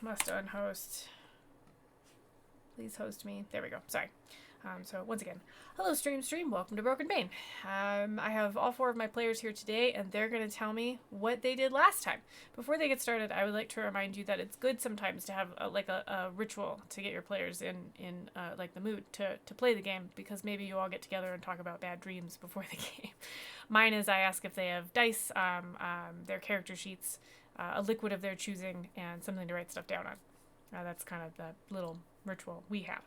Must unhost. Please host me. There we go. Sorry. So once again, hello stream. Welcome to Broken Bane. I have all 4 of my players here today, and they're going to tell me what they did last time. Before they get started, I would like to remind you that it's good sometimes to have a ritual to get your players in like the mood to play the game, because maybe you all get together and talk about bad dreams before the game. Mine is I ask if they have dice, their character sheets, a liquid of their choosing, and something to write stuff down on. That's kind of the little ritual we have.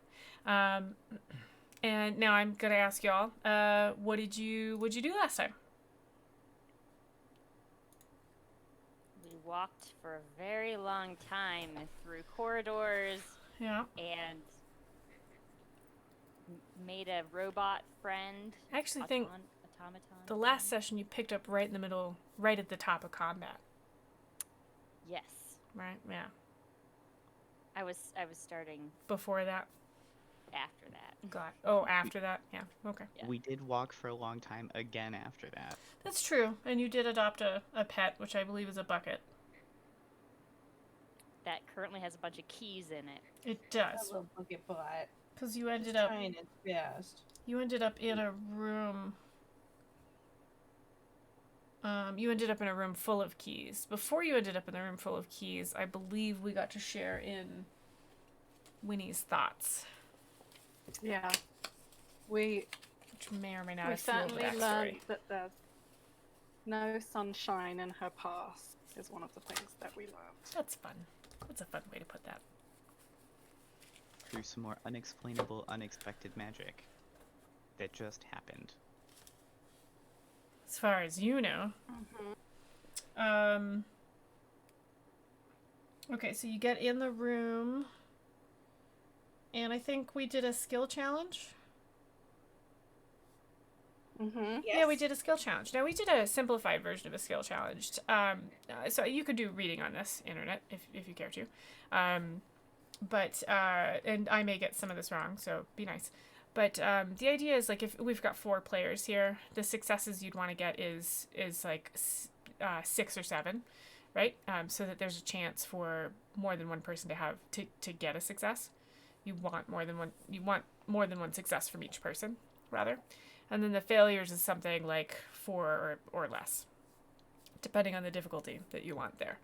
And now I'm gonna ask y'all, what'd you do last time? We walked for a very long time through corridors. Yeah. And made a robot friend. I actually think automaton the last session you picked up right in the middle, right at the top of combat. Yes. Right. Yeah. I was starting before that. After that. God. Oh, after that. Yeah. Okay. Yeah. We did walk for a long time again after that. That's true. And you did adopt a pet, which I believe is a bucket. That currently has a bunch of keys in it. It does. A little bucket butt. Because you ended up trying its best. You ended up in a room. You ended up in a room full of keys. Before you ended up in the room full of keys, I believe we got to share in Winnie's thoughts. Yeah. Which may or may not we have fueled the certainly backstory. learned that there's no sunshine in her past is one of the things that we learned. That's fun. That's a fun way to put that. Through some more unexplainable, unexpected magic that just happened. As far as you know. Mm-hmm. Okay, so you get in the room, and I think we did a skill challenge. Mm-hmm. Yes. Yeah, we did a skill challenge. Now, we did a simplified version of a skill challenge. So you could do reading on this internet if you care to. But and I may get some of this wrong, so be nice. But the idea is, like, if we've got 4 players here, the successes you'd want to get is like 6 or 7, right? So that there's a chance for more than one person to get a success. You want more than one success from each person, rather. And then the failures is something like 4 or less, depending on the difficulty that you want there,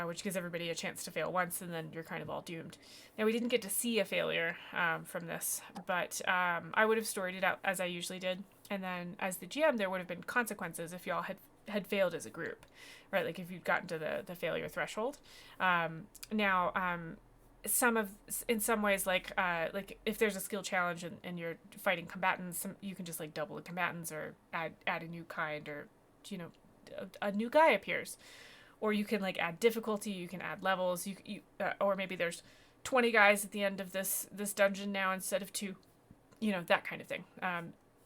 which gives everybody a chance to fail once, and then you're kind of all doomed. Now, we didn't get to see a failure from this, but I would have storied it out as I usually did, and then as the GM, there would have been consequences if y'all had failed as a group, right? Like if you'd gotten to the failure threshold. In some ways, like if there's a skill challenge and you're fighting combatants, you can just like double the combatants or add a new kind, or a new guy appears, or you can like add difficulty, you can add levels, or maybe there's 20 guys at the end of this dungeon now instead of 2, that kind of thing.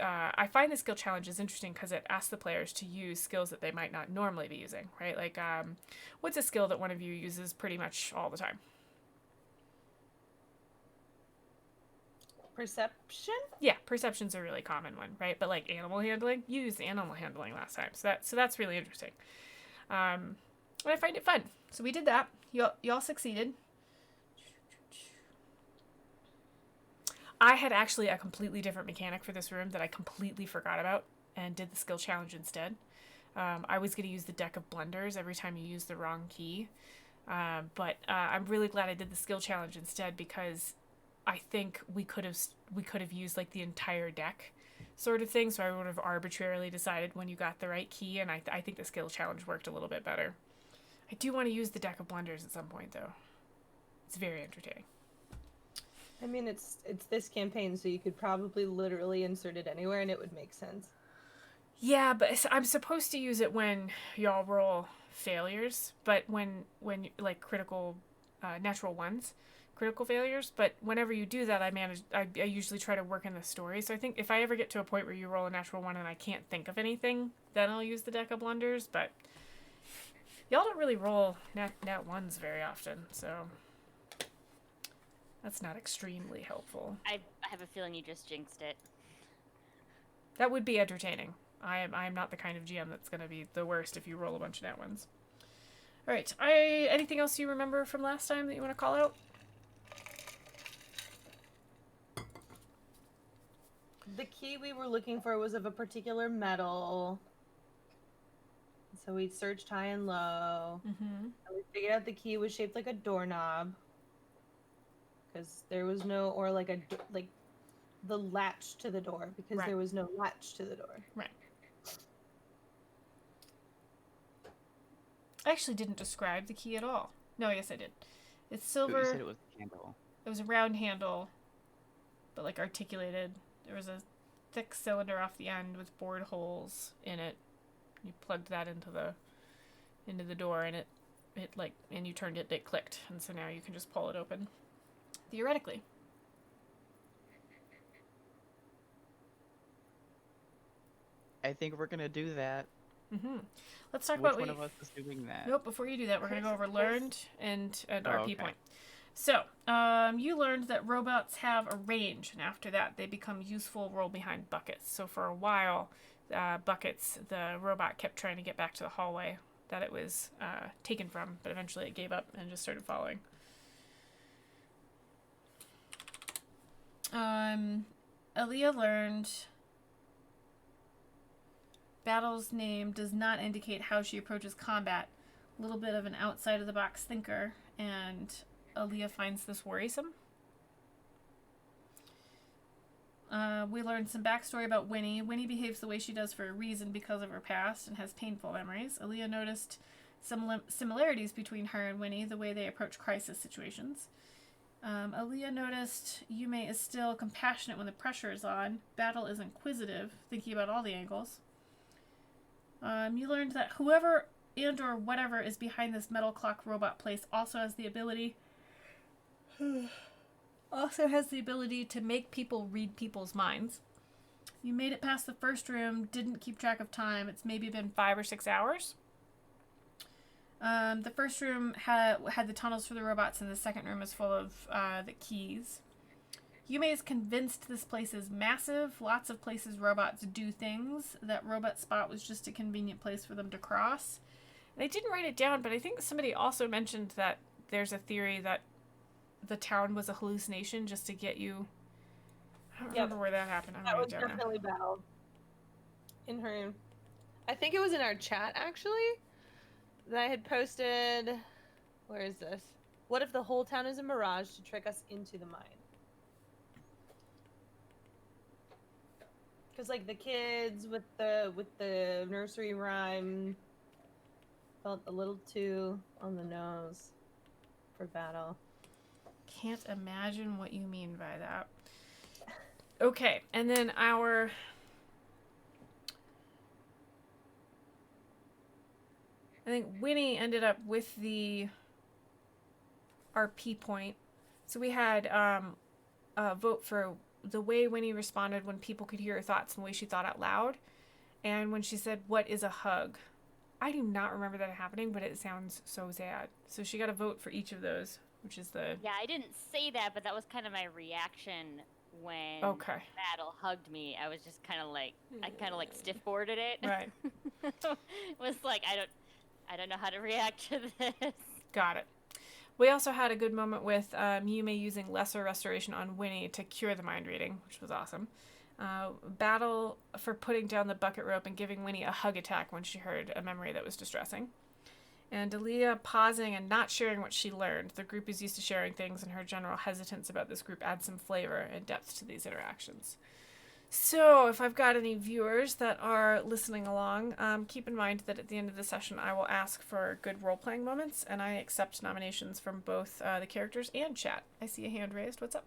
I find the skill challenge is interesting because it asks the players to use skills that they might not normally be using, right? Like, what's a skill that one of you uses pretty much all the time? Perception? Yeah, perception's a really common one, right? But like animal handling, you used animal handling last time, so that's really interesting. And I find it fun. So we did that. Y'all succeeded. I had actually a completely different mechanic for this room that I completely forgot about and did the skill challenge instead. I was going to use the deck of blunders every time you use the wrong key, but I'm really glad I did the skill challenge instead, because I think we could have used like the entire deck sort of thing, so I would have arbitrarily decided when you got the right key, and I think the skill challenge worked a little bit better. I do want to use the deck of blunders at some point, though. It's very entertaining. I mean, it's this campaign, so you could probably literally insert it anywhere and it would make sense. Yeah, but I'm supposed to use it when y'all roll failures, but when like critical natural ones, critical failures, but whenever you do that, I usually try to work in the story. So I think if I ever get to a point where you roll a natural 1 and I can't think of anything, then I'll use the deck of blunders. But y'all don't really roll nat 1s very often, so that's not extremely helpful. I have a feeling you just jinxed it. That would be entertaining. I am not the kind of GM that's going to be the worst if you roll a bunch of nat 1s. All right. Anything else you remember from last time that you want to call out? The key we were looking for was of a particular metal. So we searched high and low. Mm-hmm. And we figured out the key was shaped like a doorknob. Because there was no, or like the latch to the door. Because Right. there was no latch to the door. Right. I actually didn't describe the key at all. No, yes I did. It's silver. You said it was a handle. It was a round handle, but like articulated. There was a thick cylinder off the end with bored holes in it. You plugged that into the door, and it and you turned it. It clicked, and so now you can just pull it open. Theoretically. I think we're gonna do that. Mm-hmm. Let's talk Which about one of us is doing that? Nope. Before you do that, we're gonna go over learned and RP okay. point. So, you learned that robots have a range, and after that, they become useful roll behind buckets. So for a while, buckets, the robot kept trying to get back to the hallway that it was taken from, but eventually it gave up and just started following. Aaliyah learned Battle's name does not indicate how she approaches combat. A little bit of an outside of the box thinker, and Aaliyah finds this worrisome. We learned some backstory about Winnie. Winnie behaves the way she does for a reason because of her past and has painful memories. Aaliyah noticed some similarities between her and Winnie, the way they approach crisis situations. Aaliyah noticed Yume is still compassionate when the pressure is on. Battle is inquisitive, thinking about all the angles. You learned that whoever and or whatever is behind this metal clock robot place also has the ability to make people read people's minds. You made it past the first room, didn't keep track of time. It's maybe been 5 or 6 hours. The first room had the tunnels for the robots, and the second room is full of the keys. Yume is convinced this place is massive. Lots of places robots do things. That robot spot was just a convenient place for them to cross. And I didn't write it down, but I think somebody also mentioned that there's a theory that the town was a hallucination just to get you. I don't remember where that happened. That was definitely Battle. In her, I think it was in our chat actually. That I had posted. Where is this? What if the whole town is a mirage to trick us into the mine? Because like the kids with the nursery rhyme felt a little too on the nose for Battle. Can't imagine what you mean by that. Okay, and then I think Winnie ended up with the RP point. So we had a vote for the way Winnie responded when people could hear her thoughts and the way she thought out loud. And when she said, "What is a hug?" I do not remember that happening, but it sounds so sad. So she got a vote for each of those, which is the... Yeah, I didn't say that, but that was kind of my reaction when Battle hugged me. I was just kind of like, I kind of like stiff-boarded it. Right. It was like, I don't know how to react to this. Got it. We also had a good moment with Yume using lesser restoration on Winnie to cure the mind reading, which was awesome. Battle for putting down the bucket rope and giving Winnie a hug attack when she heard a memory that was distressing. And Aaliyah pausing and not sharing what she learned. The group is used to sharing things, and her general hesitance about this group adds some flavor and depth to these interactions. So, if I've got any viewers that are listening along, keep in mind that at the end of the session I will ask for good role-playing moments, and I accept nominations from both the characters and chat. I see a hand raised. What's up?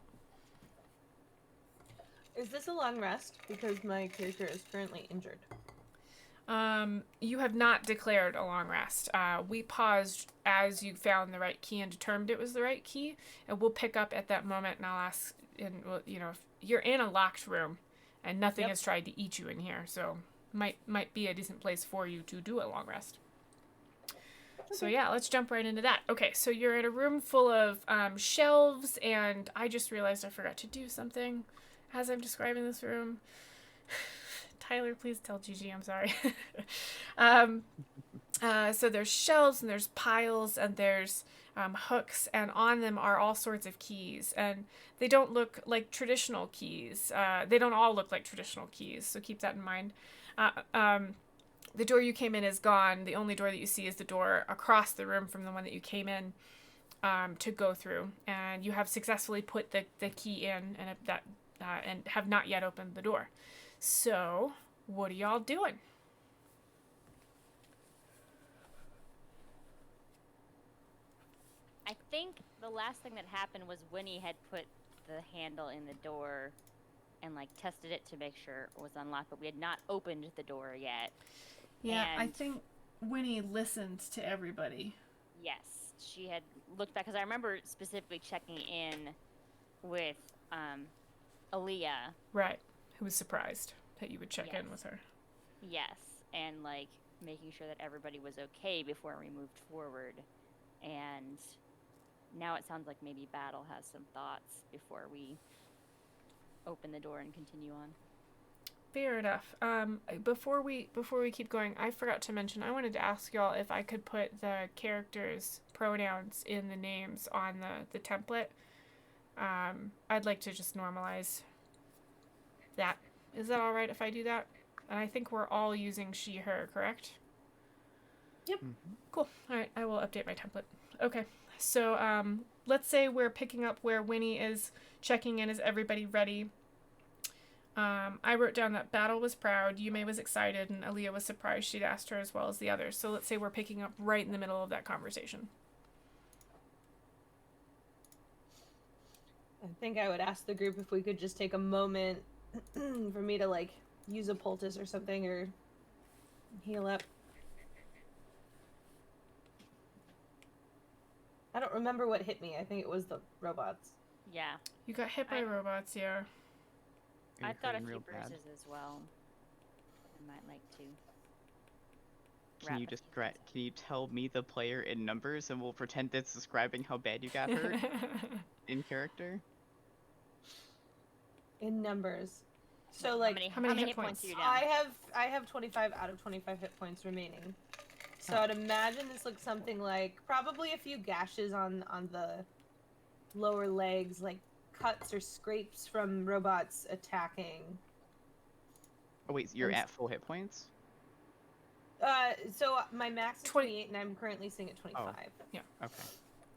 Is this a long rest? Because my character is currently injured. You have not declared a long rest. We paused as you found the right key and determined it was the right key, and we'll pick up at that moment, and I'll ask, if you're in a locked room, and nothing has tried to eat you in here, so might be a decent place for you to do a long rest. Okay. So yeah, let's jump right into that. Okay, so you're in a room full of shelves, and I just realized I forgot to do something as I'm describing this room. Tyler, please tell Gigi I'm sorry. So there's shelves and there's piles and there's hooks, and on them are all sorts of keys, and they don't look like traditional keys. They don't all look like traditional keys, so keep that in mind. The door you came in is gone. The only door that you see is the door across the room from the one that you came in to go through, and you have successfully put the key in, and have not yet opened the door. So, what are y'all doing? I think the last thing that happened was Winnie had put the handle in the door and like tested it to make sure it was unlocked, but we had not opened the door yet. Yeah, and I think Winnie listened to everybody. Yes, she had looked back, because I remember specifically checking in with Aaliyah. Right, who was surprised that you would check in with her. Yes, and like making sure that everybody was okay before we moved forward. And now it sounds like maybe Battle has some thoughts before we open the door and continue on. Fair enough. Before we keep going, I forgot to mention, I wanted to ask y'all if I could put the characters' pronouns in the names on the template. I'd like to just normalize that. Is that all right if I do that? And I think we're all using she, her, correct? Yep. Mm-hmm. Cool. All right, I will update my template. Okay, so let's say we're picking up where Winnie is checking in. Is everybody ready? I wrote down that Battle was proud, Yume was excited, and Aaliyah was surprised she'd asked her as well as the others. So let's say we're picking up right in the middle of that conversation. I think I would ask the group if we could just take a moment for me to like use a poultice or something, or heal up. I don't remember what hit me. I think it was the robots. Yeah. You got hit by robots, yeah. I've got a few bruises as well. I might like to. Can you tell me the player in numbers, and we'll pretend that's describing how bad you got hurt in character? In numbers. So like how many hit points are you down? I have 25 out of 25 hit points remaining. So I'd imagine this looks something like probably a few gashes on the lower legs, like cuts or scrapes from robots attacking. Oh wait, you're at full hit points? So my max is 28 and I'm currently sitting at 25. Oh. Yeah. Okay.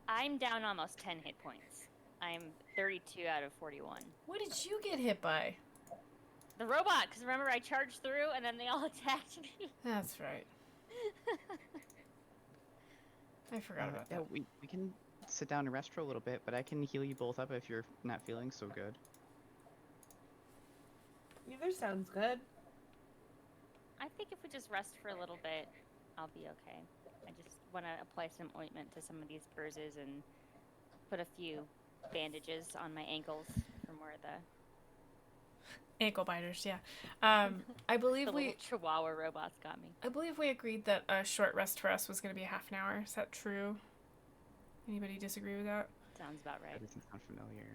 I'm down almost 10 hit points. I'm 32 out of 41. What did you get hit by? The robot, because remember I charged through and then they all attacked me. That's right. I forgot about that. Yeah, we can sit down and rest for a little bit, but I can heal you both up if you're not feeling so good. Either sounds good. I think if we just rest for a little bit, I'll be okay. I just want to apply some ointment to some of these bruises and put a few bandages on my ankles from where the ankle biters, yeah. I believe the Chihuahua robots got me. I believe we agreed that a short rest for us was going to be a half an hour. Is that true? Anybody disagree with that? Sounds about right. That doesn't sound familiar.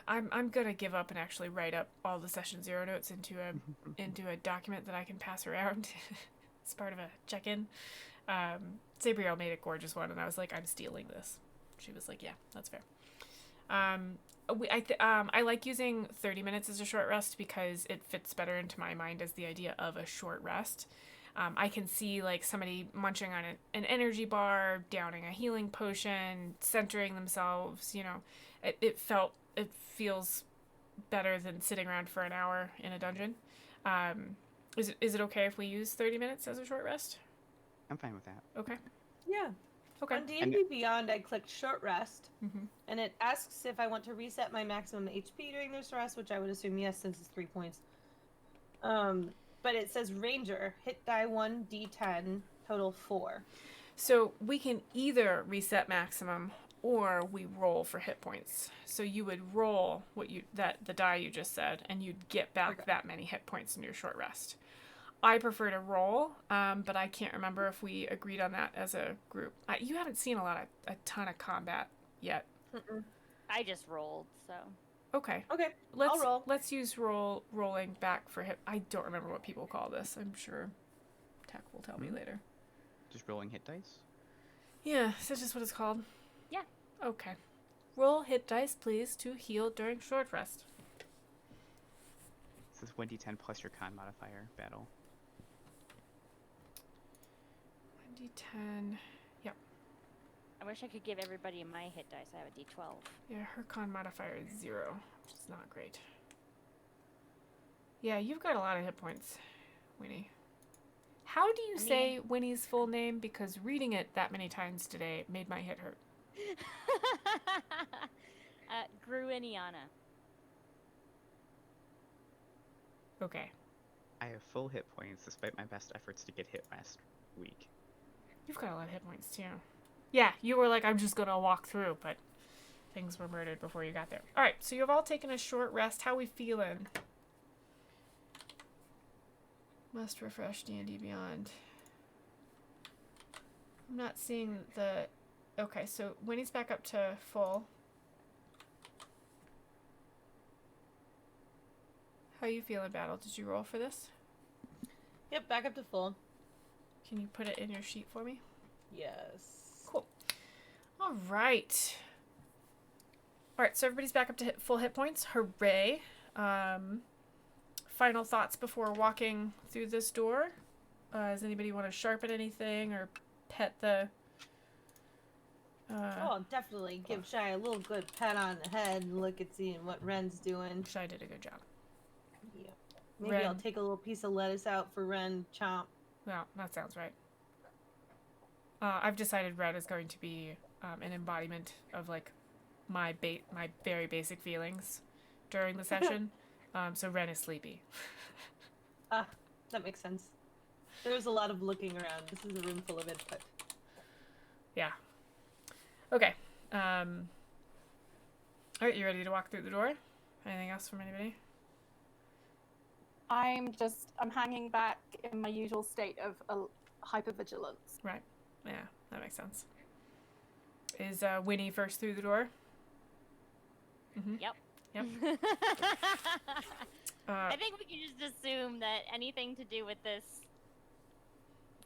I'm gonna give up and actually write up all the session zero notes into a document that I can pass around as part of a check-in. Sabriel made a gorgeous one, and I was like, I'm stealing this. She was like, yeah, that's fair. I like using 30 minutes as a short rest because it fits better into my mind as the idea of a short rest. I can see like somebody munching on an energy bar, downing a healing potion, centering themselves, you know. It feels better than sitting around for an hour in a dungeon. Is it okay if we use 30 minutes as a short rest? I'm fine with that. Okay. Yeah. Okay. On D&D Beyond, I clicked short rest, mm-hmm. and it asks if I want to reset my maximum HP during this rest, which I would assume yes, since it's 3 points. But it says Ranger, hit die 1, D10, total 4. So we can either reset maximum or we roll for hit points. So you would roll the die you just said, and you'd get back that many hit points in your short rest. I prefer to roll, but I can't remember if we agreed on that as a group. You haven't seen a ton of combat yet. Mm-mm. I just rolled, so. Okay. Okay. I'll roll. Let's use rolling back for hit. I don't remember what people call this. I'm sure Tech will tell me later. Just rolling hit dice? Yeah, is that just what it's called? Yeah. Okay. Roll hit dice, please, to heal during short rest. This is 1d10 plus your con modifier battle. 1d10. I wish I could give everybody my hit dice. I have a D12. Yeah, her con modifier is 0, which is not great. Yeah, you've got a lot of hit points, Winnie. How do you say Winnie's full name? Because reading it that many times today made my head hurt. Gruiniana. Okay. I have full hit points despite my best efforts to get hit last week. You've got a lot of hit points, too. Yeah, you were like, I'm just going to walk through, but things were murdered before you got there. All right, so you've all taken a short rest. How we feeling? Must refresh D&D Beyond. I'm not seeing the... Okay, so Winnie's back up to full. How you feeling, Battle? Did you roll for this? Yep, back up to full. Can you put it in your sheet for me? Yes. Cool. All right. All right, so everybody's back up to full hit points. Hooray. Final thoughts before walking through this door? Does anybody want to sharpen anything or pet the... Oh, definitely give Shy a little good pat on the head and look at seeing what Ren's doing. Shy did a good job. Yeah. Maybe I'll Ren. take a little piece of lettuce out for Ren. Chomp. Well, that sounds right. I've decided Red is going to be an embodiment of like my very basic feelings during the session. So Ren is sleepy. Ah, that makes sense. There was a lot of looking around. This is a room full of input. Yeah. Okay. All right, you ready to walk through the door? Anything else from anybody? I'm hanging back in my usual state of hypervigilance. Right. Yeah, that makes sense. Is Winnie first through the door? Mm-hmm. Yep. Yep. I think we can just assume that anything to do with this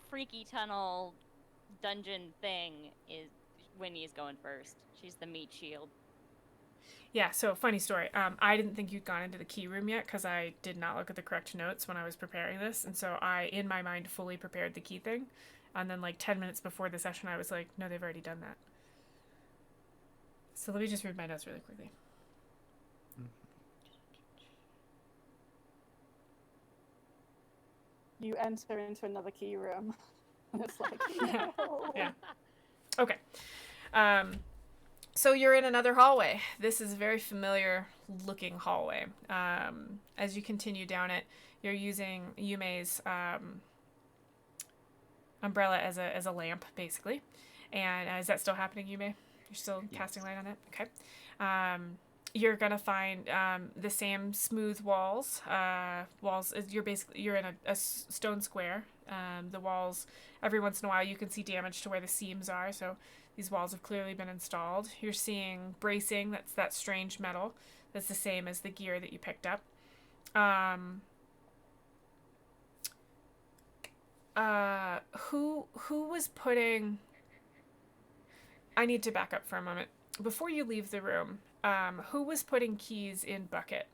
freaky tunnel dungeon thing is Winnie is going first. She's the meat shield. Yeah, so funny story. I didn't think you'd gone into the key room yet because I did not look at the correct notes when I was preparing this. And so I, in my mind, fully prepared the key thing. And then like 10 minutes before the session, I was like, no, they've already done that. So let me just read my notes really quickly. You enter into another key room. And it's like, no. Yeah. Okay. So you're in another hallway. This is a very familiar looking hallway. As you continue down it, you're using Yume's umbrella as a lamp, basically. And is that still happening, Yume? You're still casting light on it? Okay. You're gonna find the same smooth walls. You're in a stone square. The walls, every once in a while, you can see damage to where the seams are. So these walls have clearly been installed. You're seeing bracing. That's that strange metal. That's the same as the gear that you picked up. Who was putting? I need to back up for a moment. Before you leave the room, who was putting keys in bucket?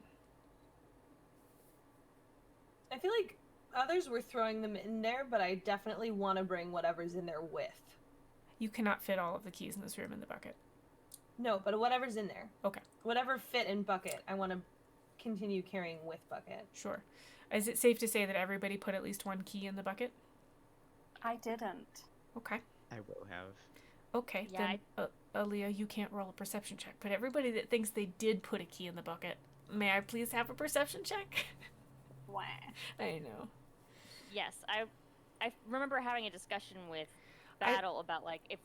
I feel like others were throwing them in there, but I definitely want to bring whatever's in there with. You cannot fit all of the keys in this room in the bucket. No, but whatever's in there. Okay. Whatever fit in bucket, I want to continue carrying with bucket. Sure. Is it safe to say that everybody put at least one key in the bucket? I didn't. Okay. I will have. Okay, Yeah, then, Aaliyah, you can't roll a perception check. But everybody that thinks they did put a key in the bucket, may I please have a perception check? Wah. I know. Yes, I remember having a discussion with Battle about like if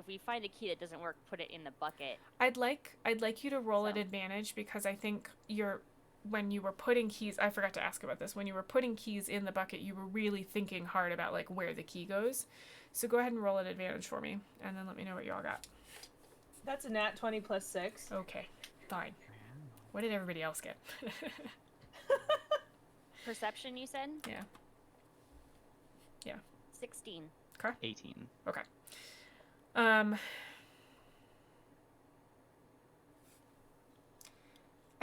we find a key that doesn't work, put it in the bucket. I'd like you to roll at advantage because I think when you were putting keys, I forgot to ask about this. When you were putting keys in the bucket, you were really thinking hard about like where the key goes. So go ahead and roll at advantage for me, and then let me know what y'all got. That's a nat 20 plus 6. Okay, fine. What did everybody else get? Perception, you said? Yeah. 16. Okay. 18. Okay. I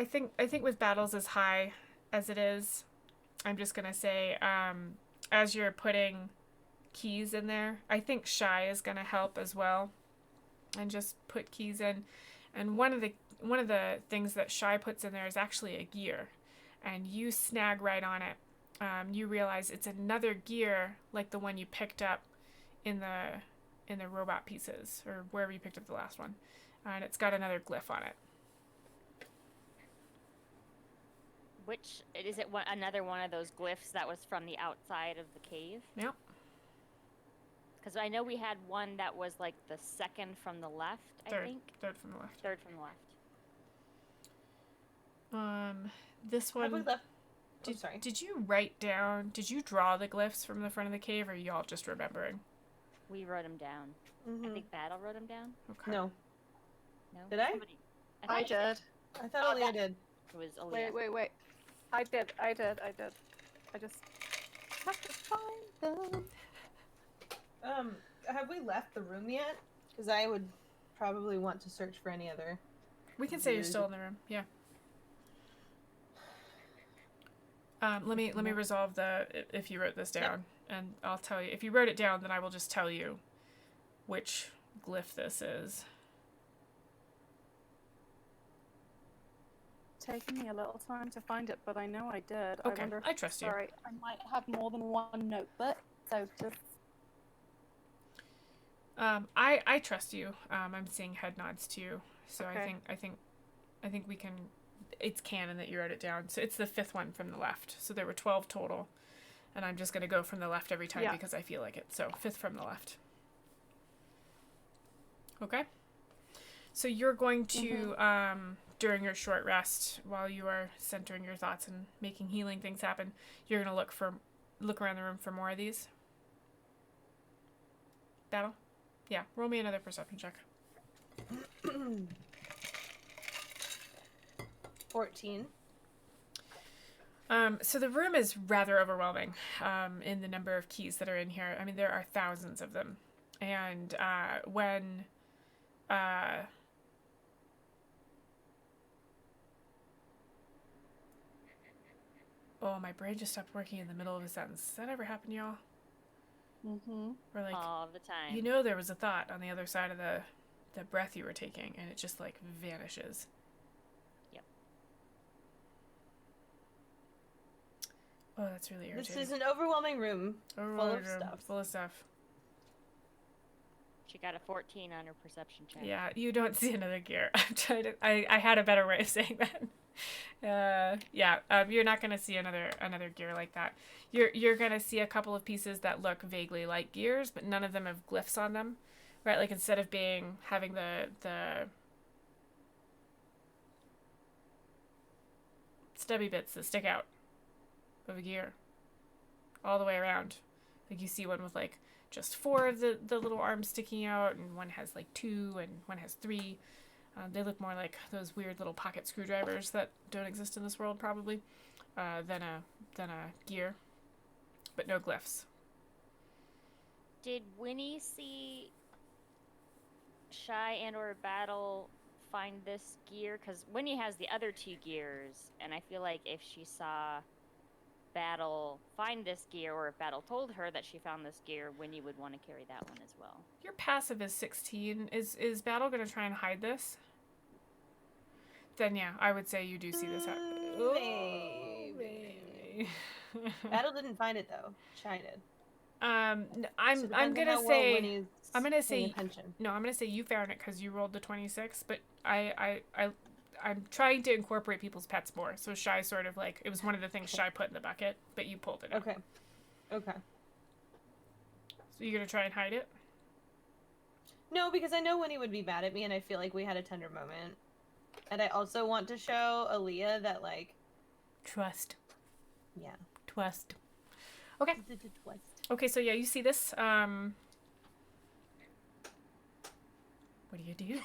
think with battles as high as it is, I'm just gonna say, as you're putting keys in there, I think shy is gonna help as well, and just put keys in. And one of the things that shy puts in there is actually a gear, and you snag right on it. You realize it's another gear like the one you picked up in the robot pieces, or wherever you picked up the last one, and it's got another glyph on it. Which is it? Another one of those glyphs that was from the outside of the cave? Yep. Because I know we had one that was like the second from the left. I think Third from the left. third from the left. This one. Have we left? Oh, sorry. Did you write down? Did you draw the glyphs from the front of the cave, or are you all just remembering? We wrote them down. I think Battle wrote them down. Okay. No. No. Did I? Somebody, I did. I thought Aaliyah did. It was Aaliyah. Wait. I did. I just have to find them. Have we left the room yet? Because I would probably want to search for any other. We can say you're still in the room. Yeah. Let me resolve if you wrote this down, and I'll tell you. If you wrote it down, then I will just tell you which glyph this is. Taking me a little time to find it, but I know I did. Okay, I wonder if, I trust you. Sorry, I might have more than one notebook, so just. I trust you. I'm seeing head nods to you, so Okay. I think we can. It's canon that you wrote it down. So it's the fifth one from the left. So there were 12 total, and I'm just gonna go from the left every time because I feel like it. So fifth from the left. Okay. So you're going to during your short rest, while you are centering your thoughts and making healing things happen, you're gonna look around the room for more of these. Battle? Yeah, roll me another perception check. 14. So the room is rather overwhelming in the number of keys that are in here. I mean, there are thousands of them. And when oh, my brain just stopped working in the middle of a sentence. Does that ever happen to y'all? Mm-hmm. Or like, All the time. you know, there was a thought on the other side of the breath you were taking, and it just like vanishes. Yep. Oh, that's really irritating. This is an overwhelming room full of stuff. Full of stuff. She got a 14 on her perception check. Yeah, you don't see another gear. I'm trying to. I had a better way of saying that. You're not gonna see another gear like that. You're gonna see a couple of pieces that look vaguely like gears, but none of them have glyphs on them, right? Like instead of having the stubby bits that stick out of a gear all the way around, like you see one with like just 4 of the little arms sticking out, and one has like 2, and one has 3. They look more like those weird little pocket screwdrivers that don't exist in this world, probably, than a gear, but no glyphs. Did Winnie see Shy and/or Battle find this gear? Because Winnie has the other 2 gears, and I feel like if she saw Battle find this gear, or if Battle told her that she found this gear, Winnie would want to carry that one as well. Your passive is 16. Is Battle gonna try and hide this? Then yeah, I would say you do see this happen. Maybe. Battle didn't find it though. Shy did. I'm So gonna depends on how well say Winnie's I'm gonna paying say attention. no. I'm gonna say you found it because you rolled the 26. But I'm trying to incorporate people's pets more. So Shy sort of like it was one of the things Shy put in the bucket, but you pulled it out. Okay. So you're gonna try and hide it? No, because I know Winnie would be mad at me, and I feel like we had a tender moment. And I also want to show Aaliyah that, like, Trust. yeah. Trust. Okay. Twice. Okay, so yeah, you see this. What do you do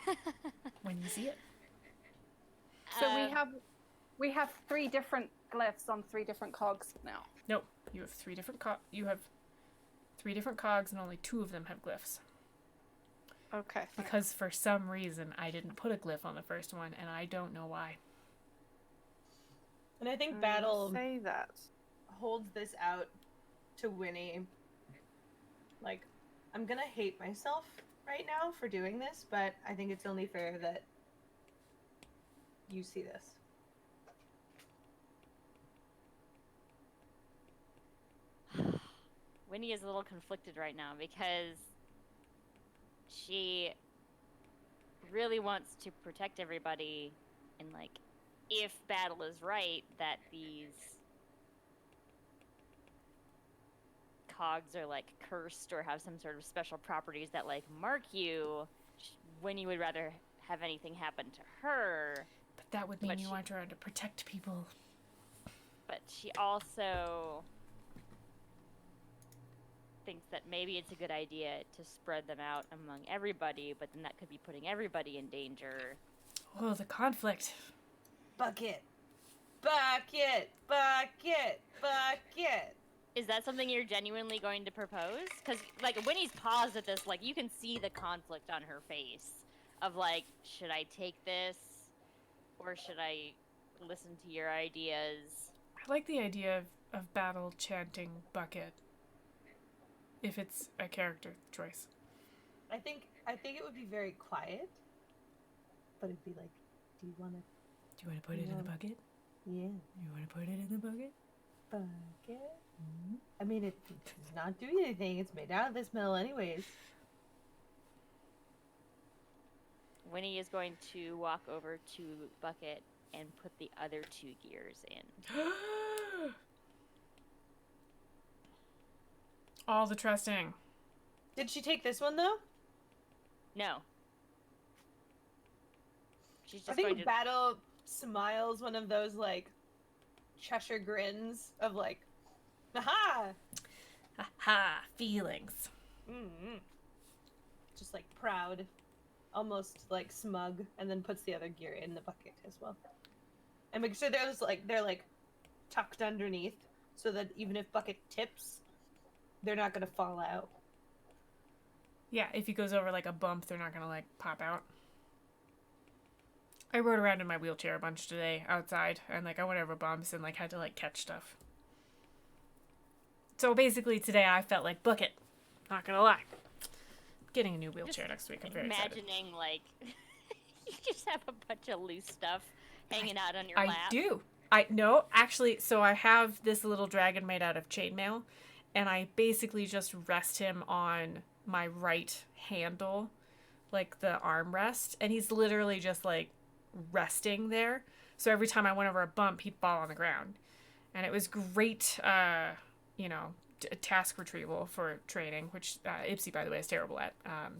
when you see it? So we have 3 different glyphs on 3 different cogs now. Nope. You have 3 different 3 different cogs, and only 2 of them have glyphs. Okay. Because for some reason, I didn't put a glyph on the first one, and I don't know why. And I think I will Battle say that. holds this out to Winnie. Like, I'm gonna hate myself right now for doing this, but I think it's only fair that you see this. Winnie is a little conflicted right now because she really wants to protect everybody, and like, if Battle is right that these cogs are like cursed or have some sort of special properties that like mark you, Winnie would rather have anything happen to her. But that would mean But you she- want her to protect people. But she also thinks that maybe it's a good idea to spread them out among everybody, but then that could be putting everybody in danger. Oh, the conflict. Bucket! Bucket! Bucket! Bucket! Is that something you're genuinely going to propose? Because, like, Winnie's paused at this, like, you can see the conflict on her face of, like, should I take this? Or should I listen to your ideas? I like the idea of Battle chanting bucket. If it's a character choice. I think it would be very quiet, but it'd be like, do you want to? Do you want to put it in the bucket? Yeah, You want to put it in the bucket? bucket. I mean, it does not do anything. It's made out of this metal, anyways. Winnie is going to walk over to Bucket and put the other 2 gears in. All the trusting. Did she take this one though? No. She's I just going think to... Battle smiles one of those like Cheshire grins of like, aha! Ha! Feelings. Mm-hmm. Just like proud, almost like smug, and then puts the other gear in the bucket as well. And make sure they're like tucked underneath, so that even if Bucket tips, they're not gonna fall out. Yeah, if he goes over like a bump, they're not gonna like pop out. I rode around in my wheelchair a bunch today outside, and like I went over bumps and like had to like catch stuff. So basically today I felt like Bucket. Not gonna lie. Getting a new wheelchair next week. I'm very excited. Imagining, like, you just have a bunch of loose stuff hanging out on your I lap. do. Actually, so I have this little dragon made out of chainmail, and I basically just rest him on my right handle, like the armrest, and he's literally just like resting there. So every time I went over a bump, he'd fall on the ground, and it was great. Task retrieval for training, which Ipsy, by the way, is terrible at.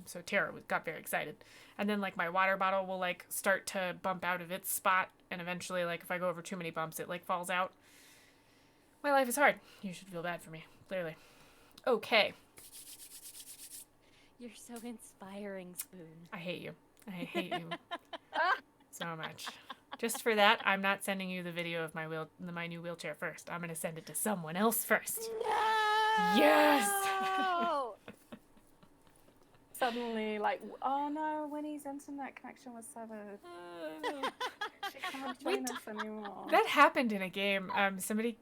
So Tara got very excited. And then, like, my water bottle will, like, start to bump out of its spot, and eventually, like, if I go over too many bumps, it, like, falls out. My life is hard. You should feel bad for me, clearly. Okay. You're so inspiring, Spoon. I hate you. I hate you so much. Just for that, I'm not sending you the video of my new wheelchair first. I'm going to send it to someone else first. No! Yes! Suddenly, like, oh no, Winnie's internet connection was severed. She can't join us anymore. That happened in a game. Somebody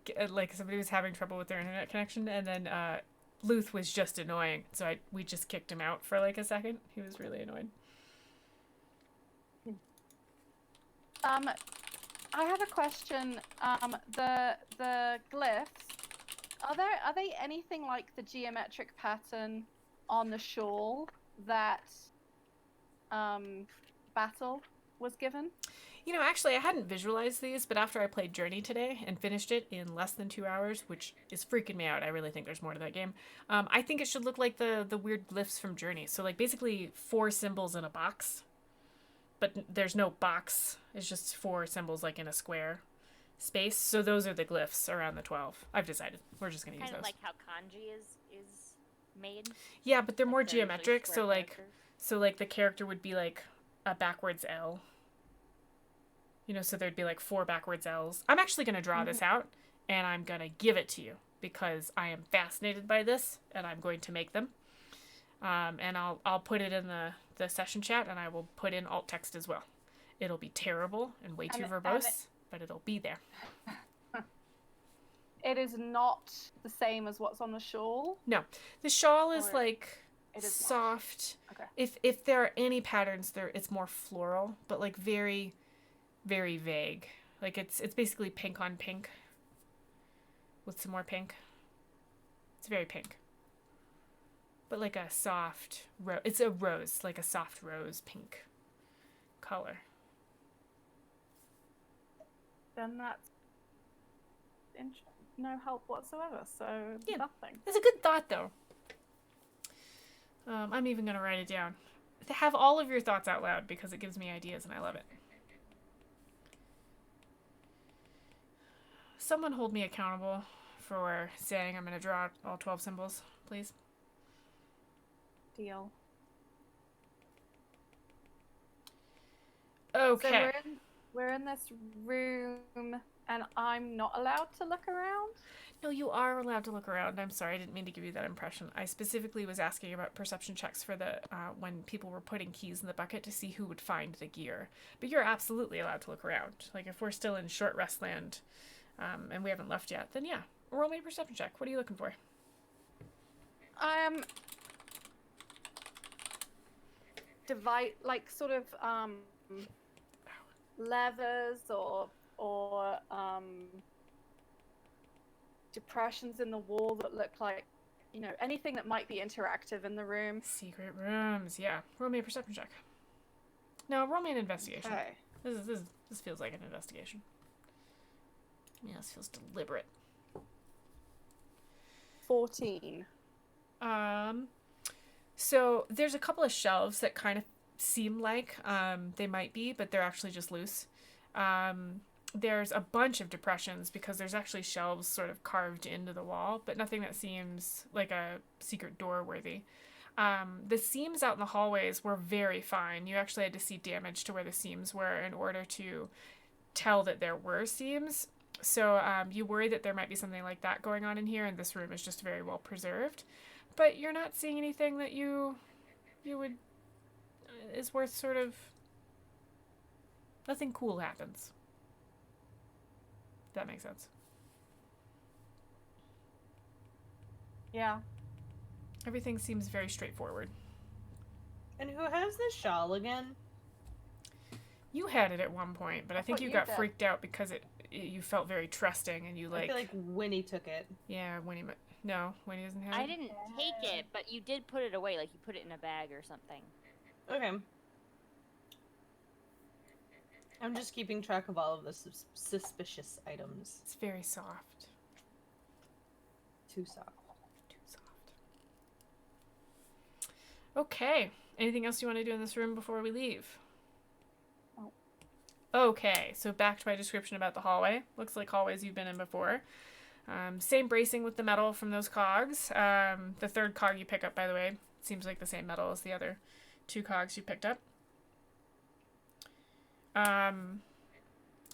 was having trouble with their internet connection, and then Luth was just annoying, so we just kicked him out for like a second. He was really annoyed. I have a question. The glyphs, are they anything like the geometric pattern on the shawl that Battle was given? You know, actually, I hadn't visualized these, but after I played Journey today and finished it in less than 2 hours, which is freaking me out, I really think there's more to that game, I think it should look like the weird glyphs from Journey. So, like, basically 4 symbols in a box, but there's no box. It's just 4 symbols, like, in a square space. So those are the glyphs around the 12. I've decided. We're just going to use Kind of those. like how kanji is made. Yeah, but they're more Like they're usually geometric, square so, like... characters. So, like, the character would be, like, a backwards L. You know, so there'd be, like, 4 backwards Ls. I'm actually going to draw this out, and I'm going to give it to you. because I am fascinated by this and I'm going to make them. And I'll put it in the session chat, and I will put in alt text as well. It'll be terrible and way too verbose, but it'll be there. It is not the same as what's on the shawl. No, the shawl is Or like it is soft. Okay. If there are any patterns, it's more floral, but like very, very vague. Like it's basically pink on pink with some more pink. It's very pink. But like a soft it's a rose, like a soft rose pink color. Then that's no help whatsoever. So Yeah. nothing. It's a good thought, though. I'm even going to write it down. To have all of your thoughts out loud, because it gives me ideas and I love it. Someone hold me accountable for saying I'm going to draw all 12 symbols, please. Deal. Okay. So we're in this room, and I'm not allowed to look around? No, you are allowed to look around. I'm sorry, I didn't mean to give you that impression. I specifically was asking about perception checks for the when people were putting keys in the bucket to see who would find the gear. But you're absolutely allowed to look around. Like, if we're still in short rest land and we haven't left yet, then yeah. Roll me a perception check. What are you looking for? Like sort of levers or depressions in the wall that look like, anything that might be interactive in the room. Secret rooms, yeah. Roll me a perception check. No, roll me an investigation. Okay. This feels like an investigation. Yeah, this feels deliberate. 14. So there's a couple of shelves that kind of seem like they might be, but they're actually just loose. There's a bunch of depressions because there's actually shelves sort of carved into the wall, but nothing that seems like a secret door worthy. The seams out in the hallways were very fine. You actually had to see damage to where the seams were in order to tell that there were seams. So you worry that there might be something like that going on in here, and this room is just very well preserved. But you're not seeing anything that you would is worth sort of. Nothing cool happens. If that makes sense. Yeah. Everything seems very straightforward. And who has this shawl again? You had it at one point, but I think thought you you got did. freaked out because you felt very trusting and you I feel like Winnie took it. yeah, Winnie. No, Winnie doesn't have it. I didn't take it, but you did put it away, like you put it in a bag or something. Okay. I'm just keeping track of all of the suspicious items. It's very soft. Too soft. Too soft. Okay. Anything else you want to do in this room before we leave? No. Okay, so back to my description about the hallway. Looks like hallways you've been in before. Same bracing with the metal from those cogs. The third cog you pick up, by the way, seems like the same metal as the other two cogs you picked up.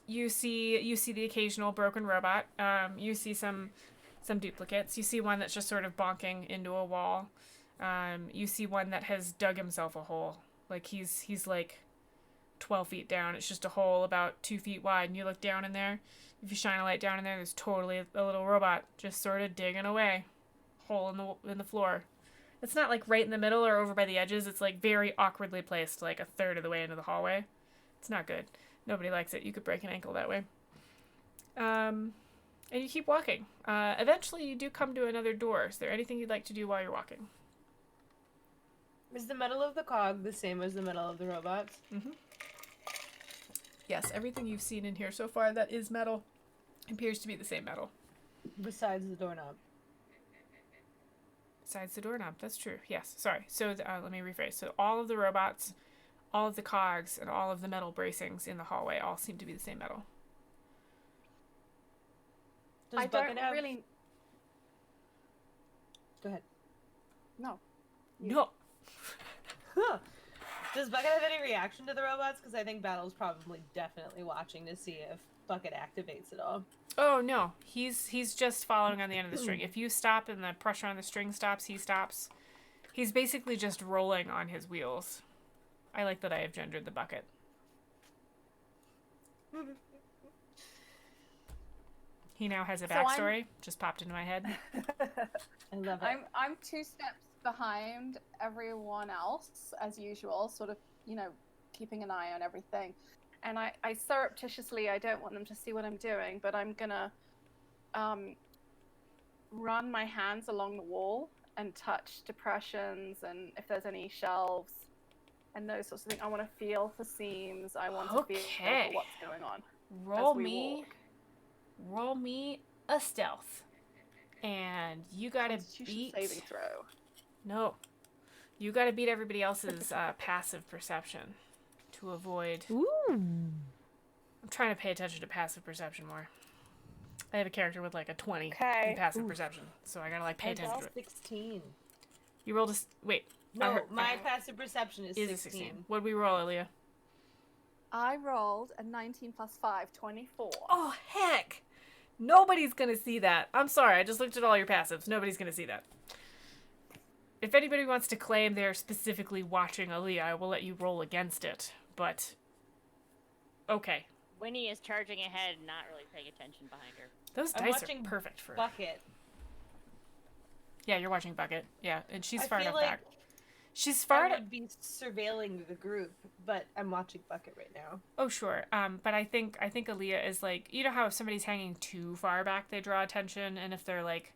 You see the occasional broken robot. You see some duplicates. You see one that's just sort of bonking into a wall. You see one that has dug himself a hole. Like he's like 12 feet down. It's just a hole about 2 feet wide, and you look down in there. If you shine a light down in there, there's totally a little robot just sort of digging away. Hole in the floor. It's not like right in the middle or over by the edges. It's like very awkwardly placed, like a third of the way into the hallway. It's not good. Nobody likes it. You could break an ankle that way. And you keep walking. Eventually, you do come to another door. Is there anything you'd like to do while you're walking? Is the metal of the cog the same as the metal of the robots? Mm-hmm. Yes, everything you've seen in here so far that is metal appears to be the same metal. Besides the doorknob. Besides the doorknob. That's true. Yes. Sorry. So let me rephrase. So all of the robots, all of the cogs, and all of the metal bracings in the hallway all seem to be the same metal. Does I Bucket don't have... really. Go ahead. No. No. Huh. Does Bucket have any reaction to the robots? Because I think Battle's probably definitely watching to see if Bucket activates at all. Oh no, he's just following on the end of the string. If you stop and the pressure on the string stops, he stops. He's basically just rolling on his wheels. I like that I have gendered the Bucket. He now has a backstory. Just popped into my head. I love it. I'm 2 steps behind everyone else, as usual, sort of, keeping an eye on everything. And I surreptitiously, I don't want them to see what I'm doing, but I'm gonna run my hands along the wall and touch depressions and if there's any shelves and those sorts of things. I want to feel for seams. I want to feel for what's going on. Roll me a stealth. And you gotta beat... saving throw. No. You gotta beat everybody else's passive perception to avoid... Ooh. I'm trying to pay attention to passive perception more. I have a character with like a 20 in passive perception, so I gotta pay attention to it. 16. You rolled a... Wait. No, my passive perception is 16. A 16. What'd we roll, Aaliyah? I rolled a 19 plus 5, 24. Oh, heck! Nobody's gonna see that. I'm sorry, I just looked at all your passives. Nobody's gonna see that. If anybody wants to claim they're specifically watching Aaliyah, I will let you roll against it, but... Okay. Winnie is charging ahead, not really paying attention behind her. Those I'm dice watching are perfect for... Bucket. Yeah, you're watching Bucket. Yeah, and she's I far feel enough like back. She's far I enough... would be surveilling the group, but I'm watching Bucket right now. Oh, sure. But I think Aaliyah is like... You know how if somebody's hanging too far back, they draw attention, and if they're like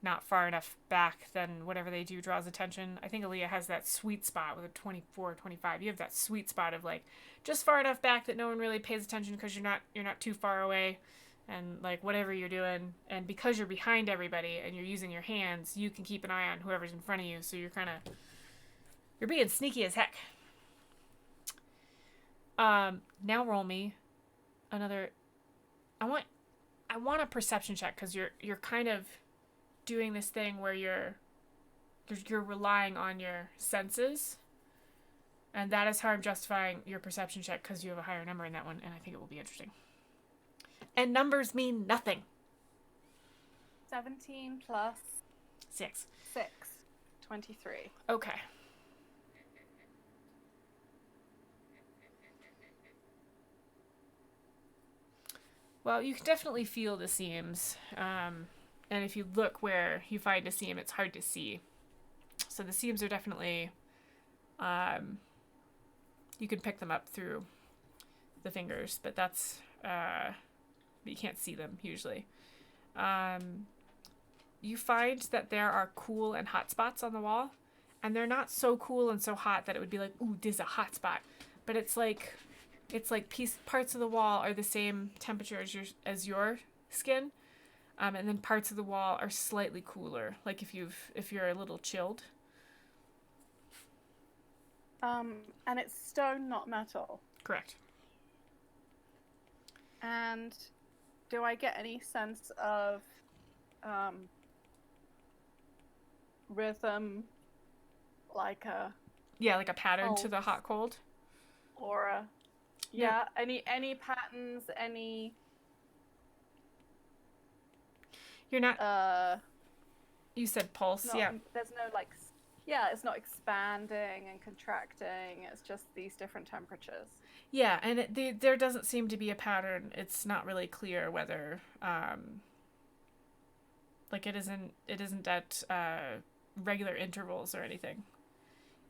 not far enough back, then whatever they do draws attention. I think Aaliyah has that sweet spot with a 24, 25. You have that sweet spot of like just far enough back that no one really pays attention because you're not too far away, and like whatever you're doing, and because you're behind everybody and you're using your hands, you can keep an eye on whoever's in front of you. So you're being sneaky as heck. Now roll me another. I want a perception check because you're kind of doing this thing where you're relying on your senses, and that is how I'm justifying your perception check because you have a higher number in that one, and I think it will be interesting. And numbers mean nothing. 17 plus 6. 23. Okay. Well, you can definitely feel the seams. And if you look where you find a seam, it's hard to see. So the seams are definitely, you can pick them up through the fingers, but that's, you can't see them usually. You find that there are cool and hot spots on the wall, and they're not so cool and so hot that it would be like, ooh, this is a hot spot. But it's like parts of the wall are the same temperature as your skin. And then parts of the wall are slightly cooler, like if you're a little chilled. And it's stone, not metal. Correct. And do I get any sense of rhythm, like a pattern to the hot cold? Or any patterns, any... You're not... you said pulse, yeah. There's no, it's not expanding and contracting. It's just these different temperatures. Yeah, and there doesn't seem to be a pattern. It's not really clear whether... it isn't at regular intervals or anything.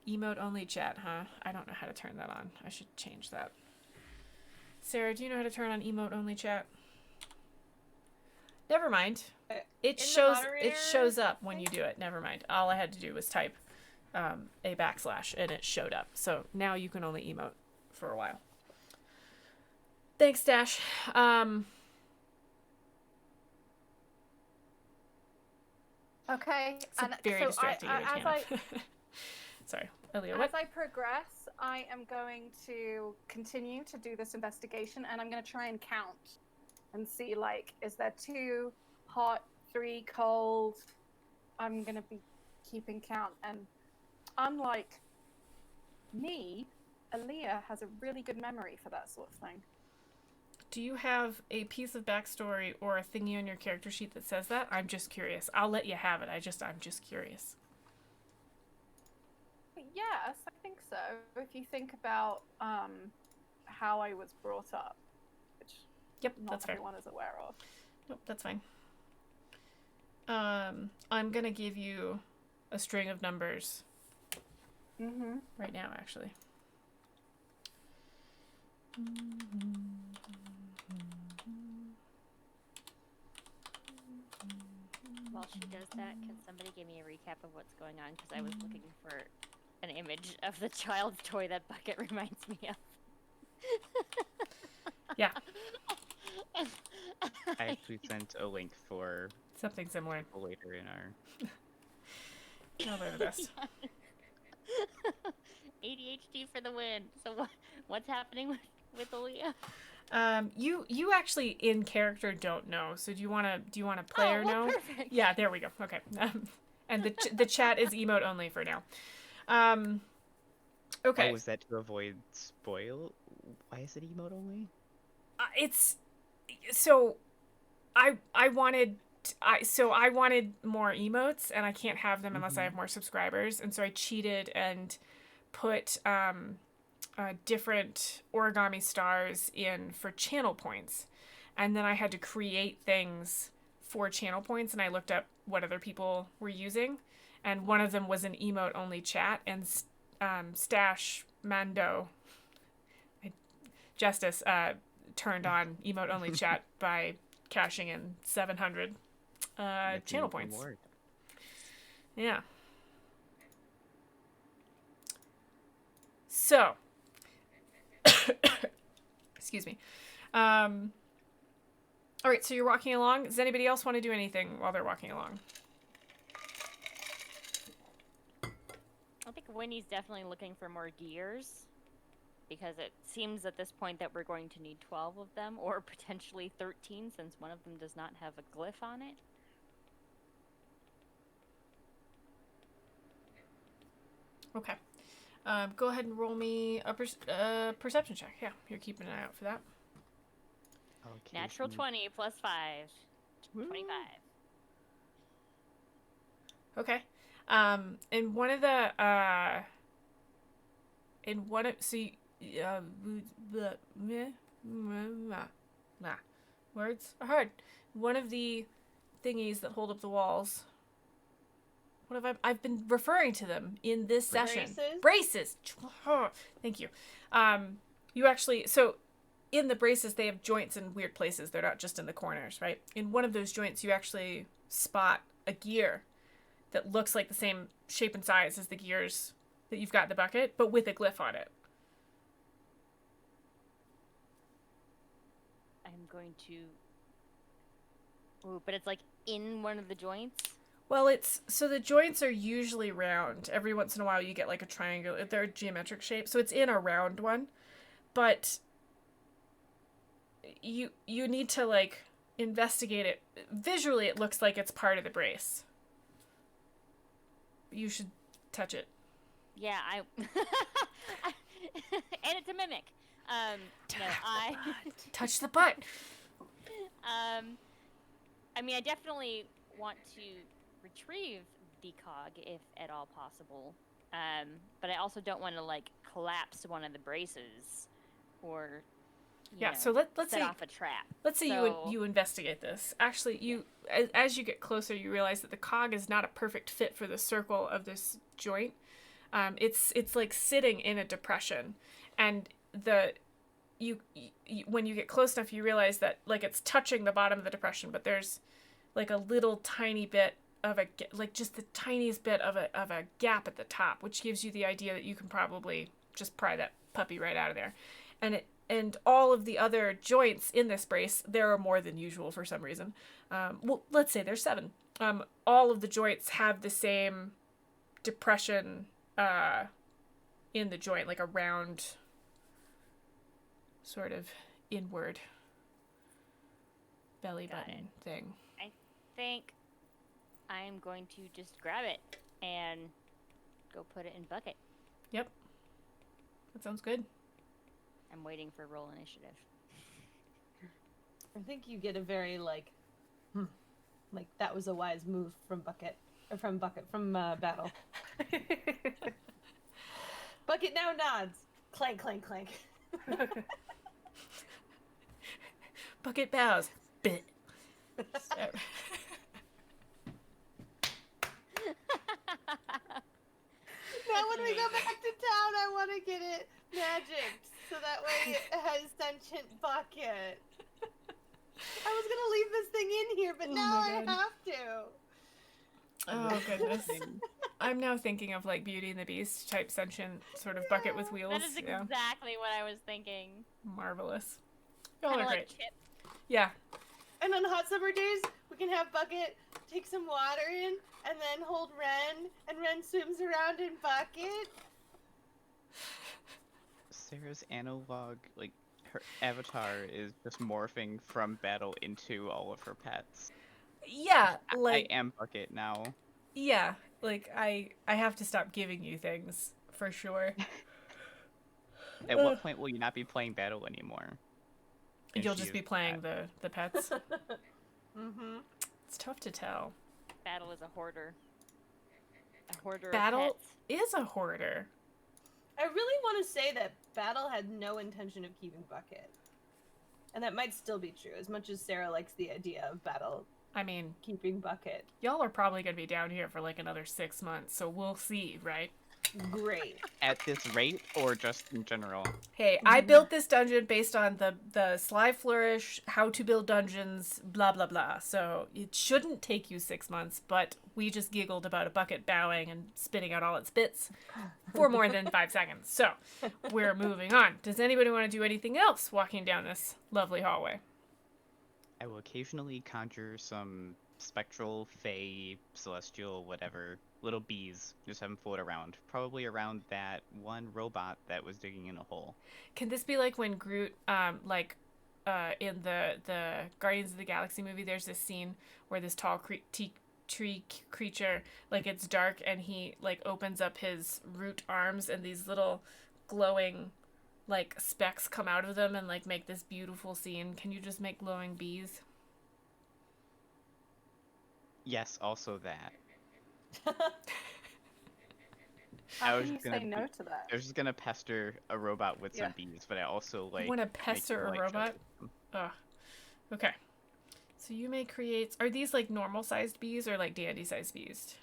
Emote only chat, huh? I don't know how to turn that on. I should change that. Sarah, do you know how to turn on emote only chat? Never mind. It shows up when you do it. Never mind. All I had to do was type a / and it showed up. So now you can only emote for a while. Thanks, Dash. Okay. It's very distracting. Sorry, Aaliyah, what? As I progress, I am going to continue to do this investigation, and I'm going to try and count and see, is there 2 hot, 3 cold? I'm going to be keeping count. And unlike me, Aaliyah has a really good memory for that sort of thing. Do you have a piece of backstory or a thingy on your character sheet that says that? I'm just curious. I'll let you have it. I'm just curious. Yes, I think so. If you think about how I was brought up, which Yep, not that's fair. everyone is aware of. Nope, that's fine. I'm gonna give you a string of numbers Mm-hmm. right now, actually. While she does that, can somebody give me a recap of what's going on? Because I was looking for an image of the child's toy that Bucket reminds me of. Yeah, I actually sent a link for something similar. people later in our. No, they're the best. ADHD for the win. So what's happening with Aaliyah? You actually in character don't know. So do you wanna player know? Perfect. Yeah, there we go. Okay. And the chat is emote only for now. Okay. Oh, is that to avoid spoil? Why is it emote only? It's so I wanted I wanted more emotes, and I can't have them unless I have more subscribers, and so I cheated and put different origami stars in for channel points, and then I had to create things for channel points, and I looked up what other people were using, and one of them was an emote only chat, and Stash Mando Justice turned on emote only chat by cashing in 700 channel points. Reward. Yeah. So, excuse me. All right, so you're walking along. Does anybody else want to do anything while they're walking along? I think Winnie's definitely looking for more gears, because it seems at this point that we're going to need 12 of them, or potentially 13, since one of them does not have a glyph on it. Okay. Go ahead and roll me a perception check. Yeah, you're keeping an eye out for that. Okay, Natural so- 20 plus 5. Woo. 25. Okay. In one of the in one of words are hard. One of the thingies that hold up the walls. What have I've been referring to them in this session. Braces. Thank you. You actually in the braces they have joints in weird places. They're not just in the corners, right? In one of those joints you actually spot a gear that looks like the same shape and size as the gears that you've got in the bucket, but with a glyph on it. I'm going to... Ooh, but it's like in one of the joints? Well, so the joints are usually round. Every once in a while you get like a triangle. They're a geometric shape, so it's in a round one. But you need to like investigate it. Visually it looks like it's part of the brace. You should touch it. Yeah, and it's a mimic. Touch the butt. I mean, I definitely want to retrieve the cog if at all possible. But I also don't want to like collapse one of the braces or so let's set say off a trap. Let's say you investigate this. Actually, as you get closer, you realize that the cog is not a perfect fit for the circle of this joint. It's like sitting in a depression, and you when you get close enough, you realize that like it's touching the bottom of the depression, but there's like a little tiny bit of just the tiniest bit of a gap at the top, which gives you the idea that you can probably just pry that puppy right out of there, and all of the other joints in this brace, there are more than usual for some reason. Well, let's say there's 7. All of the joints have the same depression in the joint, like a round sort of inward belly button thing. I think I'm going to just grab it and go put it in bucket. Yep. That sounds good. I'm waiting for roll initiative. I think you get a very like that was a wise move from Battle. Bucket now nods. Clank, clank, clank. Bucket bows. Bit. Now when we go back to town, I want to get it magicked so that way it has sentient bucket. I was gonna leave this thing in here, but Oh now my I God. have to. Oh goodness. I'm now thinking of like Beauty and the Beast type sentient sort of bucket with wheels. That is Yeah. exactly what I was thinking. Marvelous. Y'all Kind are of great. like Chip. Yeah. And on hot summer days, we can have Bucket take some water in, and then hold Ren, and Ren swims around in Bucket. Sarah's analog, like, her avatar is just morphing from Battle into all of her pets. Yeah, I like am Bucket now. yeah, like I have to stop giving you things for sure. At what point will you not be playing Battle anymore? And You'll she just is be playing that. the pets. Mm-hmm. It's tough to tell. Battle is a hoarder. A hoarder Battle of pets. is a hoarder. I really want to say that Battle had no intention of keeping Bucket. And that might still be true, as much as Sarah likes the idea of Battle I mean, keeping Bucket. y'all are probably going to be down here for like another 6 months, so we'll see, right? Great. At this rate, or just in general? Hey, I built this dungeon based on the Sly Flourish, how to build dungeons, blah, blah, blah. So it shouldn't take you 6 months, but we just giggled about a bucket bowing and spitting out all its bits for more than 5 seconds. So we're moving on. Does anybody want to do anything else walking down this lovely hallway? I will occasionally conjure some spectral, fey, celestial, whatever, little bees. Just have them float around. Probably around that one robot that was digging in a hole. Can this be like when Groot, in the Guardians of the Galaxy movie, there's this scene where this tall tree creature, like it's dark, and he like opens up his root arms, and these little glowing like specks come out of them and like make this beautiful scene. Can you just make glowing bees? Yes, also that. How was can you gonna say no to that? I was just gonna pester a robot with Yeah. some bees, but I also like. You want to make pester a polite robot? jokes with them. Ugh. Okay. So you may create. Are these like normal sized bees or like dandy sized bees?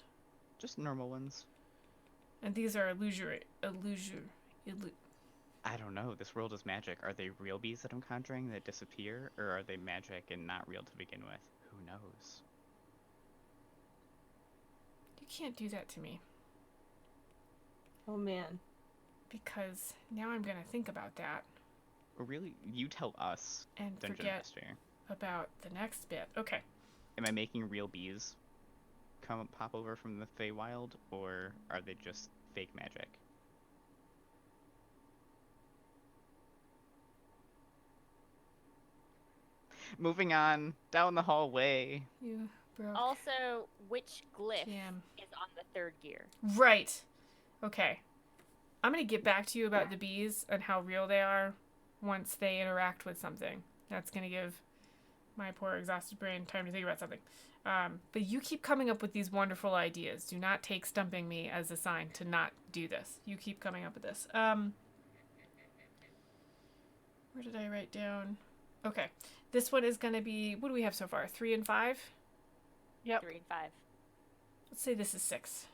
Just normal ones. And these are illusory. I don't know. This world is magic. Are they real bees that I'm conjuring that disappear, or are they magic and not real to begin with? Who knows? You can't do that to me. Oh man. Because now I'm going to think about that Or really, you tell us, and Dungeon forget Master. about the next bit. Okay. Am I making real bees come pop over from the Feywild, or are they just fake magic? Moving on, down the hallway. You broke. Also, which glyph Jam. is on the third gear? Right. Okay. I'm going to get back to you about the bees and how real they are once they interact with something. That's going to give my poor exhausted brain time to think about something. But you keep coming up with these wonderful ideas. Do not take stumping me as a sign to not do this. You keep coming up with this. Where did I write down? Okay. This one is going to be, what do we have so far? 3 and 5? Yep. 3 and 5. Let's say this is 6.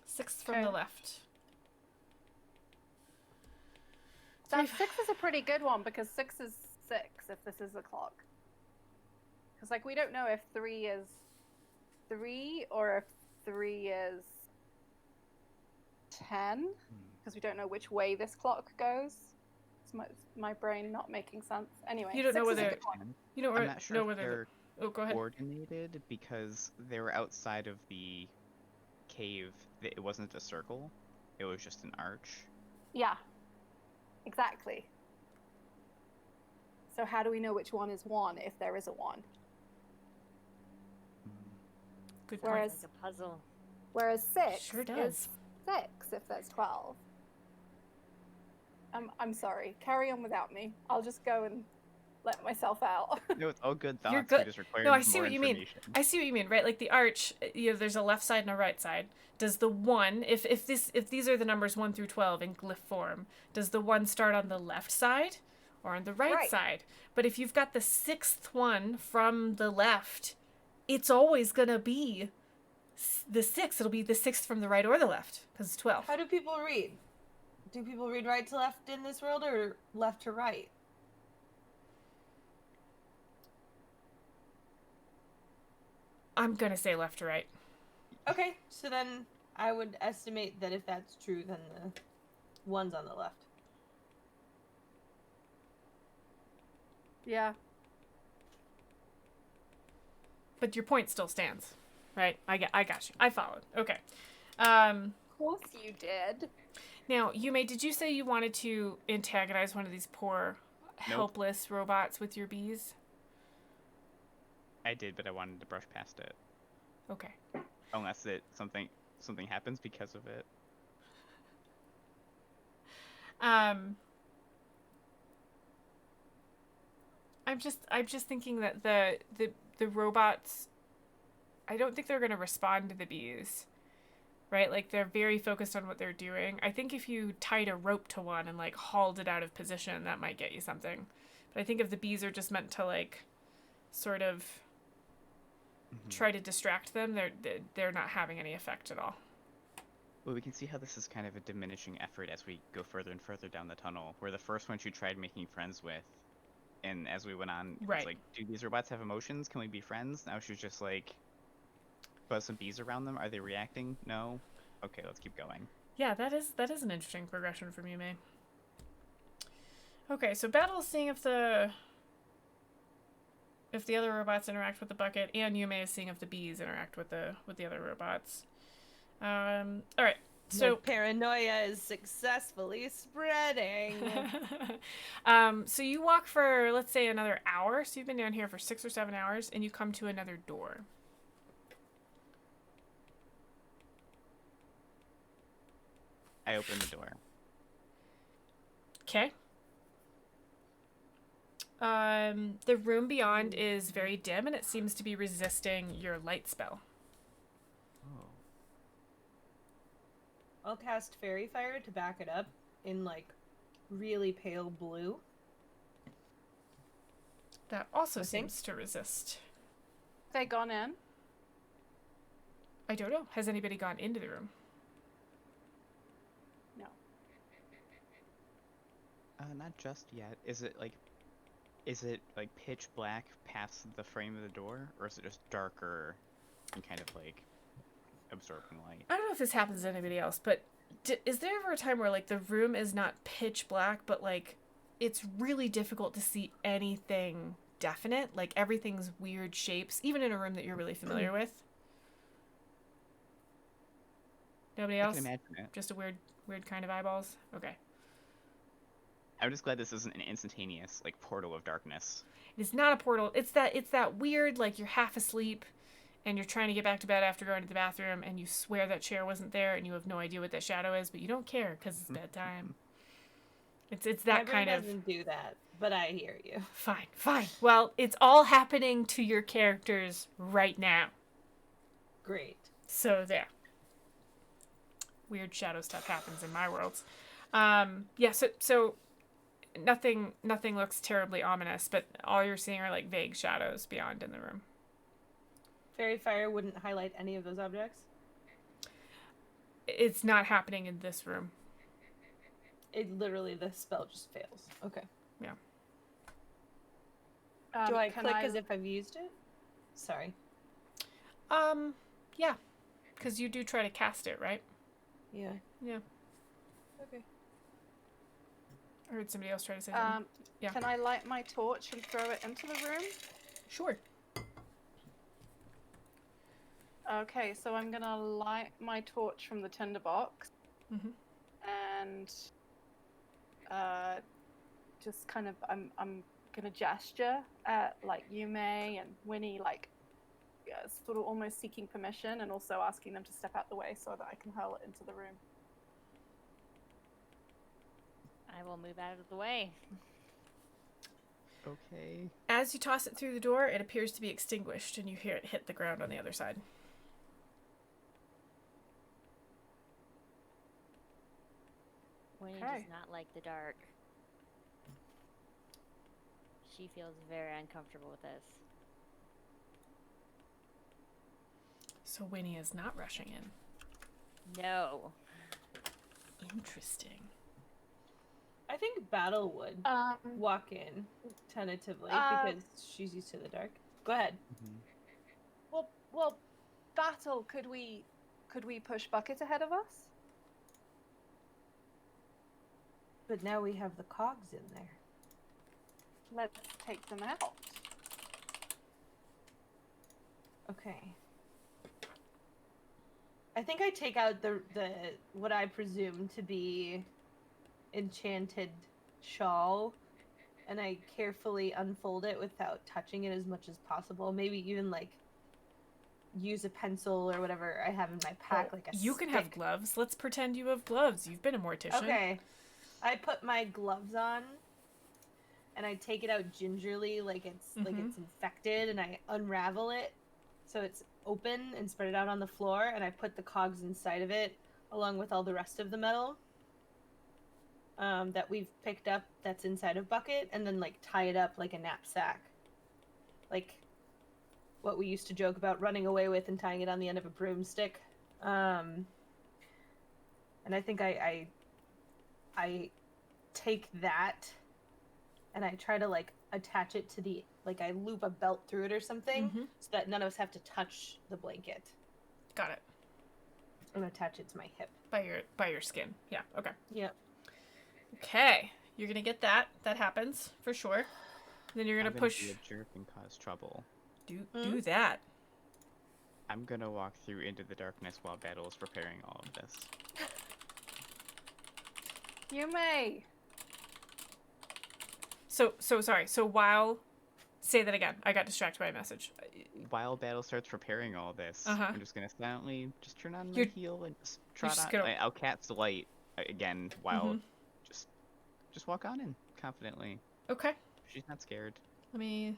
6 from Okay. the left. That 6 is a pretty good one because 6 is 6 if this is a clock. Because like we don't know if 3 is 3 or if 3 is 10 because we don't know which way this clock goes. It's my brain not making sense. Anyway, You don't know 6 is a whether- good one. You don't I'm not sure know if whether they're Oh, go ahead. coordinated because they were outside of the cave. It wasn't a circle. It was just an arch. Yeah, exactly. So how do we know which one is 1 if there is a 1? Good point. Whereas- It's like a puzzle. Whereas 6 Sure is does. 6 if there's 12. I'm sorry. Carry on without me. I'll just go and let myself out. No, it's all good thoughts. You're We good. just require No, I see more what you mean. information. I see what you mean, right? Like the arch, there's a left side and a right side. Does the one, if these are the numbers 1 through 12 in glyph form, does the one start on the left side or on the right side? But if you've got the 6th one from the left, it's always gonna be the 6th. It'll be the 6th from the right or the left because it's 12. How do people read? Do people read right to left in this world or left to right? I'm gonna say left to right. Okay, so then I would estimate that if that's true, then the one's on the left. Yeah. But your point still stands, right? I got you. I followed. Okay. Of course you did. Now, Yume, did you say you wanted to antagonize one of these poor, helpless robots with your bees? I did, but I wanted to brush past it. Okay. Unless something happens because of it. I'm just thinking that the robots, I don't think they're going to respond to the bees. Right? Like they're very focused on what they're doing. I think if you tied a rope to one and like hauled it out of position, that might get you something. But I think if the bees are just meant to like sort of try to distract them, they're not having any effect at all. Well, we can see how this is kind of a diminishing effort as we go further and further down the tunnel, where the first one she tried making friends with, and as we went on, Right. It's like, do these robots have emotions? Can we be friends? Now she's just like, buzz some bees around them. Are they reacting? No? Okay, let's keep going. Yeah, that is an interesting progression from Yume. Okay, so Battle's seeing if the other robots interact with the bucket, and Yume is seeing if the bees interact with the other robots. All right. So My paranoia is successfully spreading. so you walk for, let's say, another hour. So you've been down here for 6 or 7 hours, and you come to another door. I open the door. Okay. The room beyond is very dim, and it seems to be resisting your light spell. Oh. I'll cast Fairy Fire to back it up in like really pale blue. That also Okay. seems to resist. They gone in? I don't know. Has anybody gone into the room? No. Not just yet. Is it like pitch black past the frame of the door, or is it just darker and kind of like absorbing light? I don't know if this happens to anybody else, but is there ever a time where like the room is not pitch black, but like it's really difficult to see anything definite? Like everything's weird shapes, even in a room that you're really familiar with. Nobody I else? can imagine it. Just a weird kind of eyeballs? Okay. I'm just glad this isn't an instantaneous like portal of darkness. It's not a portal. It's that weird, like you're half asleep and you're trying to get back to bed after going to the bathroom and you swear that chair wasn't there and you have no idea what that shadow is, but you don't care because it's bedtime. It's that Never kind of... doesn't do that, but I hear you. Fine. Well, it's all happening to your characters right now. Great. So there. Weird shadow stuff happens in my worlds. Yeah, so nothing looks terribly ominous, but all you're seeing are like vague shadows beyond in the room. Fairy Fire wouldn't highlight any of those objects? It's not happening in this room. It literally, the spell just fails. Okay. Yeah. Do I can click as if I've used it? Sorry. Yeah. Because you do try to cast it, right? Yeah. Yeah. Okay. I heard somebody else try to say something. Yeah. Can I light my torch and throw it into the room? Sure. Okay, so I'm gonna light my torch from the tinderbox Mm-hmm. and just kind of I'm gonna gesture at like Yume and Winnie, like sort of almost seeking permission and also asking them to step out the way so that I can hurl it into the room. I I will move out of the way. Okay. As you toss it through the door, it appears to be extinguished, and you hear it hit the ground on the other side. Winnie Okay. does not like the dark. She feels very uncomfortable with this. So Winnie is not rushing in. No. Interesting. I think Battle would walk in tentatively because she's used to the dark. Go ahead. Well, Battle, could we push Bucket ahead of us? But now we have the cogs in there. Let's take them out. Okay. I think I take out the what I presume to be enchanted shawl, and I carefully unfold it without touching it as much as possible. Maybe even like use a pencil or whatever I have in my pack, like a You can have stick. gloves. Let's pretend you have gloves. You've been a mortician. Okay. I put my gloves on and I take it out gingerly like it's infected, and I unravel it so it's open and spread it out on the floor, and I put the cogs inside of it along with all the rest of the metal that we've picked up that's inside of Bucket, and then like tie it up like a knapsack. Like what we used to joke about running away with and tying it on the end of a broomstick. And I think I take that and I try to like attach it to the, like I loop a belt through it or something so that none of us have to touch the blanket. Got it. And attach it to my hip. By your skin. Yeah, okay. Yep. Okay. You're gonna get that. That happens, for sure. Then you're gonna push... be a jerk and cause trouble. Do that. I'm gonna walk through into the darkness while Battle is preparing all of this. You may. So sorry. So while... Say that again. I got distracted by a message. While Battle starts preparing all this, I'm just gonna silently just turn on my heel and just trot just on. gonna- I'll catch the light again while just walk on in confidently. Okay. She's not scared. Let me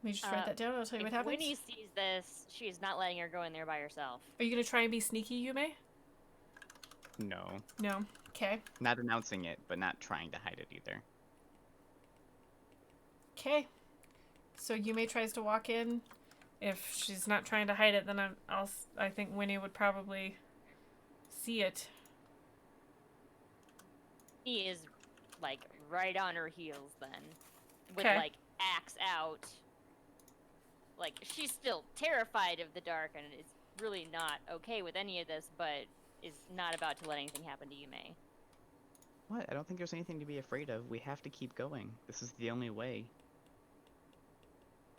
just write that down. I'll tell you what If happens. Winnie sees this, she is not letting her go in there by herself. Are you gonna try and be sneaky, Yume? No. No. Okay. Not announcing it, but not trying to hide it either. Okay. So Yume tries to walk in. If she's not trying to hide it, then I think Winnie would probably see it. He is, like, right on her heels then. With, Okay. like, axe out. Like, she's still terrified of the dark and is really not okay with any of this, but is not about to let anything happen to Yume. What? I don't think there's anything to be afraid of. We have to keep going. This is the only way.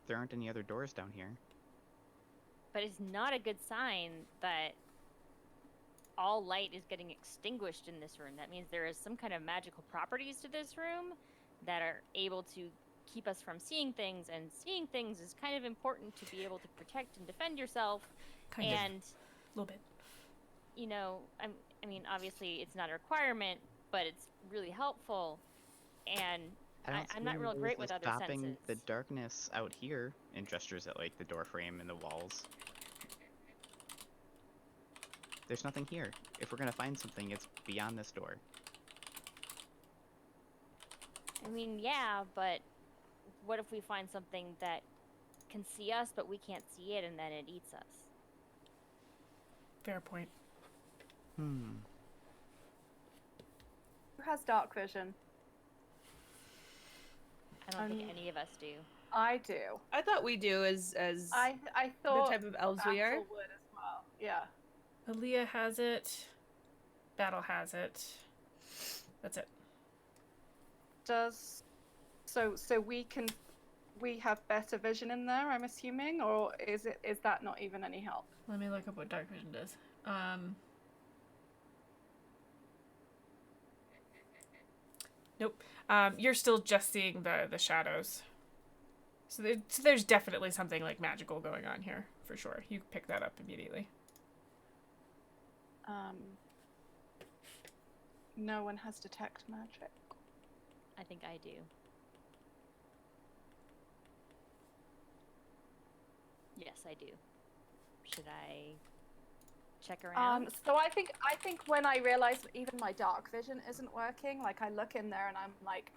There aren't any other doors down here. But it's not a good sign that all light is getting extinguished in this room. That means there is some kind of magical properties to this room that are able to keep us from seeing things, and seeing things is kind of important to be able to protect and defend yourself. Kind of. A little bit. You know, I mean, obviously it's not a requirement, but it's really helpful. And I'm not real great with other stopping senses. the darkness out here, and gestures at like the door frame and the walls. There's nothing here. If we're gonna find something, it's beyond this door. I mean, yeah, but what if we find something that can see us, but we can't see it, and then it eats us? Fair point. Who has dark vision? I don't think any of us do. I do. I thought we do as I the thought type of elves we are. Battle would as well. Yeah. Aaliyah has it. Battle has it. That's it. So we have better vision in there, I'm assuming, or is that not even any help? Let me look up what dark vision does. Nope. You're still just seeing the shadows. So there's definitely something like magical going on here, for sure. You pick that up immediately. No one has detect magic. I think I do. Yes, I do. Should I check around? So I think when I realize even my dark vision isn't working, like I look in there and I'm like,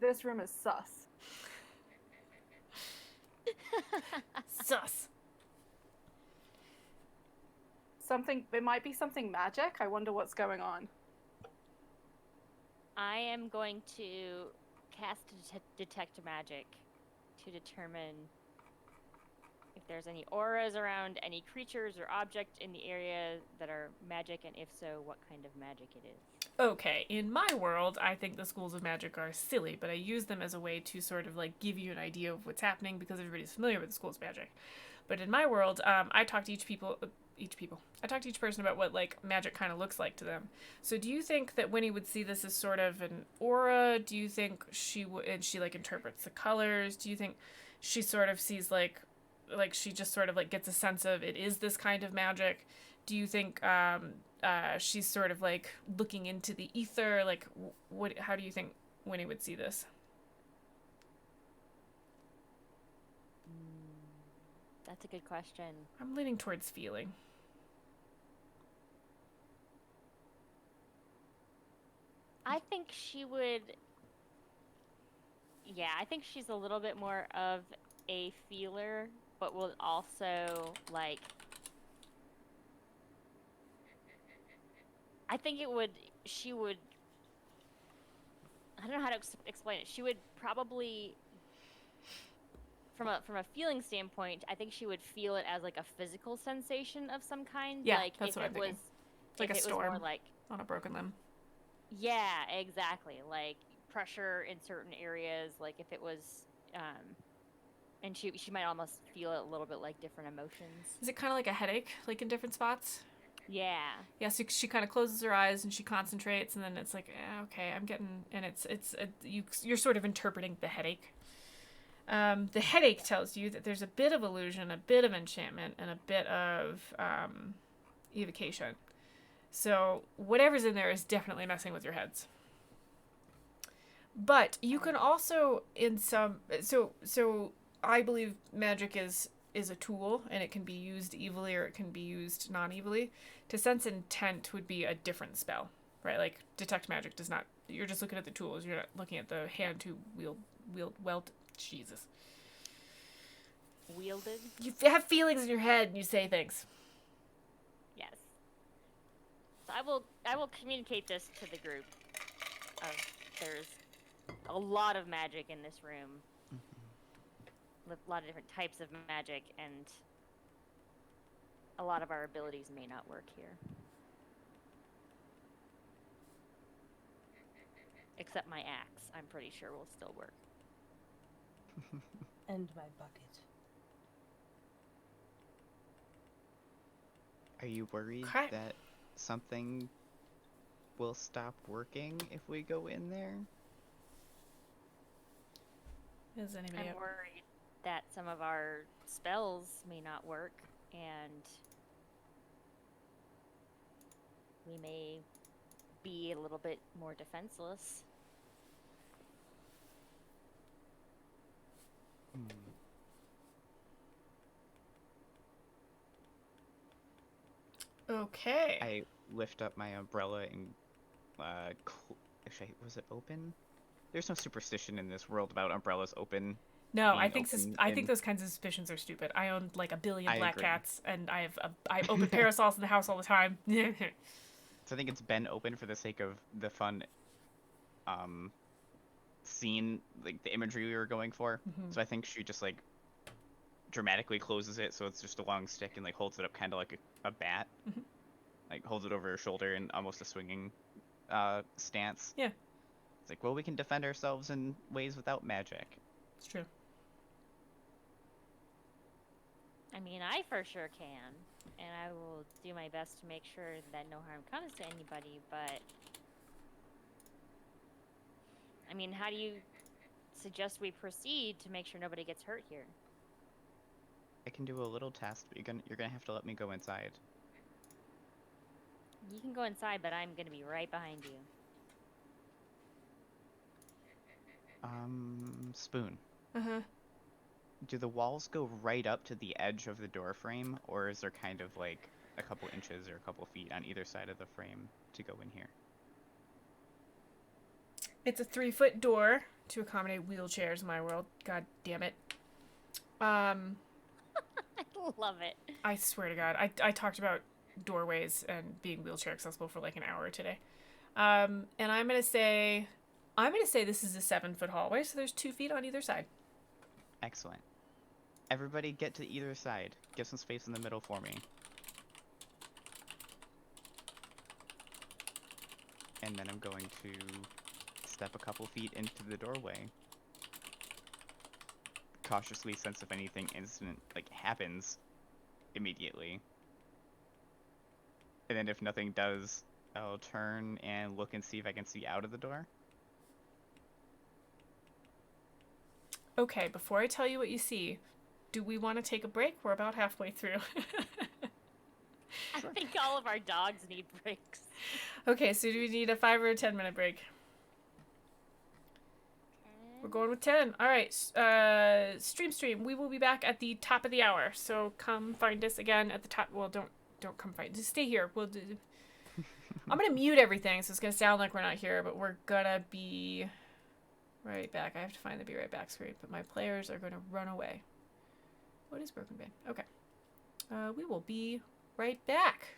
this room is sus. Sus. It might be something magic. I wonder what's going on. I am going to cast detect magic to determine if there's any auras around any creatures or object in the area that are magic, and if so, what kind of magic it is. Okay, in my world, I think the schools of magic are silly, but I use them as a way to sort of like give you an idea of what's happening because everybody's familiar with the schools of magic. But in my world, I talk to I talk to each person about what like magic kind of looks like to them. So do you think that Winnie would see this as sort of an aura? Do you think she would, and she like interprets the colors? Do you think she sort of sees like she just sort of like gets a sense of it is this kind of magic? Do you think she's sort of like looking into the ether? Like, what? How do you think Winnie would see this? That's a good question. I'm leaning towards feeling. I think she would. Yeah, I think she's a little bit more of a feeler, but will also like. I think it would. She would. I don't know how to explain it. She would probably, from a feeling standpoint, I think she would feel it as like a physical sensation of some kind. Yeah, like that's if what it I'm thinking. was, It's like if a it storm was more like. on a broken limb. Yeah, exactly. Like pressure in certain areas. Like if it was, and she might almost feel it a little bit like different emotions. Is it kind of like a headache, like in different spots? Yeah. Yeah, so she kind of closes her eyes and she concentrates, and then it's like, okay, I'm getting, and you're sort of interpreting the headache. The headache tells you that there's a bit of illusion, a bit of enchantment, and a bit of evocation. So whatever's in there is definitely messing with your heads. But you can also so I believe magic is a tool, and it can be used evilly or it can be used non-evilly. To sense intent would be a different spell, right? Like detect magic does not. You're just looking at the tools. You're not looking at the hand to wield. Jesus. Wielded. You have feelings in your head and you say things. Yes. So I will communicate this to the group. There's a lot of magic in this room. A lot of different types of magic, and a lot of our abilities may not work here. Except my axe, I'm pretty sure will still work. And my bucket. Are you worried Okay. that something will stop working if we go in there? Is anybody I'm up? worried that some of our spells may not work, and we may be a little bit more defenseless. Okay. I lift up my umbrella and actually, was it open? There's no superstition in this world about umbrellas open. No, being I think open I think and- those kinds of suspicions are stupid. I own like a billion I black agree. cats, and I open parasols in the house all the time. So I think it's been open for the sake of the fun scene, like the imagery we were going for. Mhm. So I think she just like dramatically closes it so it's just a long stick and like holds it up kind of like a bat. Mhm. Like holds it over her shoulder in almost a swinging stance. Yeah. It's like, well, we can defend ourselves in ways without magic. It's true. I mean, I for sure can, and I will do my best to make sure that no harm comes to anybody, but I mean, how do you suggest we proceed to make sure nobody gets hurt here? I can do a little test, but you're gonna have to let me go inside. You can go inside, but I'm gonna be right behind you. Spoon. Uh-huh. Do the walls go right up to the edge of the door frame, or is there kind of like a couple inches or a couple feet on either side of the frame to go in here? It's a 3-foot door to accommodate wheelchairs in my world. God damn it. I love it. I swear to God, I talked about doorways and being wheelchair accessible for like an hour today. And I'm gonna say this is a 7-foot hallway, so there's 2 feet on either side. Excellent. Everybody get to either side. Give some space in the middle for me. And then I'm going to step a couple feet into the doorway. Cautiously sense if anything instant like happens immediately. And then if nothing does, I'll turn and look and see if I can see out of the door. Okay, before I tell you what you see, do we want to take a break? We're about halfway through. I think all of our dogs need breaks. Okay, so do we need a 5 or a 10-minute break? We're going with 10. All right. Stream. We will be back at the top of the hour. So come find us again at the top. Well, don't come find. Just stay here. We'll do. I'm gonna mute everything, so it's gonna sound like we're not here, but we're gonna be right back. I have to find the be right back screen, but my players are gonna run away. What is Broken Bay? Okay. We will be right back.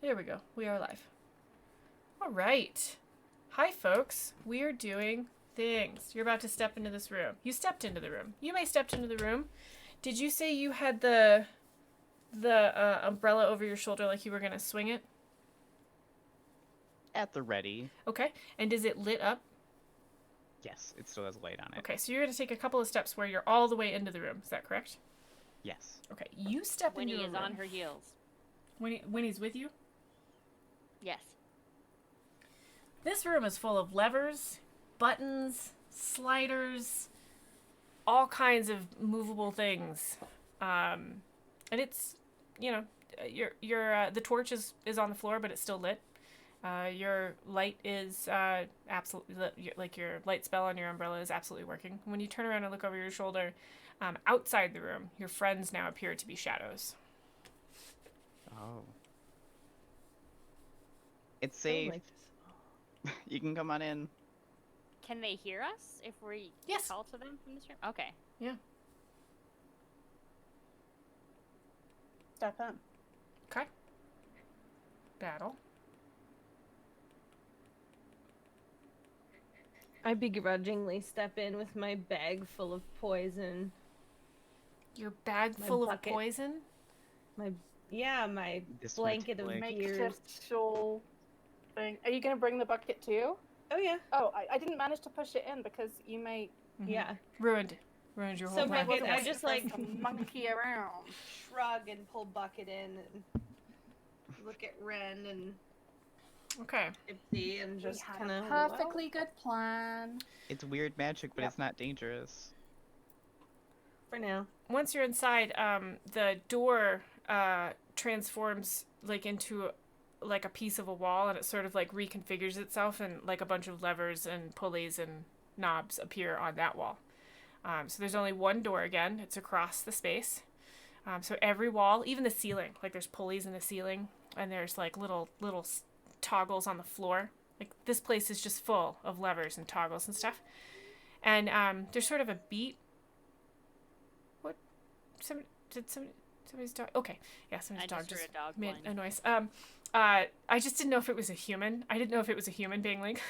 There we go. We are live. All right. Hi, folks. We are doing things. You're about to step into this room. You stepped into the room. You may stepped into the room. Did you say you had the umbrella over your shoulder like you were going to swing it? At the ready. Okay. And is it lit up? Yes, it still has light on it. Okay, so you're going to take a couple of steps where you're all the way into the room. Is that correct? Yes. Okay. You step Winnie into a is room. on her heels. Winnie's with you? Yes. This room is full of levers, buttons, sliders, all kinds of movable things. And it's, the torch is on the floor, but it's still lit. Your light is absolutely, like your light spell on your umbrella is absolutely working. When you turn around and look over your shoulder, outside the room, your friends now appear to be shadows. Oh. It's safe. You can come on in. Can they hear us if we Yes. call to them from this room? Okay. Yeah. Step in. Okay. Battle. I begrudgingly step in with my bag full of poison. Your bag My full bucket. of poison? My This blanket of much beers. Makeshift shawl thing. Are you going to bring the bucket too? Oh yeah, Oh, I didn't manage to push it in because you may Mhm. yeah. Ruined your whole So plan. bucket, I Yes. just like monkey around. shrug and pull bucket in and look at Ren and Okay. Ipsy and just We had kind a of perfectly good plan. It's weird magic, but Yep. it's not dangerous. for now. Once you're inside, the door transforms like into like a piece of a wall, and it sort of like reconfigures itself, and like a bunch of levers and pulleys and knobs appear on that wall. So there's only one door again. It's across the space. So every wall, even the ceiling, like there's pulleys in the ceiling, and there's like little toggles on the floor. Like this place is just full of levers and toggles and stuff. And there's sort of a beat. What? Somebody's dog? Okay, yeah, somebody's I dog just heard a dog made whine. a noise. I just didn't know if it was a human. I didn't know if it was a human being like,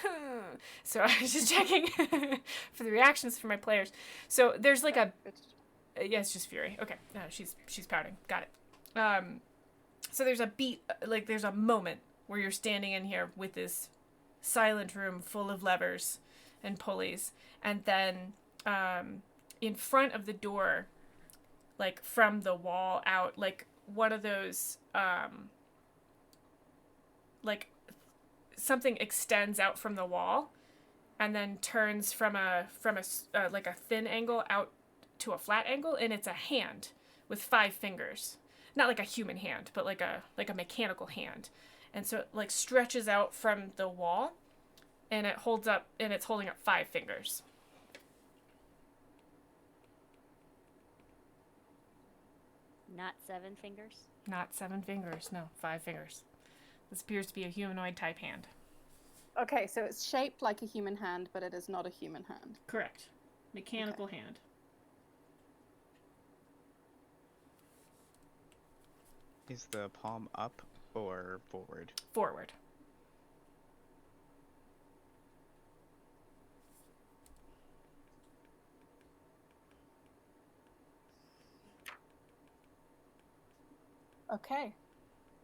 so I was just checking for the reactions for my players. So there's like a yeah, it's just Fury. Okay, no, she's pouting. Got it. So there's a beat, like there's a moment where you're standing in here with this silent room full of levers and pulleys, and then in front of the door, like from the wall out, like one of those like something extends out from the wall, and then turns from a like a thin angle out to a flat angle, and it's a hand with 5 fingers, not like a human hand, but like a mechanical hand, and so it like stretches out from the wall, and it's holding up 5 fingers. Not 7 fingers. Not 7 fingers, no, 5 fingers. This appears to be a humanoid type hand. Okay, so it's shaped like a human hand, but it is not a human hand. Correct. Mechanical hand. Is the palm up or forward? Forward. Okay.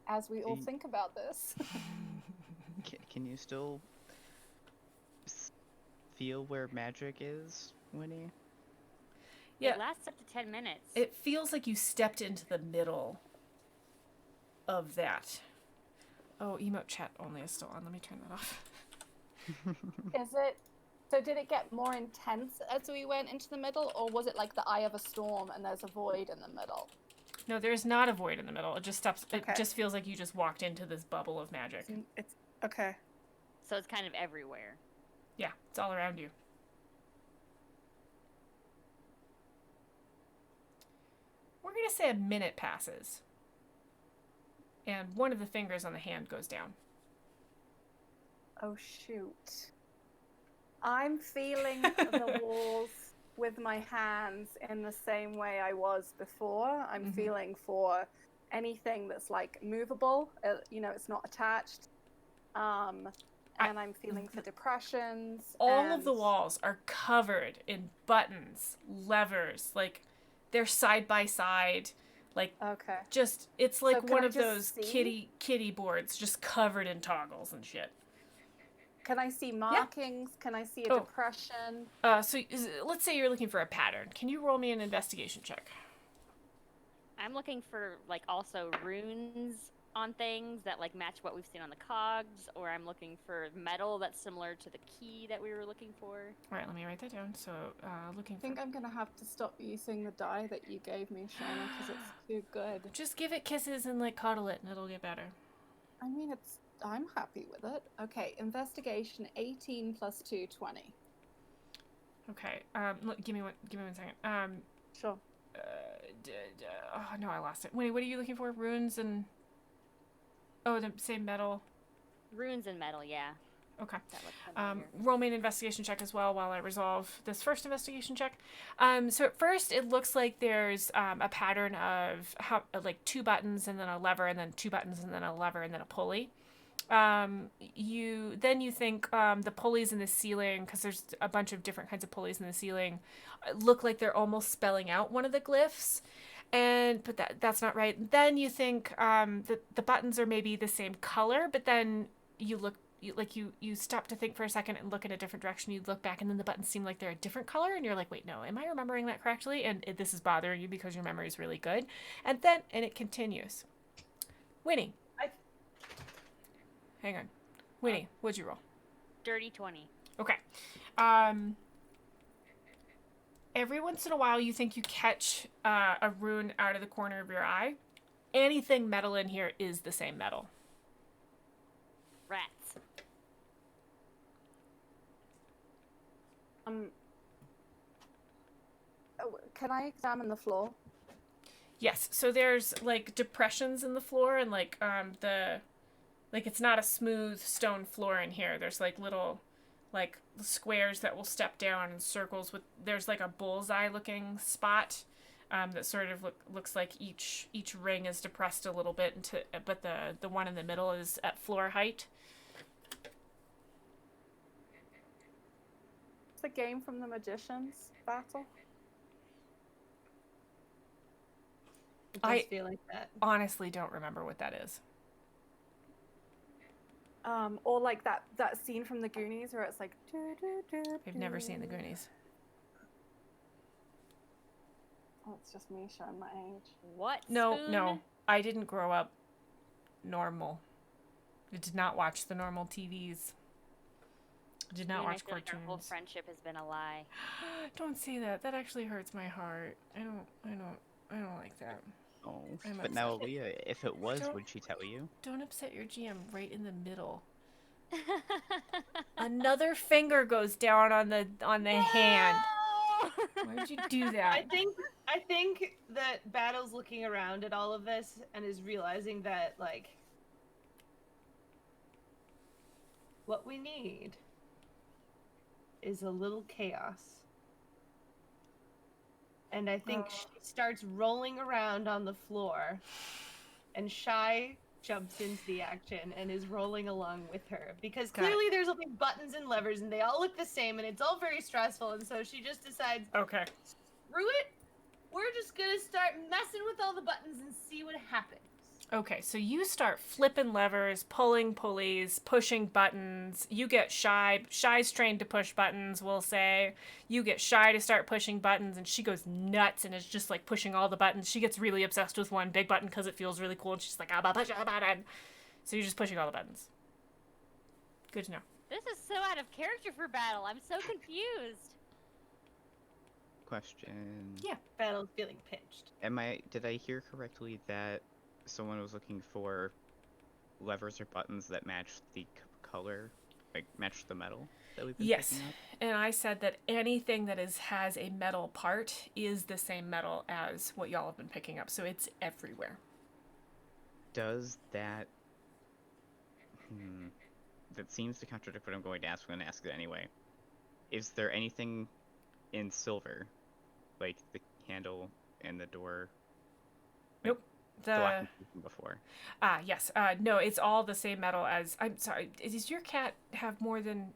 As we all See- think about this. Can you still feel where magic is, Winnie? Yeah. It lasts up to 10 minutes. It feels like you stepped into the middle of that. Oh, emote chat only is still on. Let me turn that off. Is it? So did it get more intense as we went into the middle, or was it like the eye of a storm and there's a void in the middle? No, there's not a void in the middle. It just stops. It Okay. just feels like you just walked into this bubble of magic. It's okay. So it's kind of everywhere. Yeah, it's all around you. We're gonna say a minute passes, and one of the fingers on the hand goes down. Oh shoot. I'm feeling the walls with my hands in the same way I was before. I'm Mhm. feeling for anything that's like movable. You know, it's not attached. And I'm feeling for depressions. All of and the walls are covered in buttons, levers, like they're side by side, like Okay. just it's So like can one I of just those see? kitty boards just covered in toggles and shit. Can I see markings? Can I see a Oh. depression? Let's say you're looking for a pattern. Can you roll me an investigation check? I'm looking for like also runes on things that like match what we've seen on the cogs, or I'm looking for metal that's similar to the key that we were looking for. All right, let me write that down. So, looking I think for. I'm gonna have to stop using the die that you gave me, Shauna, because it's too good. Just give it kisses and like cuddle it, and it'll get better. I mean, I'm happy with it. Okay, investigation 18 plus 2, 20. Okay. Look, give me one second. Sure. Oh no, I lost it. Wait, what are you looking for? Runes and. Oh, the same metal. Runes and metal, yeah. Okay. That looks familiar. Roll me an investigation check as well while I resolve this first investigation check. So at first it looks like there's a pattern of like 2 buttons and then a lever and then 2 buttons and then a lever and then a pulley. You think the pulleys in the ceiling, because there's a bunch of different kinds of pulleys in the ceiling, look like they're almost spelling out one of the glyphs. But that's not right. Then you think the buttons are maybe the same color, but then you stop to think for a second and look in a different direction. You look back and then the buttons seem like they're a different color and you're like, wait, no, am I remembering that correctly? And this is bothering you because your memory is really good. And it continues. Winnie. Hang on. Winnie, what'd you roll? Dirty 20. Okay. Every once in a while you think you catch a rune out of the corner of your eye. Anything metal in here is the same metal. Rats. Can I examine the floor? Yes. So there's like depressions in the floor and like it's not a smooth stone floor in here. There's like little like squares that will step down and circles with there's like a bullseye looking spot that sort of looks like each ring is depressed a little bit but the one in the middle is at floor height. It's the game from the Magician's battle. It does feel like that. Honestly don't remember what that is. Or like that scene from the Goonies where it's like. I've never seen the Goonies. Oh, it's just me showing my age. What? No, Spoon? no. I didn't grow up normal. I did not watch the normal TVs. I did not Spoon, watch I feel cartoons. like our whole friendship has been a lie. Don't say that. That actually hurts my heart. I don't like that. Oh, I'm but now, upset. Aaliyah, if it was, Don't- would she tell you? Don't upset your GM right in the middle. Another finger goes down on the hand. Why would you do that? I think that Battle's looking around at all of this and is realizing that like what we need is a little chaos. And I think she starts rolling around on the floor and Shy jumps into the action and is rolling along with her because Got it. clearly there's only buttons and levers and they all look the same and it's all very stressful, and so she just decides, Okay. screw it, we're just gonna start messing with all the buttons and see what happens. Okay, so you start flipping levers, pulling pulleys, pushing buttons. You get Shy. Shy's trained to push buttons, we'll say. You get Shy to start pushing buttons, and she goes nuts and is just like pushing all the buttons. She gets really obsessed with one big button because it feels really cool, and she's like, I'm gonna push a button. So you're just pushing all the buttons. Good to know. This is so out of character for Battle. I'm so confused. Question. Yeah. Battle's feeling pinched. Did I hear correctly that someone was looking for levers or buttons that match the color, like match the metal that we've been Yes. picking up? And I said that anything that has a metal part is the same metal as what y'all have been picking up, so it's everywhere. Does that... That seems to contradict what I'm going to ask. I'm going to ask it anyway. Is there anything in silver? Like the handle and the door? Nope. The confused before. yes. No, it's all the same metal as. I'm sorry. Does your cat have more than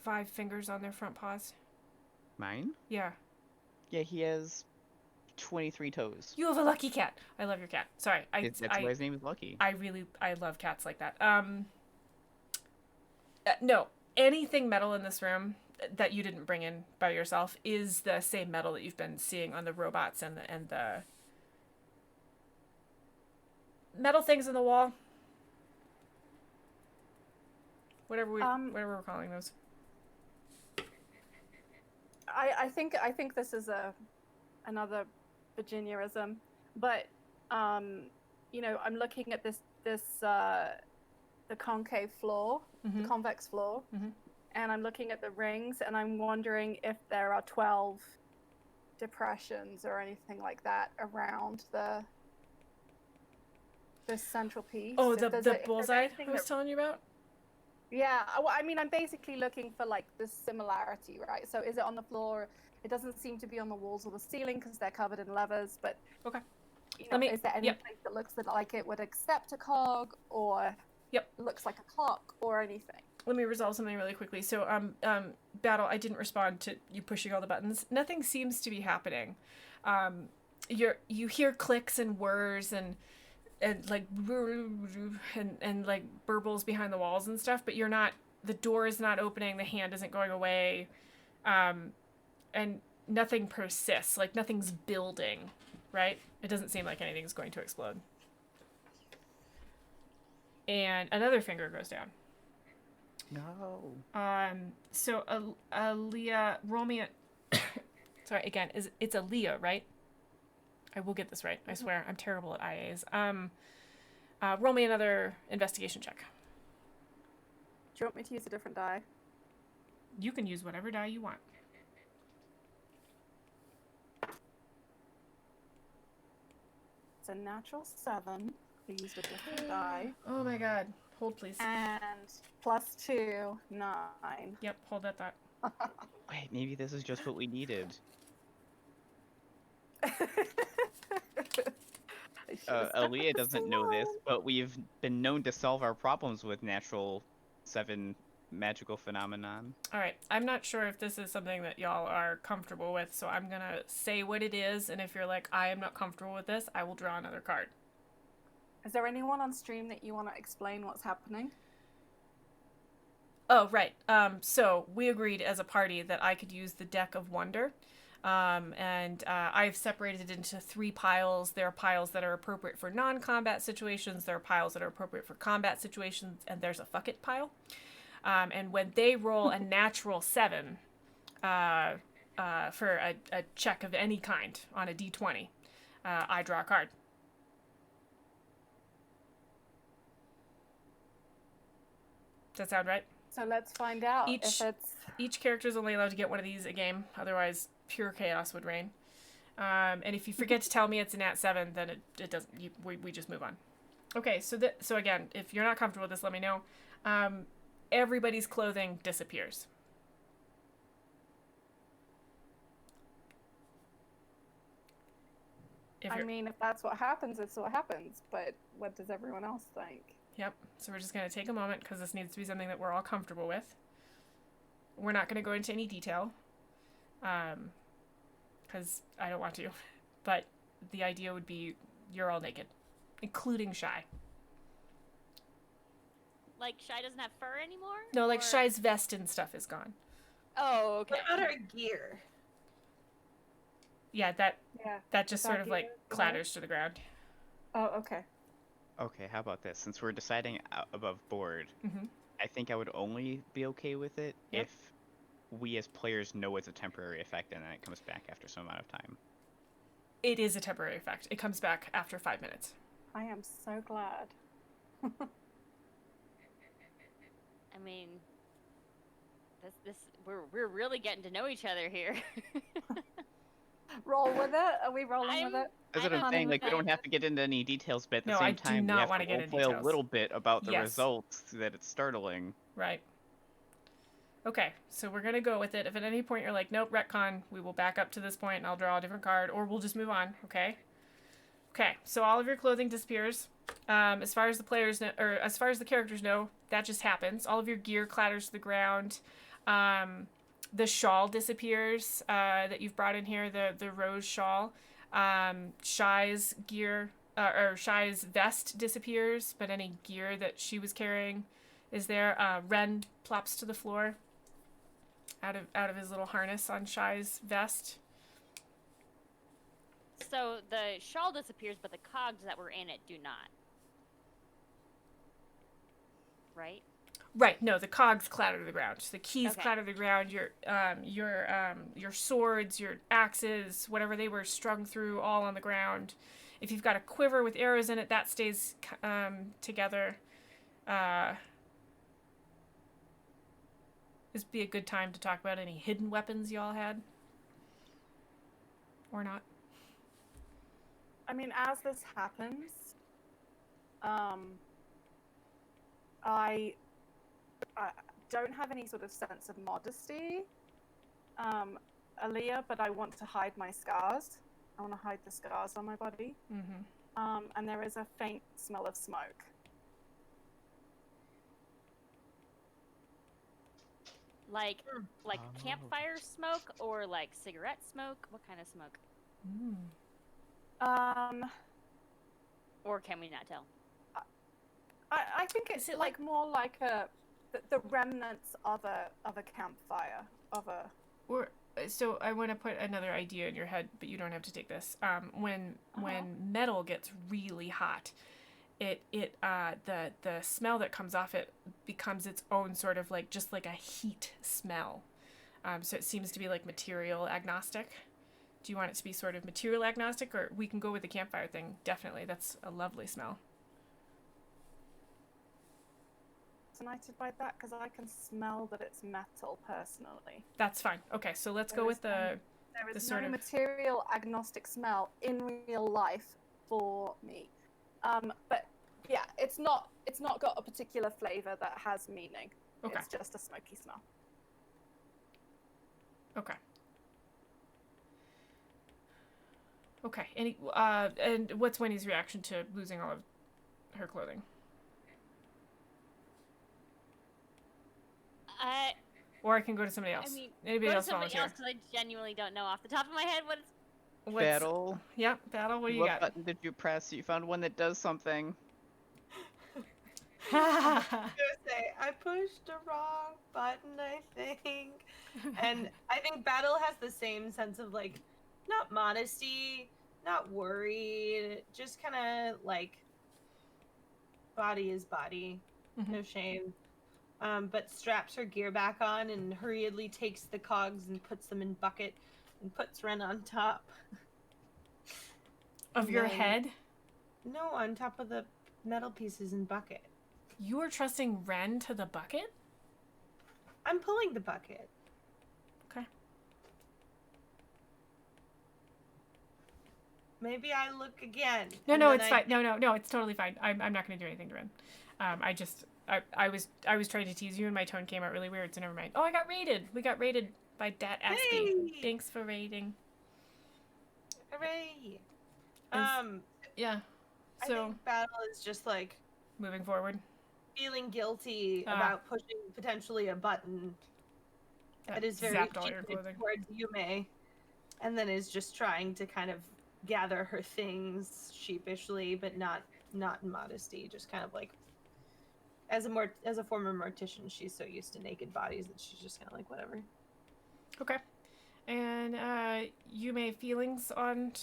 5 fingers on their front paws? Mine? Yeah. Yeah, he has 23 toes. You have a lucky cat. I love your cat. Sorry. That's why his name is Lucky. I love cats like that. No, anything metal in this room that you didn't bring in by yourself is the same metal that you've been seeing on the robots and the metal things in the wall. Whatever we're calling those. I think this is another Virginiaism, but you know, I'm looking at this the concave floor, Mhm. the convex floor, Mhm. and I'm looking at the rings, and I'm wondering if there are 12 depressions or anything like that around the central piece. Oh, If the there's the if there's bullseye anything I was that- telling you about? Yeah, well, I mean, I'm basically looking for like this similarity, right? So is it on the floor? It doesn't seem to be on the walls or the ceiling because they're covered in levers, but Okay. you know, Let me- is there any yep. place that looks like it would accept a cog or Yep. looks like a clock or anything? Let me resolve something really quickly. So, Battle, I didn't respond to you pushing all the buttons. Nothing seems to be happening. You hear clicks and whirs and like and like burbles behind the walls and stuff, but you're not. The door is not opening. The hand isn't going away, and nothing persists. Like nothing's building, right? It doesn't seem like anything's going to explode. And another finger goes down. No. So Aaliyah, roll me a. Sorry, again, it's Aaliyah, right? I will get this right. I swear, I'm terrible at IAs. Roll me another investigation check. Do you want me to use a different die? You can use whatever die you want. It's a natural 7. I use a different die. Oh my god. Hold, please. And +2, 9. Yep, hold that thought. Wait, maybe this is just what we needed. Aaliyah doesn't know this, but we've been known to solve our problems with natural 7 magical phenomenon. All right, I'm not sure if this is something that y'all are comfortable with, so I'm gonna say what it is, and if you're like, I am not comfortable with this, I will draw another card. Is there anyone on stream that you want to explain what's happening? Oh, right. So we agreed as a party that I could use the Deck of Wonder. And I've separated it into 3 piles. There are piles that are appropriate for non-combat situations. There are piles that are appropriate for combat situations. And there's a fuck it pile. And when they roll a natural 7 for a check of any kind on a d20, I draw a card. Does that sound right? So let's find out if it's... Each character is only allowed to get one of these a game. Otherwise, pure chaos would reign. And if you forget to tell me it's a nat 7, then it doesn't. We just move on. Okay, so again, if you're not comfortable with this, let me know. Everybody's clothing disappears. I mean, if that's what happens, it's what happens. But what does everyone else think? Yep. So we're just going to take a moment because this needs to be something that we're all comfortable with. We're not going to go into any detail because I don't want to. But the idea would be you're all naked, including Shy. Like Shy doesn't have fur anymore? No, like Or- Shy's vest and stuff is gone. Oh, okay. What about our gear? Yeah, Yeah. that just Is sort that of like you? clatters to the ground. Oh, okay. Okay, how about this? Since we're deciding above board, Mm-hmm. I think I would only be okay with it Yep. if we as players know it's a temporary effect and then it comes back after some amount of time. It is a temporary effect. It comes back after 5 minutes. I am so glad. I mean, we're really getting to know each other here. Roll with it? Are we rolling with I'm- it? That's I'm what I'm not saying, in like, we that. don't have to get into any details, but at the No, I same do time, not we have wanna to get into roleplay a details. little bit about the Yes. results that it's startling. Right. Okay, so we're gonna go with it. If at any point you're like, nope, retcon, we will back up to this point and I'll draw a different card, or we'll just move on, okay? Okay, so all of your clothing disappears. As far as the players know, or as far as the characters know, that just happens. All of your gear clatters to the ground. The shawl disappears that you've brought in here, the rose shawl. Shy's gear or Shy's vest disappears, but any gear that she was carrying is there. Ren plops to the floor out of his little harness on Shy's vest. So the shawl disappears, but the cogs that were in it do not. Right? Right. No, the cogs clatter to the ground. The keys Okay. clatter to the ground. Your swords, your axes, whatever they were strung through, all on the ground. If you've got a quiver with arrows in it, that stays together. This would be a good time to talk about any hidden weapons y'all had, or not. I mean, as this happens, I don't have any sort of sense of modesty, Aaliyah, but I want to hide my scars. I want to hide the scars on my body. Mm-hmm. And there is a faint smell of smoke. Like campfire smoke or like cigarette smoke? What kind of smoke? Or can we not tell? I think it's like more like the remnants of a campfire of a. Or so I want to put another idea in your head, but you don't have to take this. When metal gets really hot, the smell that comes off it becomes its own sort of like just like a heat smell. So it seems to be like material agnostic. Do you want it to be sort of material agnostic, or we can go with the campfire thing? Definitely, that's a lovely smell. Fascinated by that because I can smell that it's metal personally. That's fine. Okay, so let's go with There is sort no of material agnostic smell in real life for me. But yeah, it's not got a particular flavor that has meaning. Okay. It's just a smoky smell. Okay. Okay. And what's Winnie's reaction to losing all of her clothing? Or I can go to somebody else. I mean, Anybody go to else somebody volunteer? else because I genuinely don't know off the top of my head what it's. What's, Battle. Yeah, battle. What do you What got? button did you press? You found one that does something. I was gonna say I pushed the wrong button, I think. And I think Battle has the same sense of like not modesty, not worried, just kind of like body is body, no shame. But straps her gear back on and hurriedly takes the cogs and puts them in bucket and puts Ren on top. Of And your then- head? No, on top of the metal pieces in bucket. You are trusting Ren to the bucket? I'm pulling the bucket. Okay. Maybe I look again. No, and no, then it's fine. No, it's totally fine. I'm not going to do anything to Ren. I was trying to tease you and my tone came out really weird, so never mind. Oh, I got raided. We got raided by Dat Aspie. Hey! Thanks for raiding. Hooray! Yeah. I So, think Battle is just like moving forward. feeling guilty about pushing potentially a button that is very zapped all your shifted clothing. towards Yume, and then is just trying to kind of gather her things sheepishly, but not in modesty. Just kind of like as a former mortician, she's so used to naked bodies that she's just kind of like whatever. Okay. And Yume, feelings on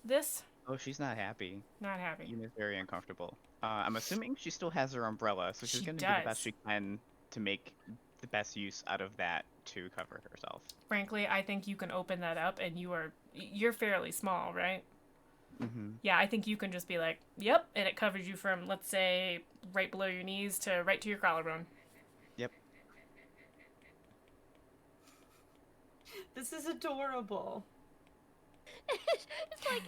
this? Oh, she's not happy. Not happy. Yuna's very uncomfortable. I'm assuming she still has her umbrella, so she's She going to do the best does. she can to make the best use out of that to cover herself. Frankly, I think you can open that up, and you're fairly small, right? Mm-hmm. Yeah, I think you can just be like, yep, and it covers you from, let's say, right below your knees to right to your collarbone. Yep. This is adorable. It's like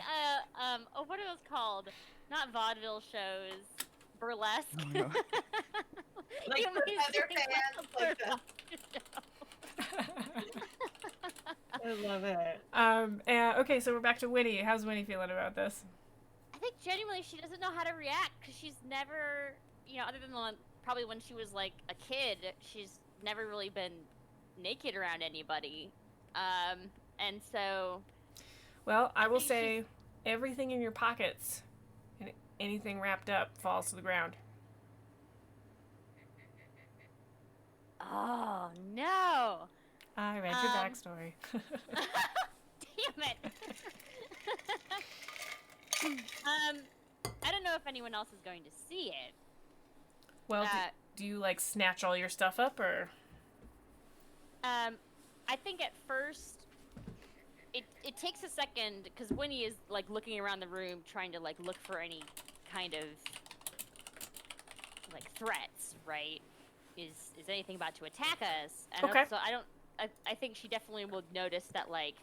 what are those called? Not vaudeville shows, burlesque. Oh, no. Like You for mean feather doing fans, like burlesque show. I love it. Okay, so we're back to Winnie. How's Winnie feeling about this? I think genuinely she doesn't know how to react because she's never, other than probably when she was like a kid, she's never really been naked around anybody. And so. Well, I will say everything in your pockets and anything wrapped up falls to the ground. Oh, no. I read your backstory. Damn it. I don't know if anyone else is going to see it. Well, do you like snatch all your stuff up, or? I think at first it takes a second because Winnie is like looking around the room trying to like look for any kind of like threats, right? Is anything about to attack us? And Okay. So I think she definitely will notice that, like,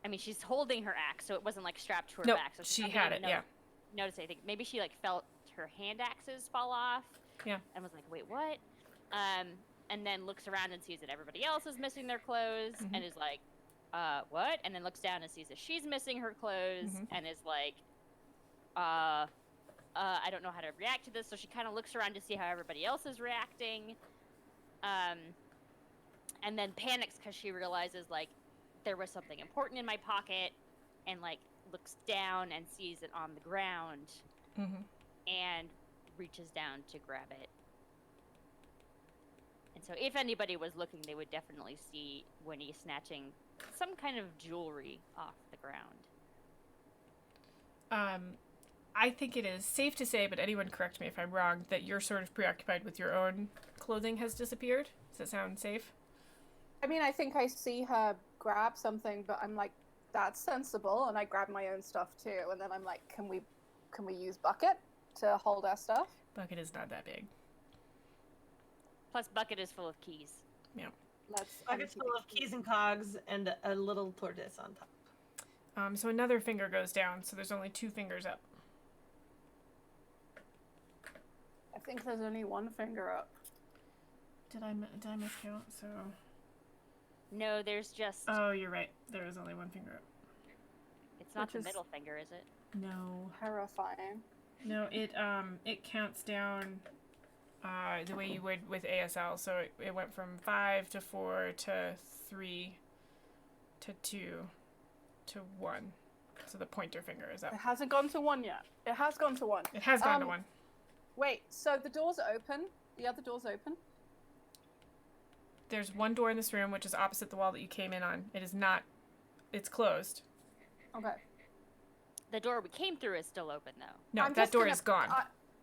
I mean, she's holding her axe, so it wasn't like strapped to her Nope, back. So she had it, yeah. Notice anything? Maybe she like felt her hand axes fall off. Yeah. And was like, wait, what? And then looks around and sees that everybody else is missing their clothes, and is like, what? And then looks down and sees that she's missing her clothes, and is like, I don't know how to react to this. So she kind of looks around to see how everybody else is reacting. And then panics because she realizes, like, there was something important in my pocket, and, like, looks down and sees it on the ground, and reaches down to grab it. And so if anybody was looking, they would definitely see Winnie snatching some kind of jewelry off the ground. I think it is safe to say, but anyone correct me if I'm wrong, that you're sort of preoccupied with your own clothing has disappeared. Does that sound safe? I mean, I think I see her grab something, but I'm like, that's sensible, and I grab my own stuff too. And then I'm like, can we use Bucket to hold our stuff? Bucket is not that big. Plus, Bucket is full of keys. Yeah. Bucket's full of keys and cogs and a little tortoise on top. So another finger goes down, so there's only 2 fingers up. I think there's only 1 finger up. Did I miscount? So. No, there's just. Oh, you're right. There is only 1 finger up. It's not the middle finger, is it? No. Terrifying. No, it counts down the way you would with ASL. So it went from 5 to 4 to 3 to 2 to 1. So the pointer finger is up. It hasn't gone to 1 yet. It has gone to 1. It has gone to 1. Wait, so the door's open. The other door's open. There's one door in this room, which is opposite the wall that you came in on. It is not. It's closed. Okay. The door we came through is still open, though. No, I'm that just door gonna- is gone.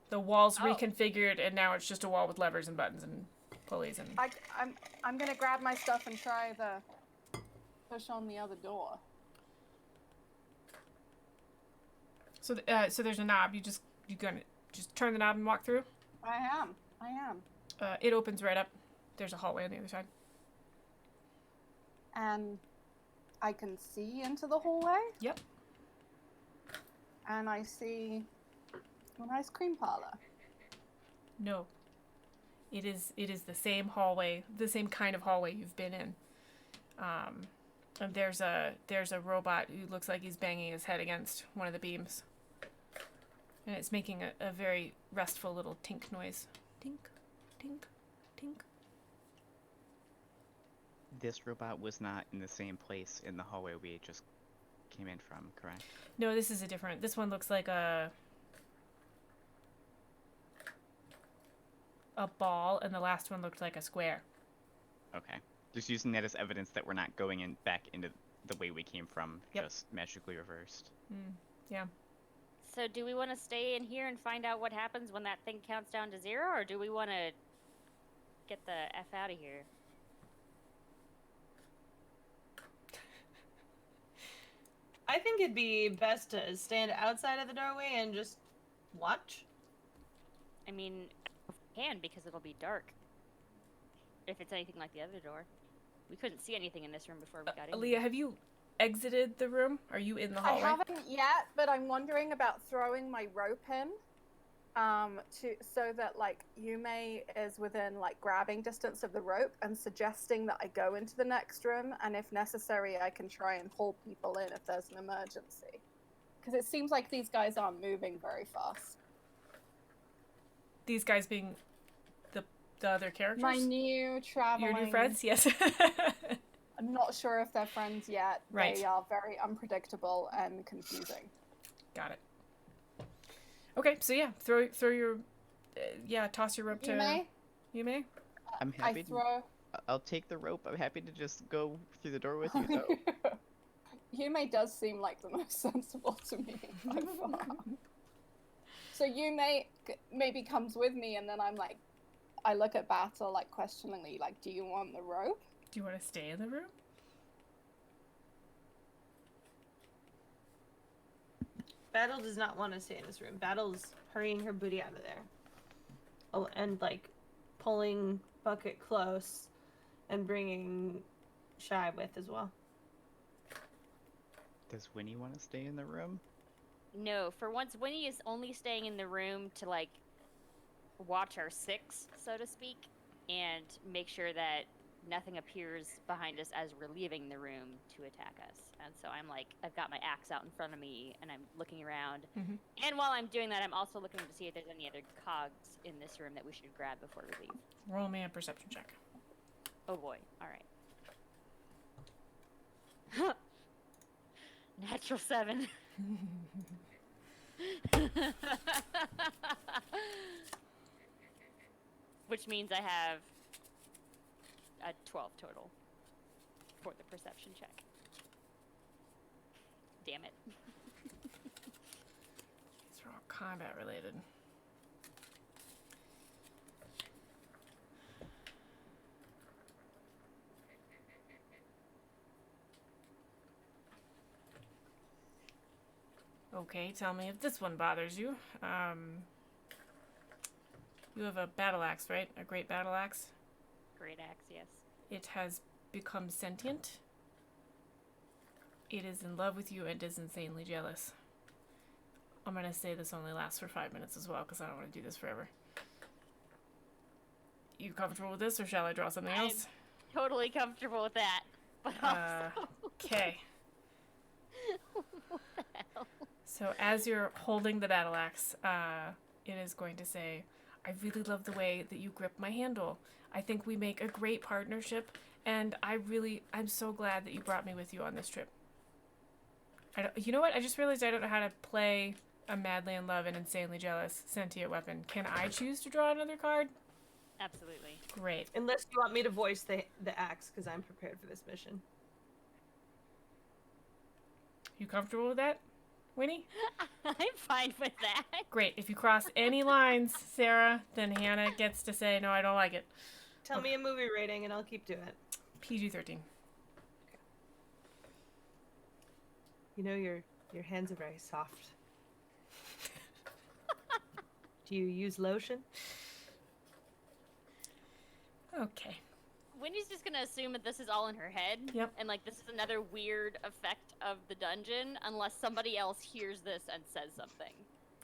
The wall's reconfigured, and now it's just a wall with levers and buttons and pulleys and. I'm gonna grab my stuff and try the push on the other door. So there's a knob. You gonna just turn the knob and walk through. I am. It opens right up. There's a hallway on the other side. And I can see into the hallway. Yep. And I see an ice cream parlor. No. It is the same hallway, the same kind of hallway you've been in. And there's a robot who looks like he's banging his head against one of the beams. And it's making a very restful little tink noise. Tink, tink, tink. This robot was not in the same place in the hallway we just came in from, correct? No, this is a different. This one looks like a ball, and the last one looked like a square. Okay. Just using that as evidence that we're not going in back into the way we came from, Yep. just magically reversed. Yeah. So do we want to stay in here and find out what happens when that thing counts down to 0, or do we want to get the F out of here? I think it'd be best to stand outside of the doorway and just watch. I mean, we can, because it'll be dark. If it's anything like the other door. We couldn't see anything in this room before we got in. Aaliyah, have you exited the room? Are you in the hallway? I haven't yet, but I'm wondering about throwing my rope in, so that like Yume is within like grabbing distance of the rope and suggesting that I go into the next room, and if necessary, I can try and pull people in if there's an emergency. Because it seems like these guys aren't moving very fast. These guys being the other characters? My new traveling... Your new friends? Yes. I'm not sure if they're friends yet. Right. They are very unpredictable and confusing. Got it. Okay, so yeah, throw your... toss your rope to... You may? I'm happy I throw... I'll take the rope. I'm happy to just go through the door with you, though. Yume does seem like the most sensible to me by far. So Yume maybe comes with me, and then I'm like, I look at Battle like questioningly, like, do you want the rope? Do you want to stay in the room? Battle does not want to stay in this room. Battle's hurrying her booty out of there. Oh, and like pulling Bucket close and bringing Shy with as well. Does Winnie want to stay in the room? No, for once, Winnie is only staying in the room to, like, watch our six, so to speak, and make sure that nothing appears behind us as we're leaving the room to attack us. And so I'm like, I've got my axe out in front of me, and I'm looking around. Mm-hmm. And while I'm doing that, I'm also looking to see if there's any other cogs in this room that we should grab before we leave. Roll me a perception check. Oh boy, alright. Natural 7. Which means I have a 12 total for the perception check. Damn it. These are all combat related. Okay, tell me if this one bothers you. You have a battle axe, right? A great battle axe? Great axe, yes. It has become sentient. It is in love with you and is insanely jealous. I'm gonna say this only lasts for 5 minutes as well, because I don't want to do this forever. You comfortable with this, or shall I draw something else? Totally comfortable with that. But also... Okay. What the hell? So as you're holding the battle axe, it is going to say, I really love the way that you grip my handle. I think we make a great partnership, and I'm so glad that you brought me with you on this trip. You know what? I just realized I don't know how to play a madly in love and insanely jealous sentient weapon. Can I choose to draw another card? Absolutely. Great. Unless you want me to voice the axe, because I'm prepared for this mission. You comfortable with that, Winnie? I'm fine with that. Great. If you cross any lines, Sarah, then Hannah gets to say, no, I don't like it. Tell me a movie rating, and I'll keep doing it. PG-13. You know your hands are very soft. Do you use lotion? Okay. Wendy's just gonna assume that this is all in her head. Yep. And like this is another weird effect of the dungeon unless somebody else hears this and says something.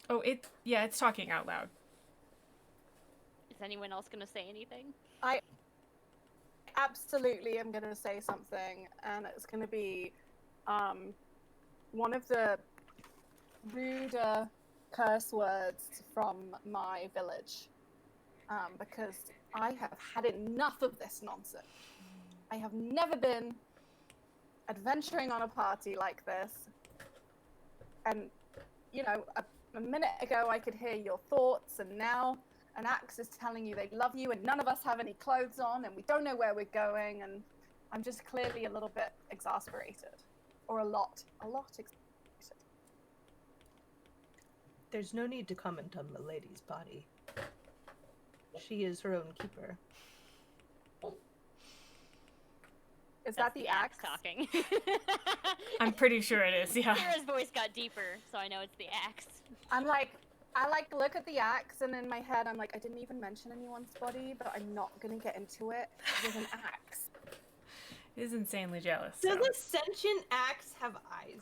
Oh, it's talking out loud. Is anyone else gonna say anything? I absolutely am going to say something, and it's going to be one of the ruder curse words from my village, because I have had enough of this nonsense. I have never been adventuring on a party like this, and you know, a minute ago I could hear your thoughts, and now an axe is telling you they love you, and none of us have any clothes on, and we don't know where we're going, and I'm just clearly a little bit exasperated. Or a lot exasperated. There's no need to comment on the lady's body. She is her own keeper. Is That's that the axe talking? I'm pretty sure it is, yeah. Sarah's voice got deeper, so I know it's the axe. I look at the axe, and in my head I'm like, I didn't even mention anyone's body, but I'm not gonna get into it with an axe. It is insanely jealous. Does so. a sentient axe have eyes?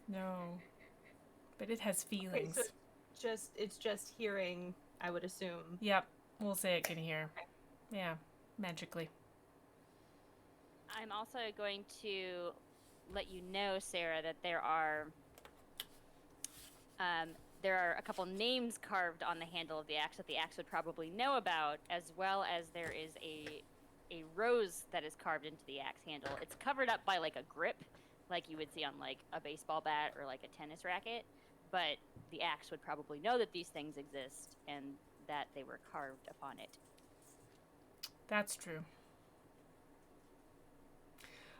No. But it has feelings. Okay, so it's just hearing, I would assume. Yep. We'll say it can hear. Yeah. Magically. I'm also going to let you know, Sarah, that there are a couple names carved on the handle of the axe that the axe would probably know about, as well as there is a rose that is carved into the axe handle. It's covered up by like a grip, like you would see on like a baseball bat or like a tennis racket, but the axe would probably know that these things exist and that they were carved upon it. That's true.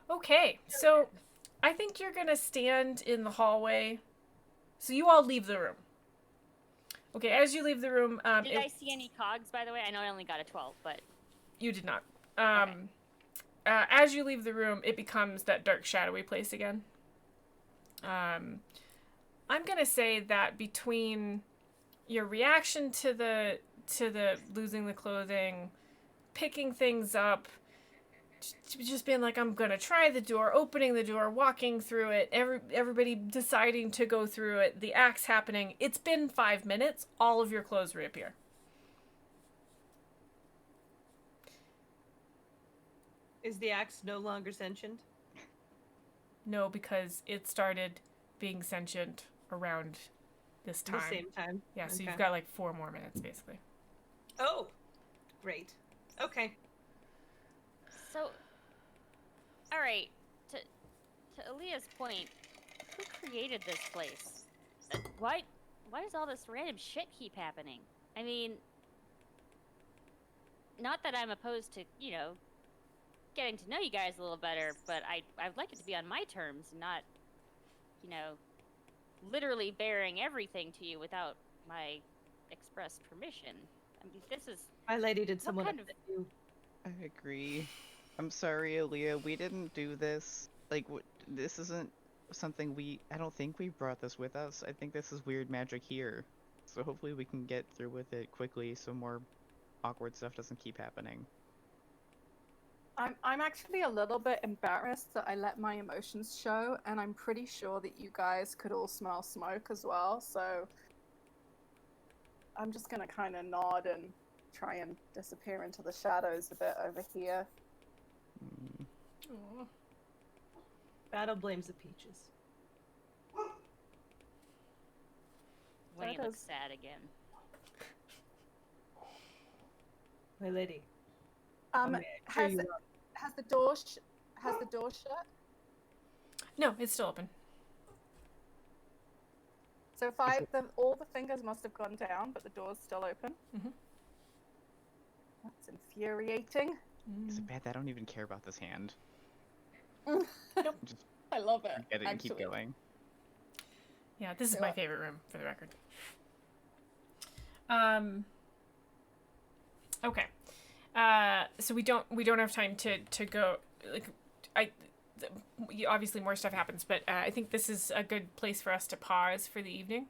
Okay, so I think you're gonna stand in the hallway. So you all leave the room. Okay, as you leave the room, Did I see any cogs, by the way? I know I only got a 12, but you did not. Okay. As you leave the room, it becomes that dark, shadowy place again. I'm gonna say that between your reaction to the losing the clothing, picking things up, just being like, I'm gonna try the door, opening the door, walking through it, everybody deciding to go through it, the axe happening. It's been 5 minutes. All of your clothes reappear. Is the axe no longer sentient? No, because it started being sentient around this time. The same time? Yeah, so Okay. you've got like 4 more minutes, basically. Oh, great. Okay. So, all right. To Aaliyah's point, who created this place? Why does all this random shit keep happening? I mean, not that I'm opposed to, getting to know you guys a little better, but I'd like it to be on my terms, not, literally bearing everything to you without my express permission. I mean, this is My lady, did someone kind of- upset you? I agree. I'm sorry, Aaliyah. We didn't do this. Like, this isn't something I don't think we brought this with us. I think this is weird magic here. So hopefully we can get through with it quickly so more awkward stuff doesn't keep happening. I'm actually a little bit embarrassed that I let my emotions show, and I'm pretty sure that you guys could all smell smoke as well, so I'm just gonna kind of nod and try and disappear into the shadows a bit over here. Mm. Aw. Battle blames the peaches. Winnie That looks is- sad again. My lady. Um, I'm sure has you the, are. has the door shut? No, it's still open. So all the fingers must have gone down, but the door's still open. Mhm. That's infuriating. Is it bad that I don't even care about this hand? Just I love it. forget it and keep actually. going. Yeah, this is So my I- favorite room, for the record. Okay. So we don't have time to go. Like, obviously more stuff happens, but I think this is a good place for us to pause for the evening.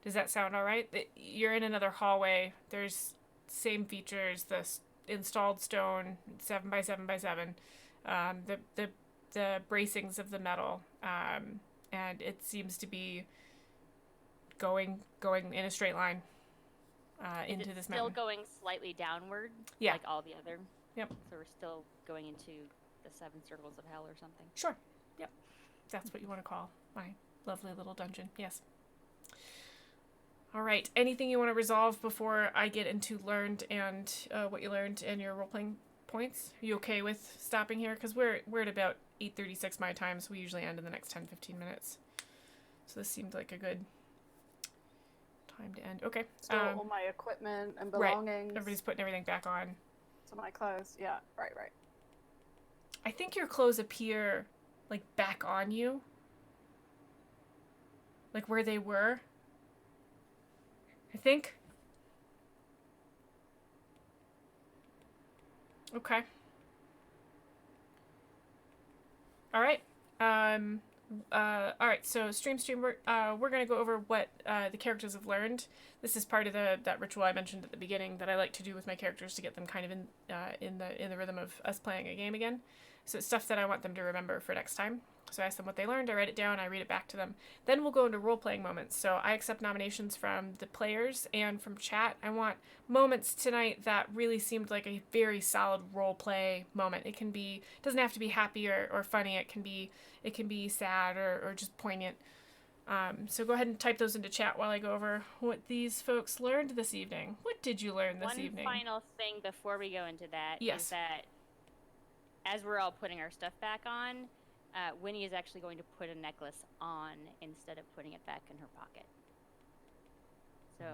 Does that sound all right? You're in another hallway. There's same features. The installed stone, 7 by 7 by 7. The bracings of the metal, and it seems to be going in a straight line Is into it this still mountain. going slightly downward? Yeah. Like all the other? Yep. So we're still going into the 7 circles of hell or something? Sure. Yep. That's what you want to call my lovely little dungeon. Yes. All right. Anything you want to resolve before I get into learned and what you learned and your role-playing points? You okay with stopping here? Because we're at about 8:36 my time, so we usually end in the next 10-15 minutes. So this seemed like a good time to end. Okay. Store all my equipment and right. belongings. Everybody's putting everything back on. To my clothes. Yeah, right. I think your clothes appear like back on you. Like where they were. I think. Okay. All right. All right. So stream. We're gonna go over what the characters have learned. This is part of that ritual I mentioned at the beginning that I like to do with my characters to get them kind of in the rhythm of us playing a game again. So it's stuff that I want them to remember for next time. So I ask them what they learned, I write it down, I read it back to them. Then we'll go into role-playing moments. So I accept nominations from the players and from chat. I want moments tonight that really seemed like a very solid role-play moment. It doesn't have to be happy or funny. It can be sad or just poignant. So go ahead and type those into chat while I go over what these folks learned this evening. What did you learn this evening? One final thing before we go into that Yes. is that as we're all putting our stuff back on, Winnie is actually going to put a necklace on instead of putting it back in her pocket. So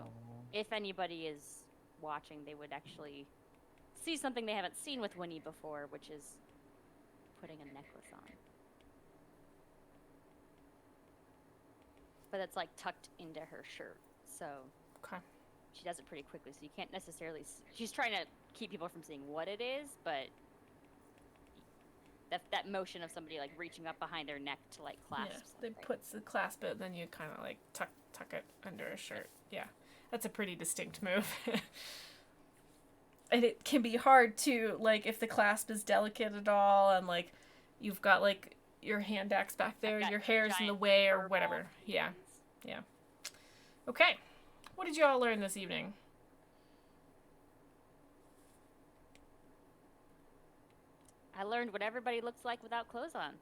if anybody is watching, they would actually see something they haven't seen with Winnie before, which is putting a necklace on. But it's like tucked into her shirt, so Okay. she does it pretty quickly, so you can't necessarily she's trying to keep people from seeing what it is, but that motion of somebody like reaching up behind their neck to like clasp They puts the clasp it, then you kind of like tuck it under a shirt. Yeah, that's a pretty distinct move. And it can be hard to, like, if the clasp is delicate at all, and like you've got like your hand axe back there, your hair's in the way or whatever. Yeah. Okay, what did you all learn this evening? I learned what everybody looks like without clothes on.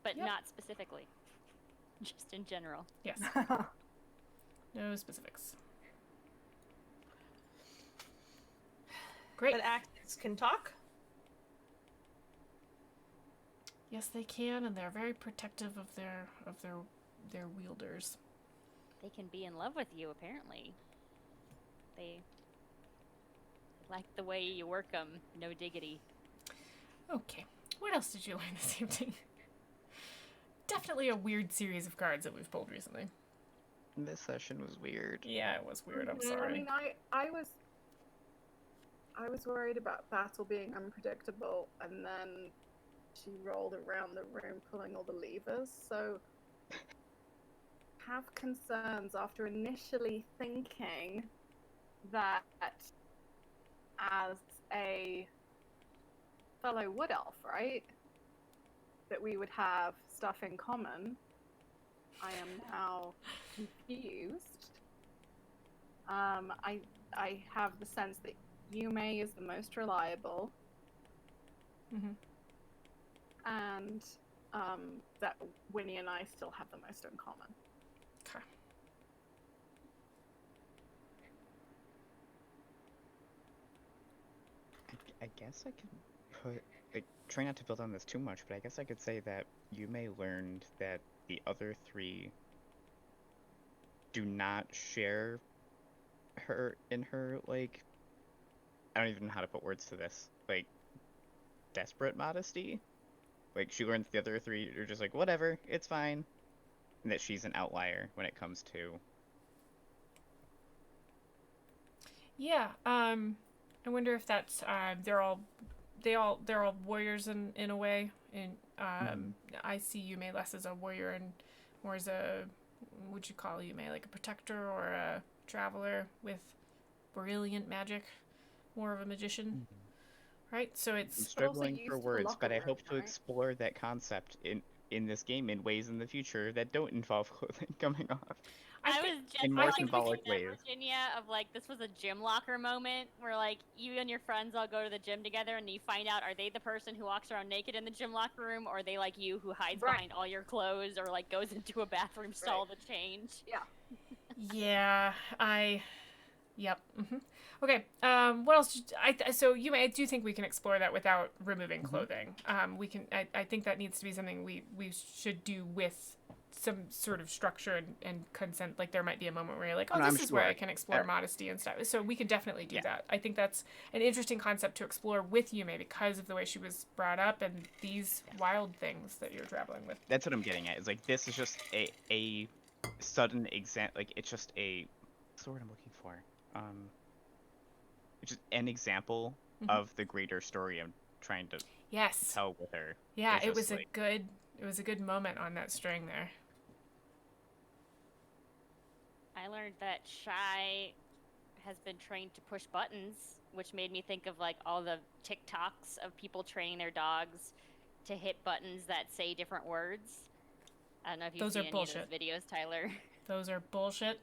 But not specifically. Just in general. Yes. No specifics. Great. But actors can talk. Yes, they can, and they're very protective of their wielders. They can be in love with you, apparently. They like the way you work them, no diggity. Okay, what else did you learn this evening? Definitely a weird series of cards that we've pulled recently. This session was weird. Yeah, it was weird. I'm I sorry. mean, I was worried about battle being unpredictable, and then she rolled around the room pulling all the levers, so have concerns after initially thinking that as a fellow wood elf, right, that we would have stuff in common. I am now confused. I have the sense that Yume is the most reliable, and that Winnie and I still have the most in common. Okay. I guess I could put, try not to build on this too much, but I guess I could say that Yume learned that the other three do not share her in her, like, I don't even know how to put words to this, like, desperate modesty. Like, she learned that the other three are just like, whatever, it's fine, and that she's an outlier when it comes to... Yeah, I wonder if that's they're all warriors in a way, and I see Yume less as a warrior and more as a, what would you call Yume, like a protector or a traveler with brilliant magic, more of a magician, right? So I'm it's struggling used for for words, locker but I room, hope to right? explore that concept in this game in ways in the future that don't involve clothing coming off. I was just in more thinking symbolic that, ways. Virginia, of like, this was a gym locker moment where like you and your friends all go to the gym together and you find out, are they the person who walks around naked in the gym locker room, or are they like you who hides behind all your clothes or like goes into a bathroom stall to change? yeah, yep. Okay. What else? So I do think we can explore that without removing clothing. We can. I think that needs to be something we should do with some sort of structure and consent. Like there might be a moment where you're like, oh, No, this I'm is where sure. I can explore modesty and stuff. So we could definitely do that. I think that's an interesting concept to explore with Yume because of the way she was brought up and these wild things that you're traveling with. That's what I'm getting at. Is like this is just a sudden example. Like it's just what's the word I'm looking for? It's just an example of the greater story I'm trying to tell with her. Yeah, It's it just was a good moment on that string there. I learned that Shy has been trained to push buttons, which made me think of like all the TikToks of people training their dogs to hit buttons that say different words. I don't know if you've Those are seen any of bullshit. those videos, Tyler. Those are bullshit.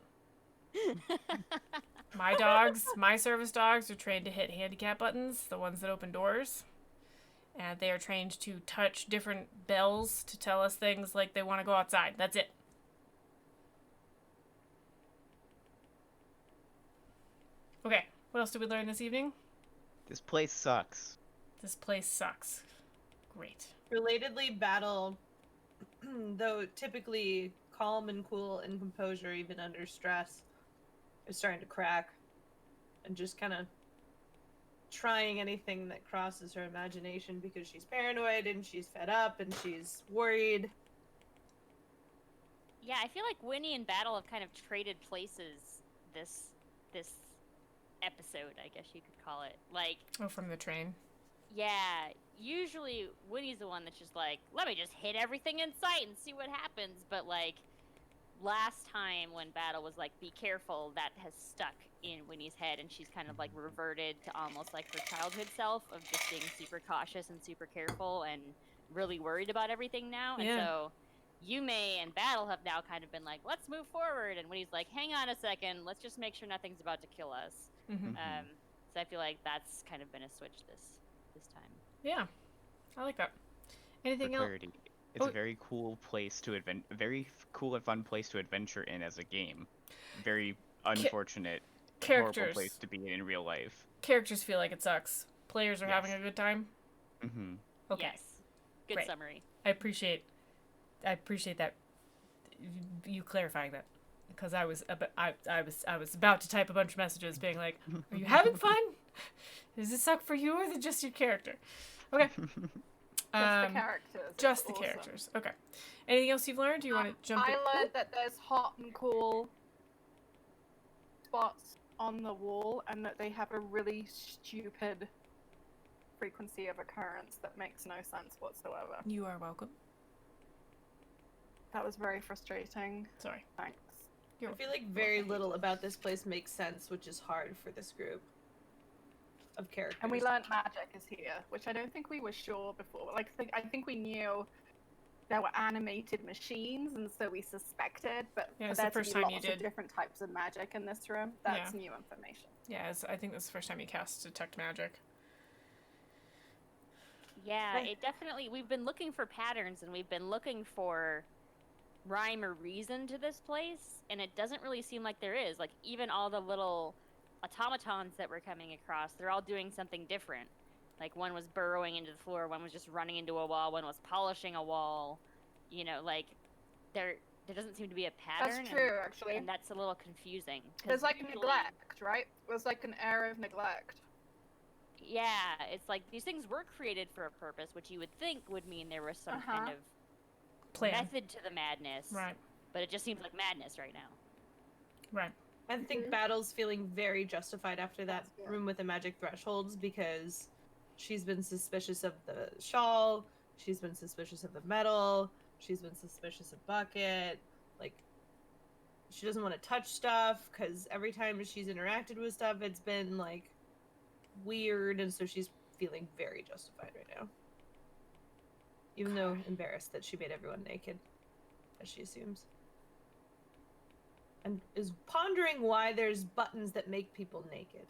My dogs, my service dogs, are trained to hit handicap buttons, the ones that open doors. And they are trained to touch different bells to tell us things like they want to go outside. That's it. Okay, what else did we learn this evening? This place sucks. This place sucks. Great. Relatedly, Battle, though typically calm and cool and composure even under stress, is starting to crack and just kind of trying anything that crosses her imagination because she's paranoid and she's fed up and she's worried. Yeah, I feel like Winnie and Battle have kind of traded places this episode, I guess you could call it. Like, Oh, from the train. yeah, usually Winnie's the one that's just like, let me just hit everything in sight and see what happens. But like last time when Battle was like, be careful, that has stuck in Winnie's head, and she's kind of like reverted to almost like her childhood self of just being super cautious and super careful and really worried about everything now. And Yeah. so Yume and Battle have now kind of been like, let's move forward, and Winnie's like, hang on a second, let's just make sure nothing's about to kill us. Mm-hmm. So I feel like that's kind of been a switch this time. Yeah, I like that. For Anything else? clarity, it's Oh. a very cool place to cool and fun place to adventure in as a game. Very unfortunate, horrible Characters. place to be in real life. Characters feel like it sucks. Players are having Yes. a good time. Mm-hmm. Okay. Yes. Good Great. summary. I appreciate that you clarifying that, because I was about to type a bunch of messages being like, "Are you having fun? Does this suck for you, or is it just your character?" Okay. Just the characters. It's Just the awesome. characters. Okay. Anything else you've learned? Do you want to jump in? I learned that there's hot and cool spots on the wall, and that they have a really stupid frequency of occurrence that makes no sense whatsoever. You are welcome. That was very frustrating. Sorry. Thanks. You're I feel like very little about this place makes sense, which is hard for this group of characters. And we learned magic is here, which I don't think we were sure before. Like, I think we knew there were animated machines, and so we suspected, but Yeah, for it's the there to first be time you lots did. of different types of magic in this room, that's new information. Yeah, I think this is the first time you cast Detect Magic. Yeah, Right. it definitely. We've been looking for patterns, and we've been looking for rhyme or reason to this place, and it doesn't really seem like there is. Like, even all the little automatons that we're coming across, they're all doing something different. Like, one was burrowing into the floor, one was just running into a wall, one was polishing a wall. You know, like, there doesn't seem to be a pattern. That's true, actually. And that's a little confusing. 'cause There's like usually- neglect, right? There's like an air of neglect. Yeah, it's like these things were created for a purpose, which you would think would mean there was some kind of Plan. method to the madness. Right. But it just seems like madness right now. Right. I think Mhm. Battle's feeling very justified after that That's good. room with the magic thresholds, because she's been suspicious of the shawl, she's been suspicious of the metal, she's been suspicious of Bucket. Like, she doesn't want to touch stuff because every time she's interacted with stuff, it's been like weird, and so she's feeling very justified right now. Even though embarrassed that she made everyone naked, as she assumes. And is pondering why there's buttons that make people naked.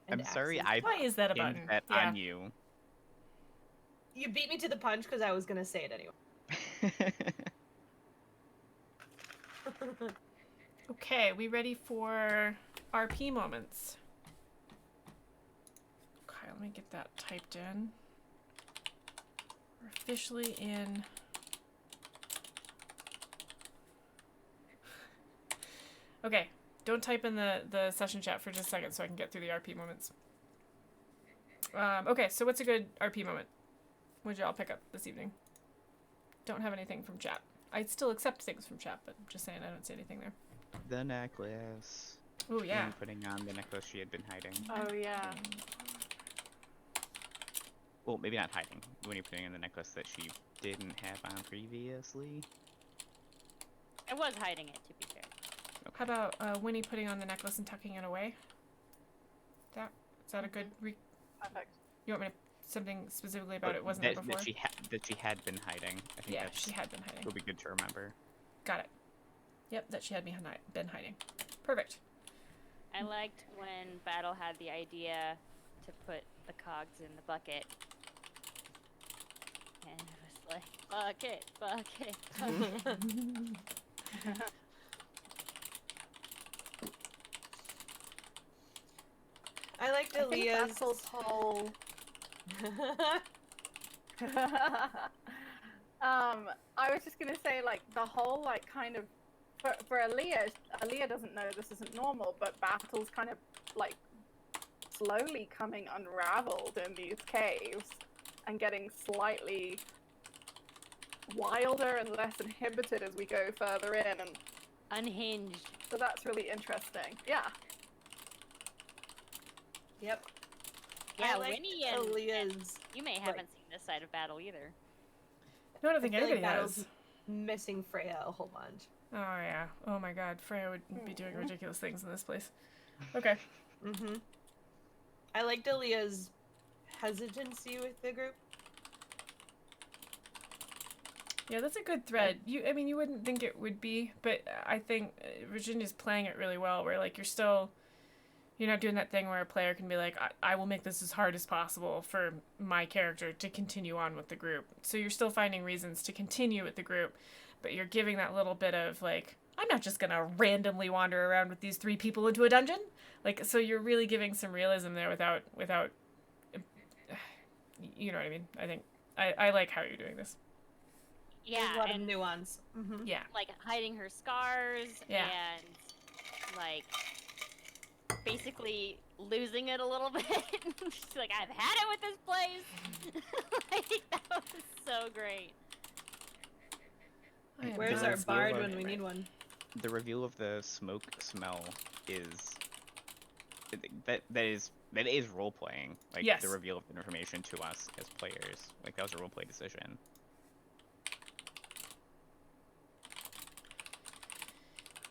and I'm sorry, axes. Why is that a pinned button? that Yeah. on you. You beat me to the punch because I was gonna say it anyway. Okay, we ready for RP moments? Okay, let me get that typed in. We're officially in. Okay, don't type in the session chat for just a second so I can get through the RP moments. Okay, so what's a good RP moment? What'd y'all pick up this evening? Don't have anything from chat. I'd still accept things from chat, but just saying I don't see anything there. The necklace. Oh yeah. Winnie putting on the necklace she had been hiding. Oh yeah. Well, maybe not hiding. Winnie putting on the necklace that she didn't have on previously. I was hiding it, to be fair. How about Winnie putting on the necklace and tucking it away? that? Is that a good Perfect. You want me to something specifically about But it wasn't there before? that she had been hiding. I think Yeah, that's she had been hiding. will be good to remember. Got it. Yep, that she had been hiding. Perfect. I liked when Battle had the idea to put the cogs in the bucket. And it was like, bucket, bucket, bucket. I liked I think Aaliyah's. Battle's whole. I was just gonna say, like, the whole, like, kind of for Aaliyah doesn't know this isn't normal, but Battle's kind of like slowly coming unraveled in these caves and getting slightly wilder and less inhibited as we go further in, and Unhinged. so that's really interesting. Yeah. Yep. Yeah, I liked Winnie and Aaliyah's. you may haven't seen this side of Battle either. No, I don't think I feel anybody like Battle's has. missing Freya a whole bunch. Oh yeah. Oh my God, Freya would be doing ridiculous things in this place. Okay. Mm-hmm. I liked Aaliyah's hesitancy with the group. Yeah, that's a good thread. I mean, you wouldn't think it would be, but I think Virginia's playing it really well. Where like you're not doing that thing where a player can be like, I will make this as hard as possible for my character to continue on with the group. So you're still finding reasons to continue with the group, but you're giving that little bit of like, I'm not just gonna randomly wander around with these 3 people into a dungeon. Like, so you're really giving some realism there without, you know what I mean? I think I like how you're doing this. Yeah, There's a lot of and nuance. Mm-hmm. Yeah. like hiding her scars Yeah. and like basically losing it a little bit. She's like, I've had it with this place. Like, that was so great. I am Where's not our Reveal bard of- when we need one? The reveal of the smoke smell is that is role playing. Like Yes. the reveal of information to us as players. Like that was a role play decision.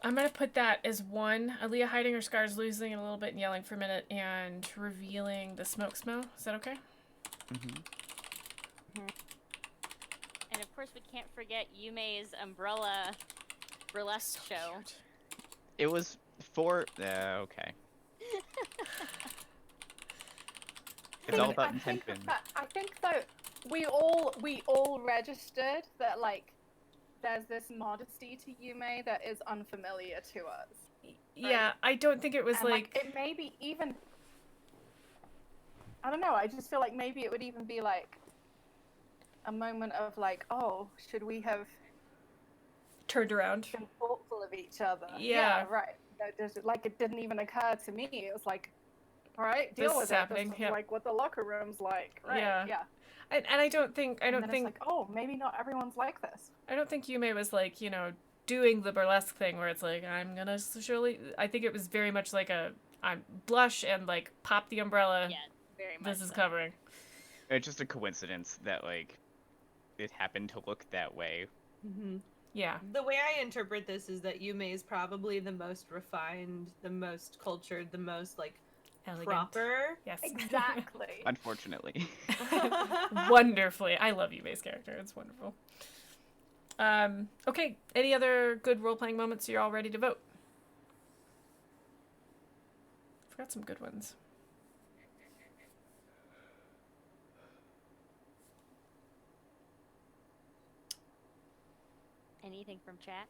I'm gonna put that as 1. Aaliyah hiding her scars, losing it a little bit and yelling for a minute, and revealing the smoke smell. Is that okay? Mm-hmm. And of course, we can't forget Yume's umbrella burlesque show. Cute. It was for okay. It's all about intention. I think that we all registered that, like, there's this modesty to Yume that is unfamiliar to us. Yeah, I don't think it was And, like it may be even. I don't know. I just feel like maybe it would even be like a moment of like, oh, should we have turned around. been thoughtful of each other? Yeah. Right. That just, like, it didn't even occur to me. It was like, all right, deal This with is it. happening, This is yep. like what the locker room's like. Right. Yeah. Yeah. And I don't think And then it's like, oh, maybe not everyone's like this. I don't think Yume was like, doing the burlesque thing where it's like, I'm gonna surely. I think it was very much like I'm blush and like pop the umbrella. Yeah, very much. This is so. covering. It's just a coincidence that like it happened to look that way. Mm-hmm. Yeah. The way I interpret this is that Yume is probably the most refined, the most cultured, the most like Elegant. proper. Yes. Exactly. Unfortunately. Wonderfully. I love Yume's character. It's wonderful. Okay. Any other good role-playing moments you're all ready to vote? Forgot some good ones. Anything from chat?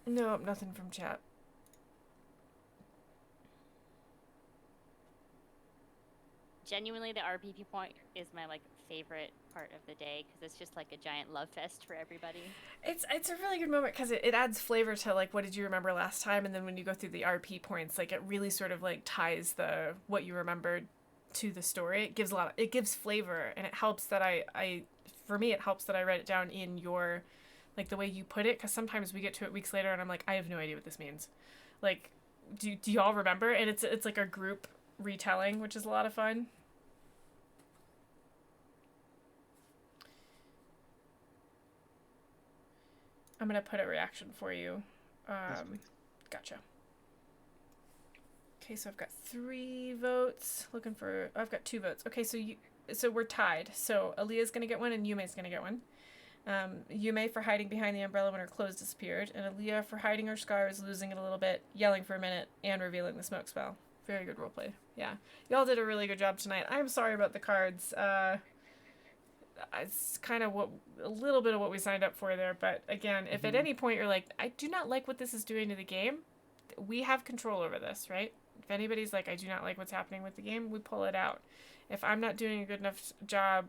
No, nothing from chat. Genuinely, the RPP point is my like favorite part of the day because it's just like a giant love fest for everybody. It's a really good moment because it adds flavor to like what did you remember last time, and then when you go through the RP points, like it really sort of like ties the what you remembered to the story. It gives flavor, and it helps that for me it helps that I write it down in your like the way you put it, because sometimes we get to it weeks later and I'm like, I have no idea what this means. Like, do y'all remember? And it's like a group retelling, which is a lot of fun. I'm gonna put a reaction for you. Yes, please. Gotcha. Okay, so I've got 3 votes. I've got 2 votes. Okay, so we're tied. So Aaliyah's gonna get one and Yume's gonna get one. Yume for hiding behind the umbrella when her clothes disappeared, and Aaliyah for hiding her scars, losing it a little bit, yelling for a minute, and revealing the smoke spell. Very good roleplay. Yeah, y'all did a really good job tonight. I'm sorry about the cards. It's kind of a little bit of what we signed up for there, but again, if at any point you're like, I do not like what this is doing to the game, we have control over this, right? If anybody's like, I do not like what's happening with the game, we pull it out. If I'm not doing a good enough job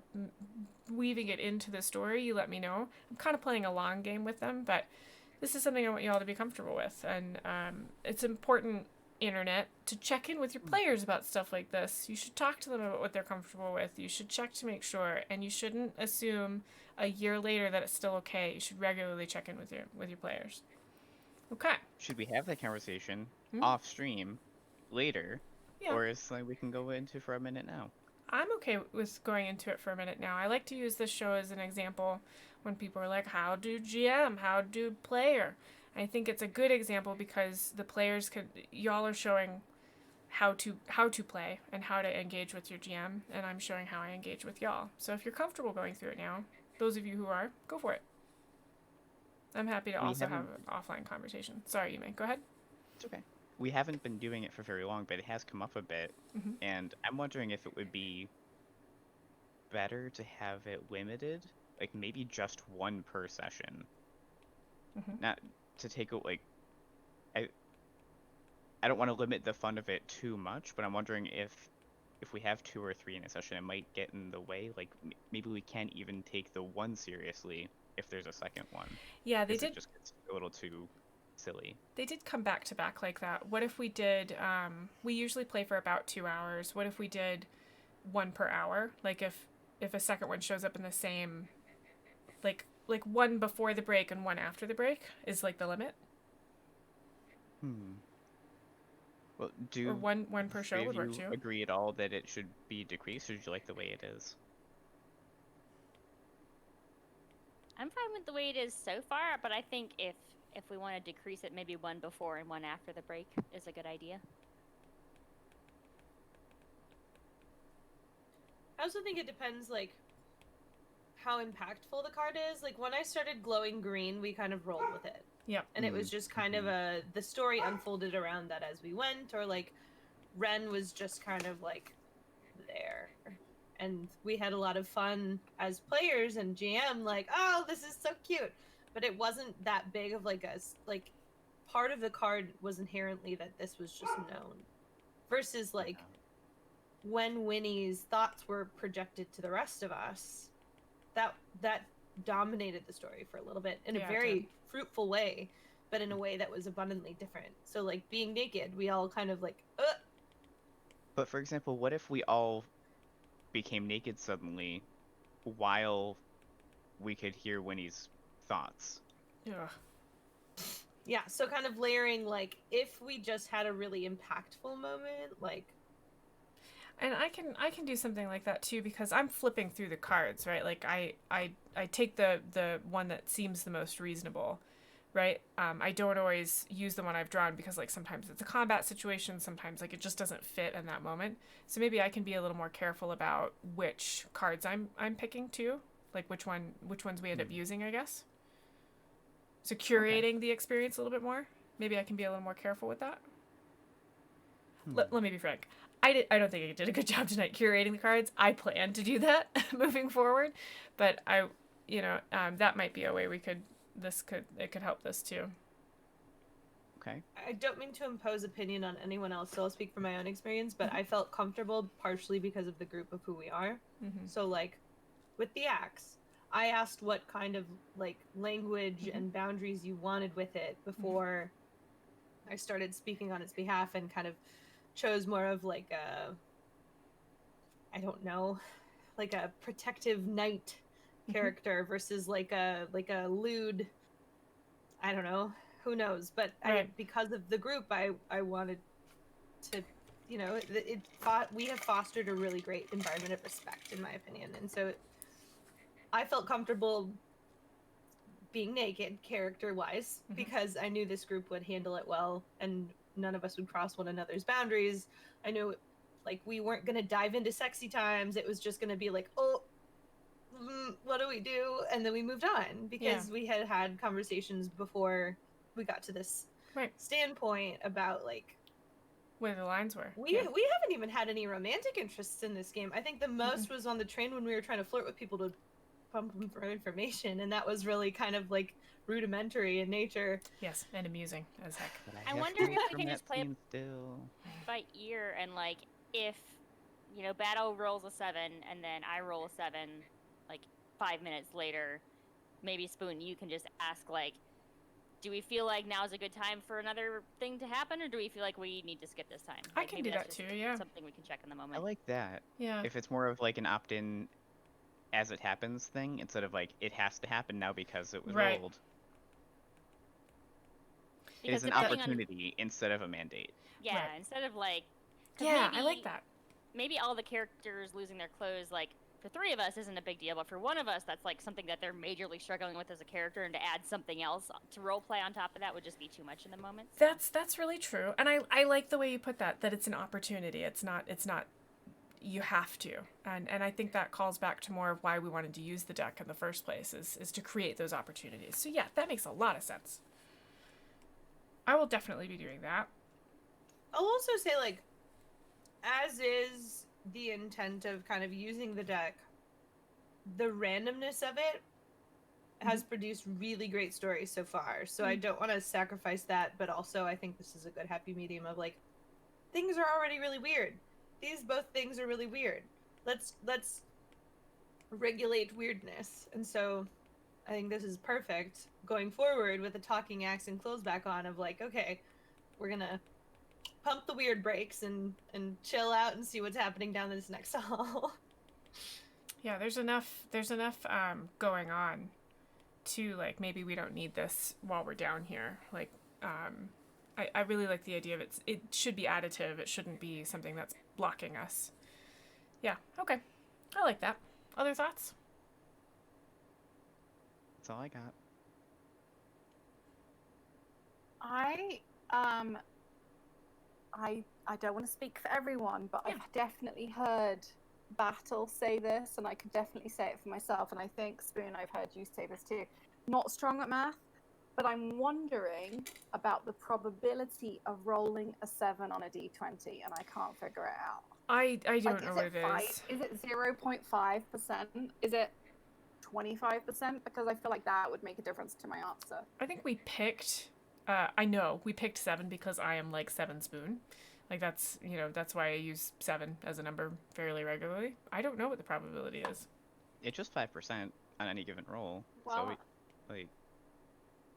weaving it into the story, you let me know. I'm kind of playing a long game with them, but this is something I want you all to be comfortable with. And it's important, internet, to check in with your players about stuff like this. You should talk to them about what they're comfortable with. You should check to make sure, and you shouldn't assume a year later that it's still okay. You should regularly check in with your players. Okay. Should we have that conversation Hmm? off stream later, Yeah. or is something we can go into for a minute now? I'm okay with going into it for a minute now. I like to use this show as an example when people are like, how do GM? How do player? I think it's a good example because the players y'all are showing how to play and how to engage with your GM, and I'm showing how I engage with y'all. So if you're comfortable going through it now, those of you who are, go for it. I'm happy to also have an offline conversation. Sorry, Yume. Go ahead. It's okay. We haven't been doing it for very long, but it has come up a bit, and I'm wondering if it would be better to have it limited, like maybe just 1 per session. Not to take it, like, I don't want to limit the fun of it too much, but I'm wondering if we have 2 or 3 in a session, it might get in the way. Like, maybe we can't even take the 1 seriously if there's a second one. Yeah, they 'cause did. It just gets a little too silly. They did come back to back like that. What if we did? We usually play for about 2 hours. What if we did 1 per hour? Like if a second one shows up in the same, like 1 before the break and 1 after the break is like the limit. Well, Or one per show would work you too. agree at all that it should be decreased, or do you like the way it is? I'm fine with the way it is so far, but I think if we want to decrease it, maybe 1 before and 1 after the break is a good idea. I also think it depends, like, how impactful the card is. Like, when I started glowing green, we kind of rolled with it. Yep. And it was just kind of the story unfolded around that as we went, or like Ren was just kind of like there. And we had a lot of fun as players and GM, like, oh, this is so cute. But it wasn't that big of like part of the card was inherently that this was just known. Versus like when Winnie's thoughts were projected to the rest of us, that dominated the story for a little bit in a very fruitful way, but in a way that was abundantly different. So like being naked, we all kind of like, ugh. But for example, what if we all became naked suddenly while we could hear Winnie's thoughts? Yeah. Yeah, so kind of layering, like, if we just had a really impactful moment, like... And I can do something like that too, because I'm flipping through the cards, right? Like I take the one that seems the most reasonable, right? I don't always use the one I've drawn because like sometimes it's a combat situation, sometimes like it just doesn't fit in that moment. So maybe I can be a little more careful about which cards I'm picking too, like which ones we end up using, I guess. So curating the experience a little bit more. Maybe I can be a little more careful with that. Let me be frank. I don't think I did a good job tonight curating the cards. I plan to do that moving forward, but that might be a way it could help this too. Okay. I don't mean to impose opinion on anyone else, so I'll speak from my own experience, but I felt comfortable partially because of the group of who we are. So like with the axe, I asked what kind of like language and boundaries you wanted with it before I started speaking on its behalf, and kind of chose more of like a protective knight character versus like a lewd, I don't know, who knows, but because of the group I wanted to, we have fostered a really great environment of respect, in my opinion, and so I felt comfortable being naked character wise because I knew this group would handle it well, and none of us would cross one another's boundaries. I knew, like, we weren't gonna dive into sexy times. It was just gonna be like, oh, what do we do? And then we moved on because we had had conversations before we got to this Right. standpoint about like Where the lines were. we haven't even had any romantic interests in this game. I think the most was on the train when we were trying to flirt with people to pump them for information, and that was really kind of like rudimentary in nature. Yes, and amusing as heck. But I have wonder if faith we from can that just play it scene still. by ear and like if Battle rolls a 7 and then I roll a 7 like 5 minutes later, maybe Spoon, you can just ask like, do we feel like now's a good time for another thing to happen, or do we feel like we need to skip this time? I Like, can maybe do that's that just too, yeah. something we can check in the I moment. like that. Yeah. If it's more of like an opt-in as it happens thing, instead of like it has to happen now because it was Right. rolled. It Because is an depending on- opportunity instead of a mandate. yeah, Right. instead of like, 'cause Yeah, I maybe- like that. Maybe all the characters losing their clothes, like for 3 of us isn't a big deal, but for one of us that's like something that they're majorly struggling with as a character, and to add something else to roleplay on top of that would just be too much in the moment. So. That's really true. And I like the way you put that it's an opportunity. It's not you have to. And I think that calls back to more of why we wanted to use the deck in the first place is to create those opportunities. So yeah, that makes a lot of sense. I will definitely be doing that. I'll also say, like, as is the intent of kind of using the deck, the randomness of it has produced really great stories so far. So I don't want to sacrifice that, but also I think this is a good happy medium of like, things are already really weird. These both things are really weird. Let's regulate weirdness. And so I think this is perfect going forward with the talking axe and clothes back on of like, okay, we're gonna pump the weird brakes and chill out and see what's happening down this next hall. Yeah, there's enough going on to like maybe we don't need this while we're down here. Like I really like the idea of it should be additive. It shouldn't be something that's blocking us. Yeah, okay. I like that. Other thoughts? That's all I got. I don't want to speak for everyone, but I've definitely heard Battle say this, and I could definitely say it for myself, and I think, Spoon, I've heard you say this too. Not strong at math, but I'm wondering about the probability of rolling a 7 on a d20, and I can't figure it out. I don't Like, know what it is. Is it 0.5%? Is it 25%? Because I feel like that would make a difference to my answer. I think we picked I know we picked 7 because I am like 7 Spoon. Like that's that's why I use 7 as a number fairly regularly. I don't know what the probability is. It's just 5% on any given roll. Well, so like,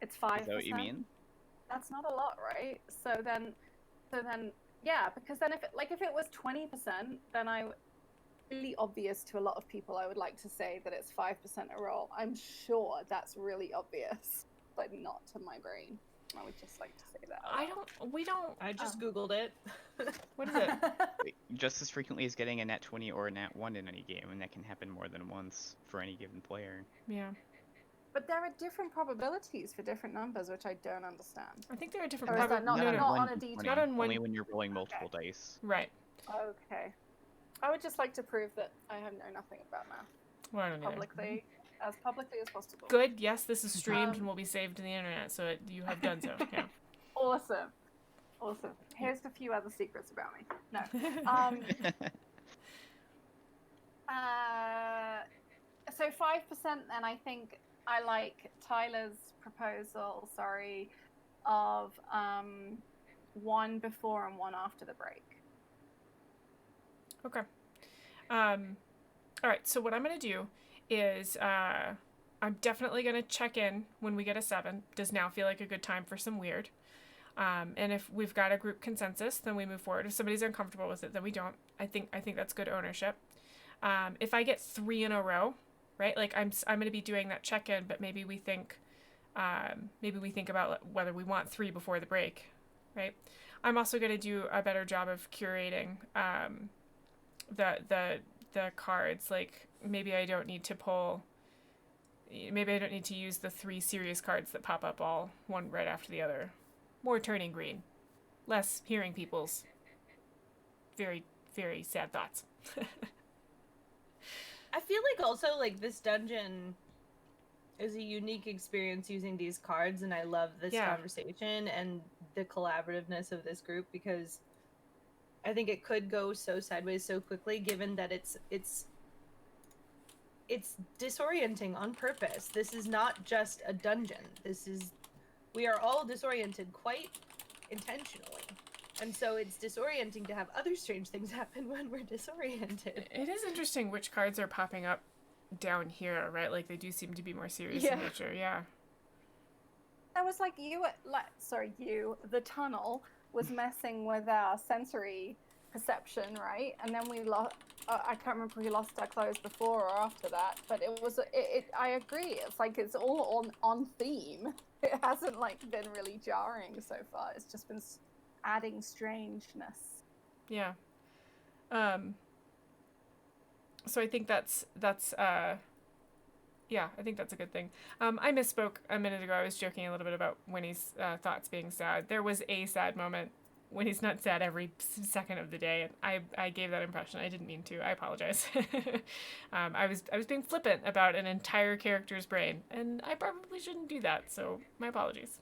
it's 5%. is that what you mean? That's not a lot, right? So then, yeah, because then if it was 20%, then really obvious to a lot of people. I would like to say that it's 5% a roll. I'm sure that's really obvious, but not to my brain. I would just like to say that. We don't. I just Googled it. What is it? Like, just as frequently as getting a nat 20 or a nat 1 in any game, and that can happen more than once for any given player. Yeah. But there are different probabilities for different numbers, which I don't understand. I think there are different Or is that probabilities. not one on a d20, d20? Not on one- only when you're rolling multiple dice. Right. Okay. I would just like to prove that I know nothing about math Well, I don't know. as publicly as possible. Good. Yes, this is streamed and will be saved to the internet, so you have done so. Yeah. Awesome. Here's a few other secrets about me. No. So 5%, then I think I like Tyler's proposal, of 1 before and 1 after the break. Okay. All right. So what I'm gonna do is I'm definitely gonna check in when we get a 7. Does now feel like a good time for some weird? And if we've got a group consensus, then we move forward. If somebody's uncomfortable with it, then we don't. I think that's good ownership. If I get 3 in a row, right? Like I'm gonna be doing that check in, but maybe we think about whether we want 3 before the break, right? I'm also gonna do a better job of curating the cards. Like maybe I don't need to use the 3 serious cards that pop up all one right after the other. More turning green. less hearing people's very, very sad thoughts. I feel like also like this dungeon is a unique experience using these cards, and I love this Yeah. conversation and the collaborativeness of this group, because I think it could go so sideways so quickly, given that it's disorienting on purpose. This is not just a dungeon. We are all disoriented quite intentionally. And so it's disorienting to have other strange things happen when we're disoriented. It is interesting which cards are popping up down here, right? Like they do seem to be more serious Yeah. in nature. Yeah. That was like the tunnel was messing with our sensory perception, right? And then we lost. I can't remember if we lost our clothes before or after that, but it was. I agree. It's like it's all on theme. It hasn't like been really jarring so far. It's just been adding strangeness. Yeah. So I think that's yeah, I think that's a good thing. I misspoke a minute ago. I was joking a little bit about Winnie's thoughts being sad. There was a sad moment. Winnie's not sad every second of the day. I gave that impression. I didn't mean to. I apologize. I was being flippant about an entire character's brain, and I probably shouldn't do that. So my apologies.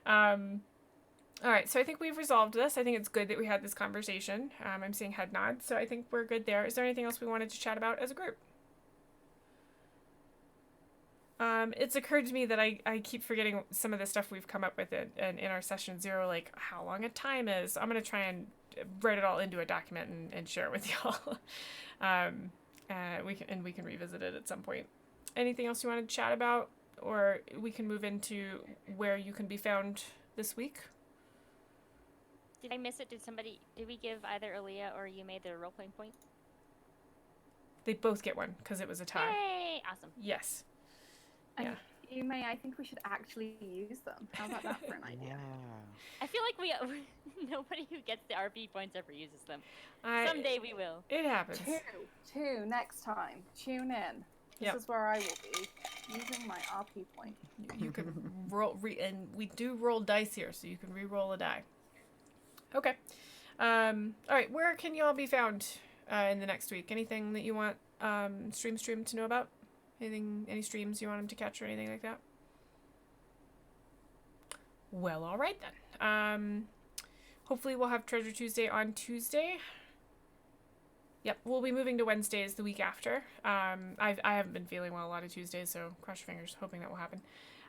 All right, so I think we've resolved this. I think it's good that we had this conversation. I'm seeing head nods, so I think we're good there. Is there anything else we wanted to chat about as a group? It's occurred to me that I keep forgetting some of the stuff we've come up with in our session 0, like how long a time is. I'm going to try and write it all into a document and share it with y'all. We can revisit it at some point. Anything else you want to chat about? Or we can move into where you can be found this week. Did I miss it? Did we give either Aaliyah or you made the role-playing point? They both get one because it was a tie. Yay! Awesome. Yes. And Yeah. you may. I think we should actually use them. How about that for an idea? I feel like nobody who gets the RP points ever uses them. I- Someday we will. It happens. Two next time. Tune in. This Yep. is where I will be using my RP point. You can roll, and we do roll dice here, so you can re-roll a die. Okay. All right. Where can y'all be found in the next week? Anything that you want Stream to know about? Any streams you want them to catch or anything like that? Well, all right then. Hopefully we'll have Treasure Tuesday on Tuesday. Yep, we'll be moving to Wednesdays the week after. I haven't been feeling well a lot of Tuesdays, so cross your fingers, hoping that will happen.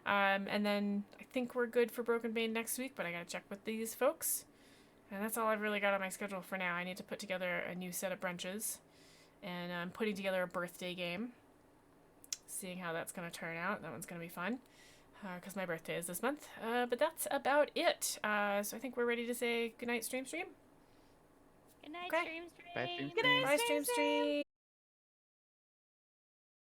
And then I think we're good for Broken Bane next week, but I gotta check with these folks. And that's all I've really got on my schedule for now. I need to put together a new set of brunches, and I'm putting together a birthday game. Seeing how that's going to turn out. That one's going to be fun, because my birthday is this month. But that's about it. So I think we're ready to say goodnight, Stream. Good night, Okay. Stream. Bye, Stream. Bye, Stream.